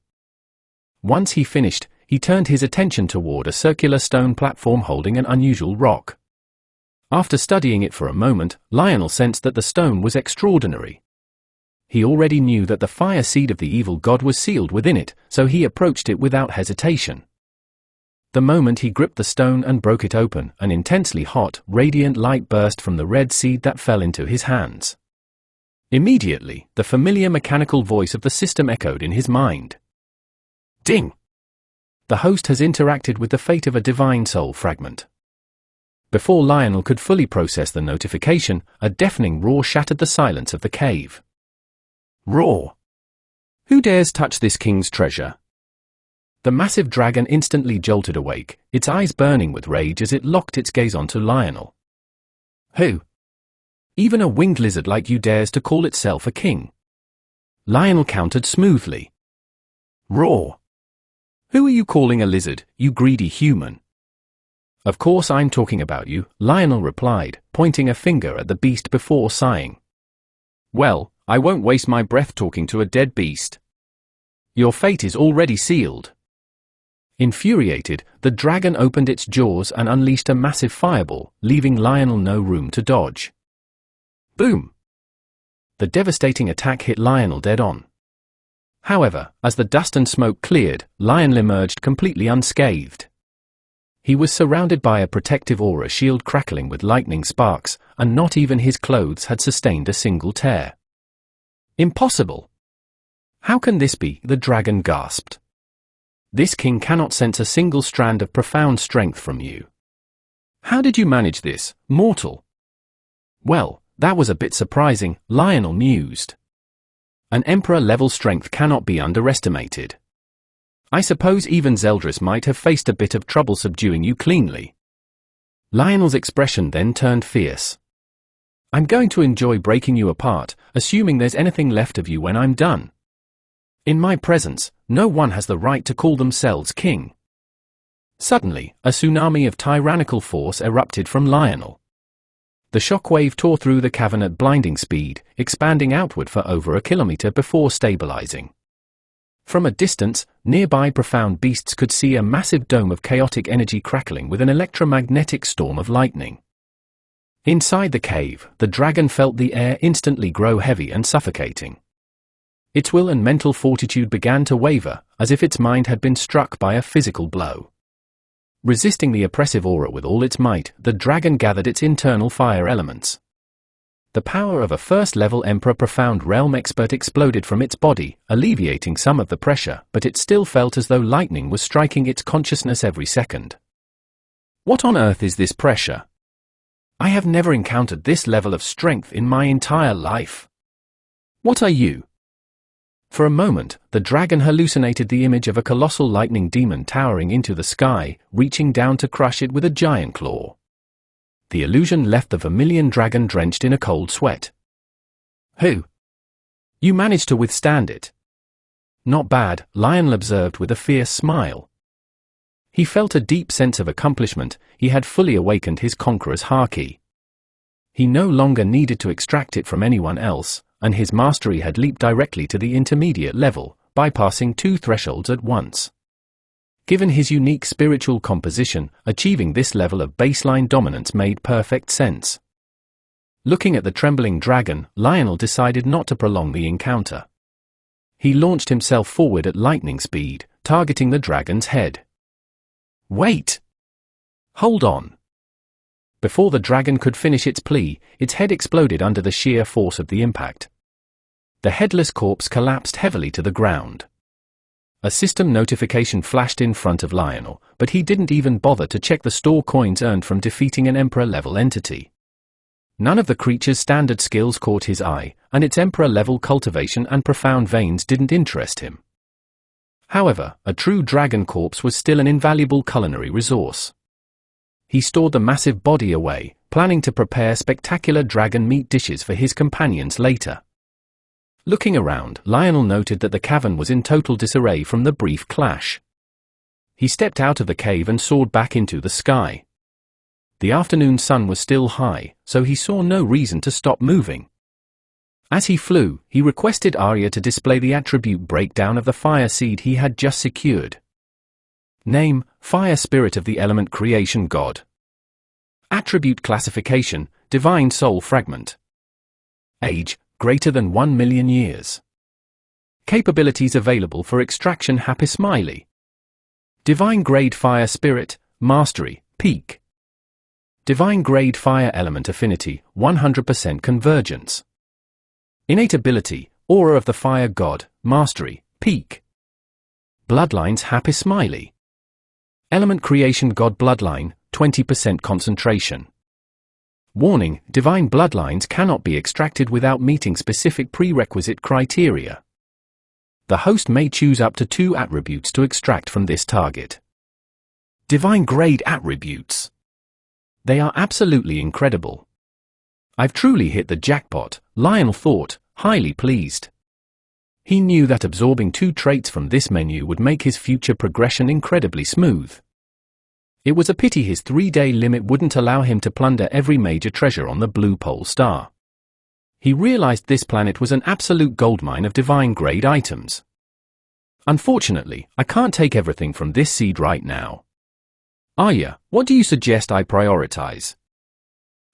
Once he finished, he turned his attention toward a circular stone platform holding an unusual rock. After studying it for a moment, Lionel sensed that the stone was extraordinary. He already knew that the fire seed of the evil god was sealed within it, so he approached it without hesitation. The moment he gripped the stone and broke it open, an intensely hot, radiant light burst from the red seed that fell into his hands. Immediately, the familiar mechanical voice of the system echoed in his mind. Ding! The host has interacted with the fate of a divine soul fragment. Before Lionel could fully process the notification, a deafening roar shattered the silence of the cave. Roar! Who dares touch this king's treasure? The massive dragon instantly jolted awake, its eyes burning with rage as it locked its gaze onto Lionel. Who? Even a winged lizard like you dares to call itself a king? Lionel countered smoothly. Roar! Who are you calling a lizard, you greedy human? Of course I'm talking about you, Lionel replied, pointing a finger at the beast before sighing. Well, I won't waste my breath talking to a dead beast. Your fate is already sealed. Infuriated, the dragon opened its jaws and unleashed a massive fireball, leaving Lionel no room to dodge. Boom! The devastating attack hit Lionel dead on. However, as the dust and smoke cleared, Lionel emerged completely unscathed. He was surrounded by a protective aura shield crackling with lightning sparks, and not even his clothes had sustained a single tear. Impossible! How can this be? The dragon gasped. This king cannot sense a single strand of profound strength from you. How did you manage this, mortal? Well, that was a bit surprising, Lionel mused. An emperor-level strength cannot be underestimated. I suppose even Zeldris might have faced a bit of trouble subduing you cleanly. Lionel's expression then turned fierce. I'm going to enjoy breaking you apart, assuming there's anything left of you when I'm done. In my presence, no one has the right to call themselves king. Suddenly, a tsunami of tyrannical force erupted from Lionel. The shockwave tore through the cavern at blinding speed, expanding outward for over a kilometer before stabilizing. From a distance, nearby profound beasts could see a massive dome of chaotic energy crackling with an electromagnetic storm of lightning. Inside the cave, the dragon felt the air instantly grow heavy and suffocating. Its will and mental fortitude began to waver, as if its mind had been struck by a physical blow. Resisting the oppressive aura with all its might, the dragon gathered its internal fire elements. The power of a first-level Emperor Profound Realm expert exploded from its body, alleviating some of the pressure, but it still felt as though lightning was striking its consciousness every second. What on earth is this pressure? I have never encountered this level of strength in my entire life. What are you? For a moment, the dragon hallucinated the image of a colossal lightning demon towering into the sky, reaching down to crush it with a giant claw. The illusion left the vermilion dragon drenched in a cold sweat. "Who? You managed to withstand it." "Not bad," Lionel observed with a fierce smile. He felt a deep sense of accomplishment. He had fully awakened his conqueror's haki. He no longer needed to extract it from anyone else, and his mastery had leaped directly to the intermediate level, bypassing 2 thresholds at once. Given his unique spiritual composition, achieving this level of baseline dominance made perfect sense. Looking at the trembling dragon, Lionel decided not to prolong the encounter. He launched himself forward at lightning speed, targeting the dragon's head. "Wait! Hold on!" Before the dragon could finish its plea, its head exploded under the sheer force of the impact. The headless corpse collapsed heavily to the ground. A system notification flashed in front of Lionel, but he didn't even bother to check the store coins earned from defeating an Emperor-level entity. None of the creature's standard skills caught his eye, and its Emperor-level cultivation and profound veins didn't interest him. However, a true dragon corpse was still an invaluable culinary resource. He stored the massive body away, planning to prepare spectacular dragon meat dishes for his companions later. Looking around, Lionel noted that the cavern was in total disarray from the brief clash. He stepped out of the cave and soared back into the sky. The afternoon sun was still high, so he saw no reason to stop moving. As he flew, he requested Arya to display the attribute breakdown of the fire seed he had just secured. Name: Fire Spirit of the Element Creation God. Attribute classification: Divine Soul Fragment. Age: greater than 1 million years. Capabilities available for extraction: Happy Smiley. Divine Grade Fire Spirit, Mastery, Peak. Divine Grade Fire Element Affinity, 100% Convergence. Innate Ability: Aura of the Fire God, Mastery, Peak. Bloodlines: Happy Smiley. Element Creation God Bloodline, 20% Concentration. Warning: Divine bloodlines cannot be extracted without meeting specific prerequisite criteria. The host may choose up to 2 attributes to extract from this target. Divine Grade Attributes. They are absolutely incredible. "I've truly hit the jackpot," Lionel thought, highly pleased. He knew that absorbing 2 traits from this menu would make his future progression incredibly smooth. It was a pity his 3-day limit wouldn't allow him to plunder every major treasure on the Blue Pole Star. He realized this planet was an absolute goldmine of divine-grade items. "Unfortunately, I can't take everything from this seed right now. Arya, what do you suggest I prioritize?"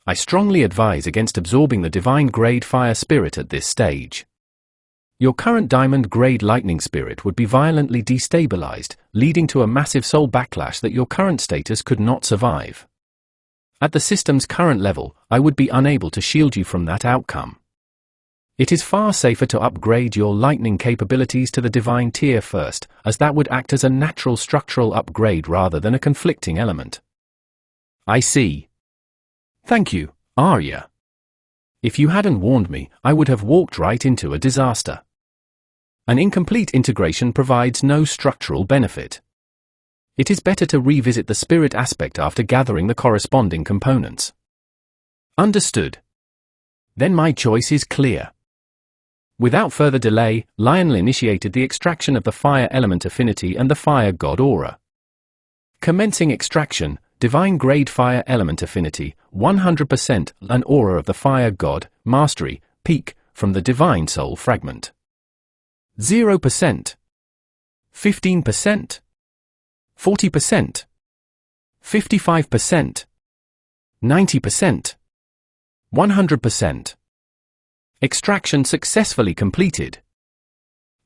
"I strongly advise against absorbing the divine-grade fire spirit at this stage. Your current diamond-grade lightning spirit would be violently destabilized, leading to a massive soul backlash that your current status could not survive. At the system's current level, I would be unable to shield you from that outcome. It is far safer to upgrade your lightning capabilities to the divine tier first, as that would act as a natural structural upgrade rather than a conflicting element." "I see. Thank you, Arya. If you hadn't warned me, I would have walked right into a disaster. An incomplete integration provides no structural benefit. It is better to revisit the spirit aspect after gathering the corresponding components." "Understood. Then my choice is clear." Without further delay, Lionel initiated the extraction of the fire element affinity and the fire god aura. Commencing extraction: Divine Grade Fire Element Affinity, 100%, an aura of the Fire God, Mastery, Peak, from the Divine Soul Fragment. 0%. 15%. 40%. 55%. 90%. 100%. Extraction successfully completed.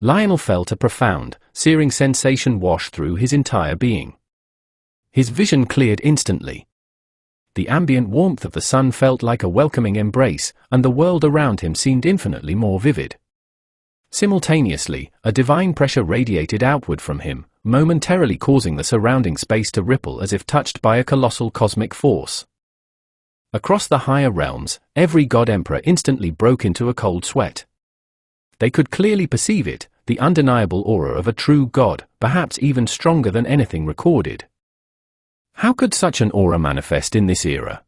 Lionel felt a profound, searing sensation wash through his entire being. His vision cleared instantly. The ambient warmth of the sun felt like a welcoming embrace, and the world around him seemed infinitely more vivid. Simultaneously, a divine pressure radiated outward from him, momentarily causing the surrounding space to ripple as if touched by a colossal cosmic force. Across the higher realms, every god emperor instantly broke into a cold sweat. They could clearly perceive it: the undeniable aura of a true god, perhaps even stronger than anything recorded. How could such an aura manifest in this era?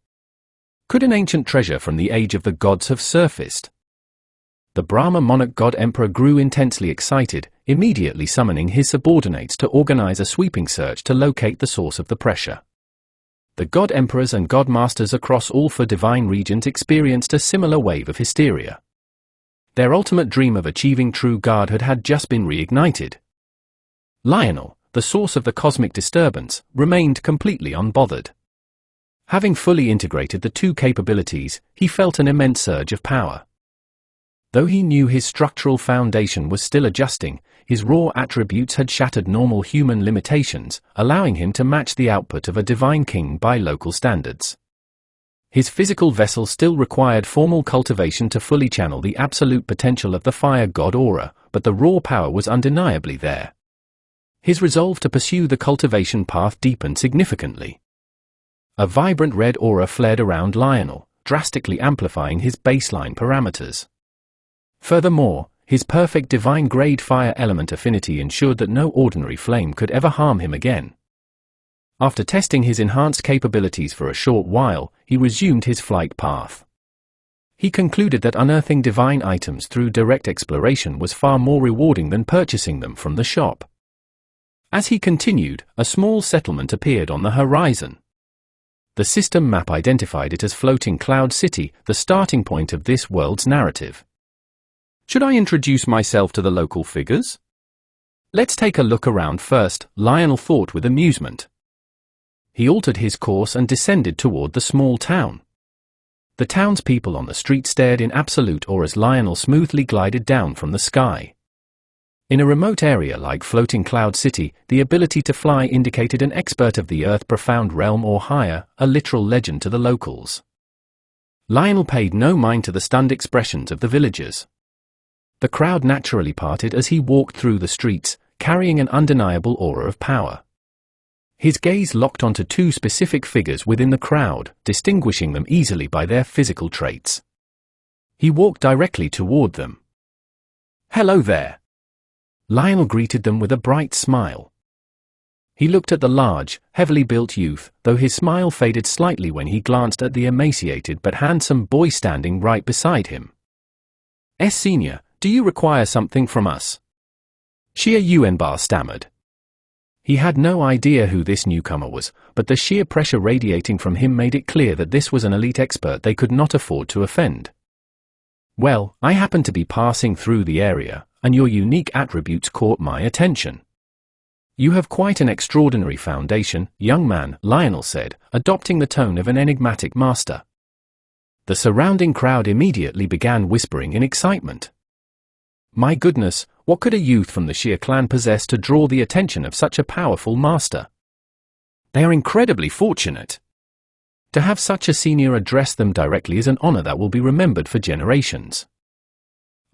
Could an ancient treasure from the age of the gods have surfaced? The Brahma monarch god emperor grew intensely excited, immediately summoning his subordinates to organize a sweeping search to locate the source of the pressure. The god emperors and god masters across all four divine regions experienced a similar wave of hysteria. Their ultimate dream of achieving true godhood had just been reignited. Lionel, the source of the cosmic disturbance, remained completely unbothered. Having fully integrated the two capabilities, he felt an immense surge of power. Though he knew his structural foundation was still adjusting, his raw attributes had shattered normal human limitations, allowing him to match the output of a divine king by local standards. His physical vessel still required formal cultivation to fully channel the absolute potential of the fire god aura, but the raw power was undeniably there. His resolve to pursue the cultivation path deepened significantly. A vibrant red aura flared around Lionel, drastically amplifying his baseline parameters. Furthermore, his perfect divine-grade fire element affinity ensured that no ordinary flame could ever harm him again. After testing his enhanced capabilities for a short while, he resumed his flight path. He concluded that unearthing divine items through direct exploration was far more rewarding than purchasing them from the shop. As he continued, a small settlement appeared on the horizon. The system map identified it as Floating Cloud City, the starting point of this world's narrative. Should I introduce myself to the local figures? Let's take a look around first, Lionel thought with amusement. He altered his course and descended toward the small town. The townspeople on the street stared in absolute awe as Lionel smoothly glided down from the sky. In a remote area like Floating Cloud City, the ability to fly indicated an expert of the Earth profound realm or higher, a literal legend to the locals. Lionel paid no mind to the stunned expressions of the villagers. The crowd naturally parted as he walked through the streets, carrying an undeniable aura of power. His gaze locked onto two specific figures within the crowd, distinguishing them easily by their physical traits. He walked directly toward them. "Hello there." Lionel greeted them with a bright smile. He looked at the large, heavily built youth, though his smile faded slightly when he glanced at the emaciated but handsome boy standing right beside him. "Senior, do you require something from us?" Xia Yuanbar stammered. He had no idea who this newcomer was, but the sheer pressure radiating from him made it clear that this was an elite expert they could not afford to offend. "Well, I happen to be passing through the area, and your unique attributes caught my attention." "You have quite an extraordinary foundation, young man," Lionel said, adopting the tone of an enigmatic master. The surrounding crowd immediately began whispering in excitement. My goodness, what could a youth from the Xia clan possess to draw the attention of such a powerful master? They are incredibly fortunate. To have such a senior address them directly is an honor that will be remembered for generations.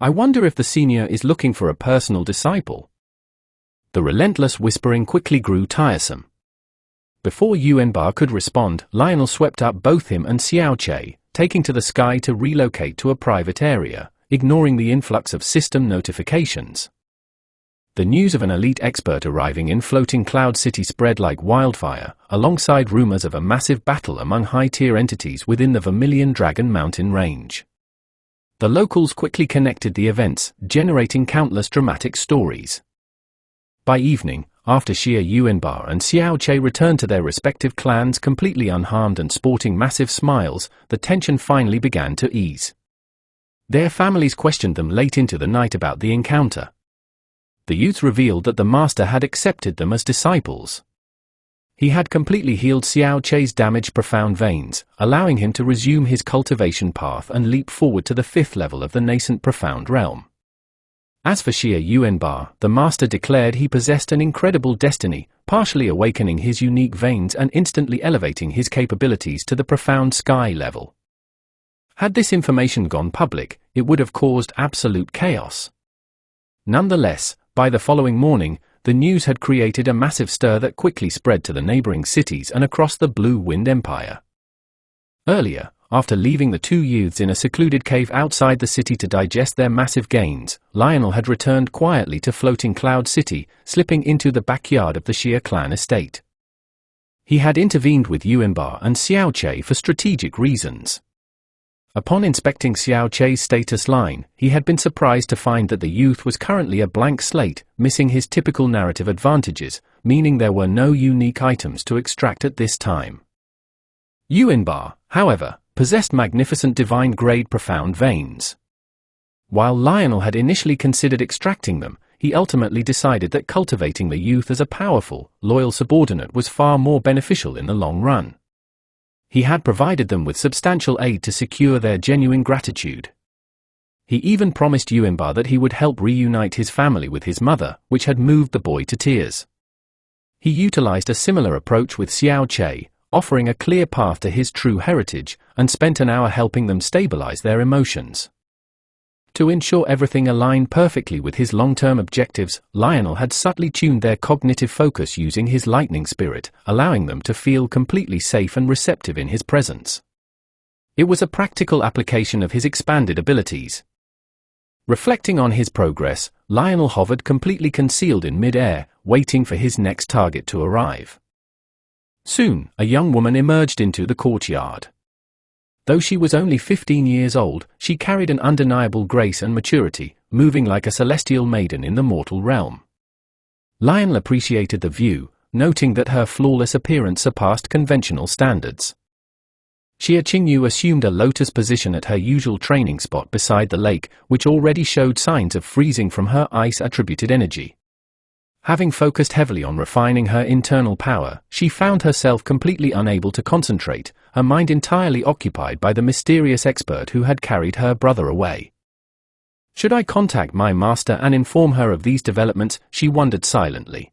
I wonder if the senior is looking for a personal disciple. The relentless whispering quickly grew tiresome. Before Yuanbar could respond, Lionel swept up both him and Xiao Che, taking to the sky to relocate to a private area, ignoring the influx of system notifications. The news of an elite expert arriving in Floating Cloud City spread like wildfire, alongside rumors of a massive battle among high-tier entities within the Vermilion Dragon Mountain range. The locals quickly connected the events, generating countless dramatic stories. By evening, after Xia Yuanbar and Xiao Che returned to their respective clans completely unharmed and sporting massive smiles, the tension finally began to ease. Their families questioned them late into the night about the encounter. The youth revealed that the master had accepted them as disciples. He had completely healed Xiao Che's damaged profound veins, allowing him to resume his cultivation path and leap forward to the 5th level of the nascent profound realm. As for Xia Yuanbar, the master declared he possessed an incredible destiny, partially awakening his unique veins and instantly elevating his capabilities to the profound sky level. Had this information gone public, it would have caused absolute chaos. Nonetheless, by the following morning, the news had created a massive stir that quickly spread to the neighboring cities and across the Blue Wind Empire. Earlier, after leaving the two youths in a secluded cave outside the city to digest their massive gains, Lionel had returned quietly to floating Cloud City, slipping into the backyard of the Xia clan estate. He had intervened with Yuanba and Xiao Che for strategic reasons. Upon inspecting Xiao Che's status line, he had been surprised to find that the youth was currently a blank slate, missing his typical narrative advantages, meaning there were no unique items to extract at this time. Yuanba, however, possessed magnificent divine-grade profound veins. While Lionel had initially considered extracting them, he ultimately decided that cultivating the youth as a powerful, loyal subordinate was far more beneficial in the long run. He had provided them with substantial aid to secure their genuine gratitude. He even promised Yuanba that he would help reunite his family with his mother, which had moved the boy to tears. He utilized a similar approach with Xiao Che, offering a clear path to his true heritage, and spent an hour helping them stabilize their emotions. To ensure everything aligned perfectly with his long-term objectives, Lionel had subtly tuned their cognitive focus using his lightning spirit, allowing them to feel completely safe and receptive in his presence. It was a practical application of his expanded abilities. Reflecting on his progress, Lionel hovered completely concealed in mid-air, waiting for his next target to arrive. Soon, a young woman emerged into the courtyard. Though she was only 15 years old, she carried an undeniable grace and maturity, moving like a celestial maiden in the mortal realm. Lionel appreciated the view, noting that her flawless appearance surpassed conventional standards. Xia Qingyu assumed a lotus position at her usual training spot beside the lake, which already showed signs of freezing from her ice-attributed energy. Having focused heavily on refining her internal power, she found herself completely unable to concentrate, her mind entirely occupied by the mysterious expert who had carried her brother away. Should I contact my master and inform her of these developments? She wondered silently.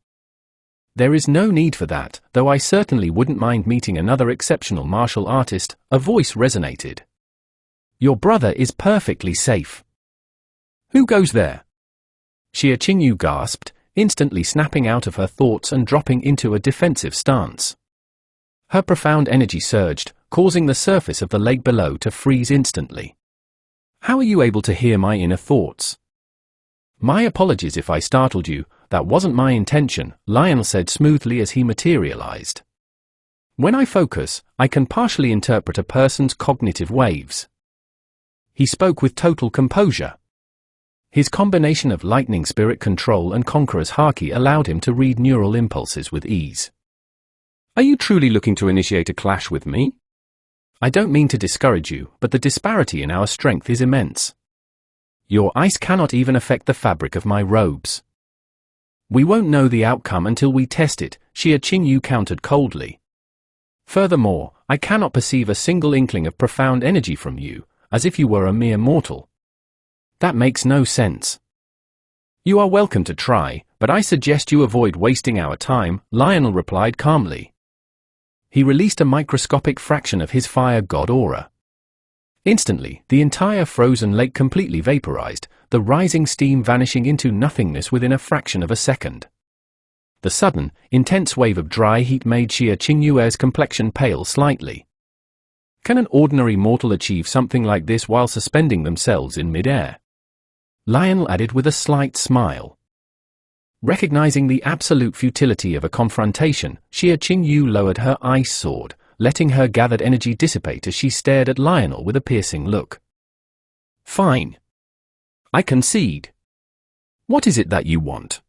There is no need for that, though I certainly wouldn't mind meeting another exceptional martial artist, a voice resonated. Your brother is perfectly safe. Who goes there? Xia Qingyu gasped, instantly snapping out of her thoughts and dropping into a defensive stance. Her profound energy surged, causing the surface of the lake below to freeze instantly. How are you able to hear my inner thoughts? My apologies if I startled you, that wasn't my intention, Lionel said smoothly as he materialized. When I focus, I can partially interpret a person's cognitive waves. He spoke with total composure. His combination of lightning spirit control and conqueror's haki allowed him to read neural impulses with ease. Are you truly looking to initiate a clash with me? I don't mean to discourage you, but the disparity in our strength is immense. Your ice cannot even affect the fabric of my robes. We won't know the outcome until we test it, Xia Qingyu countered coldly. Furthermore, I cannot perceive a single inkling of profound energy from you, as if you were a mere mortal. That makes no sense. You are welcome to try, but I suggest you avoid wasting our time, Lionel replied calmly. He released a microscopic fraction of his fire god aura. Instantly, the entire frozen lake completely vaporized, the rising steam vanishing into nothingness within a fraction of a second. The sudden, intense wave of dry heat made Xia Qingyu's complexion pale slightly. Can an ordinary mortal achieve something like this while suspending themselves in mid-air? Lionel added with a slight smile. Recognizing the absolute futility of a confrontation, Xia Qingyu lowered her ice sword, letting her gathered energy dissipate as she stared at Lionel with a piercing look. Fine. I concede. What is it that you want?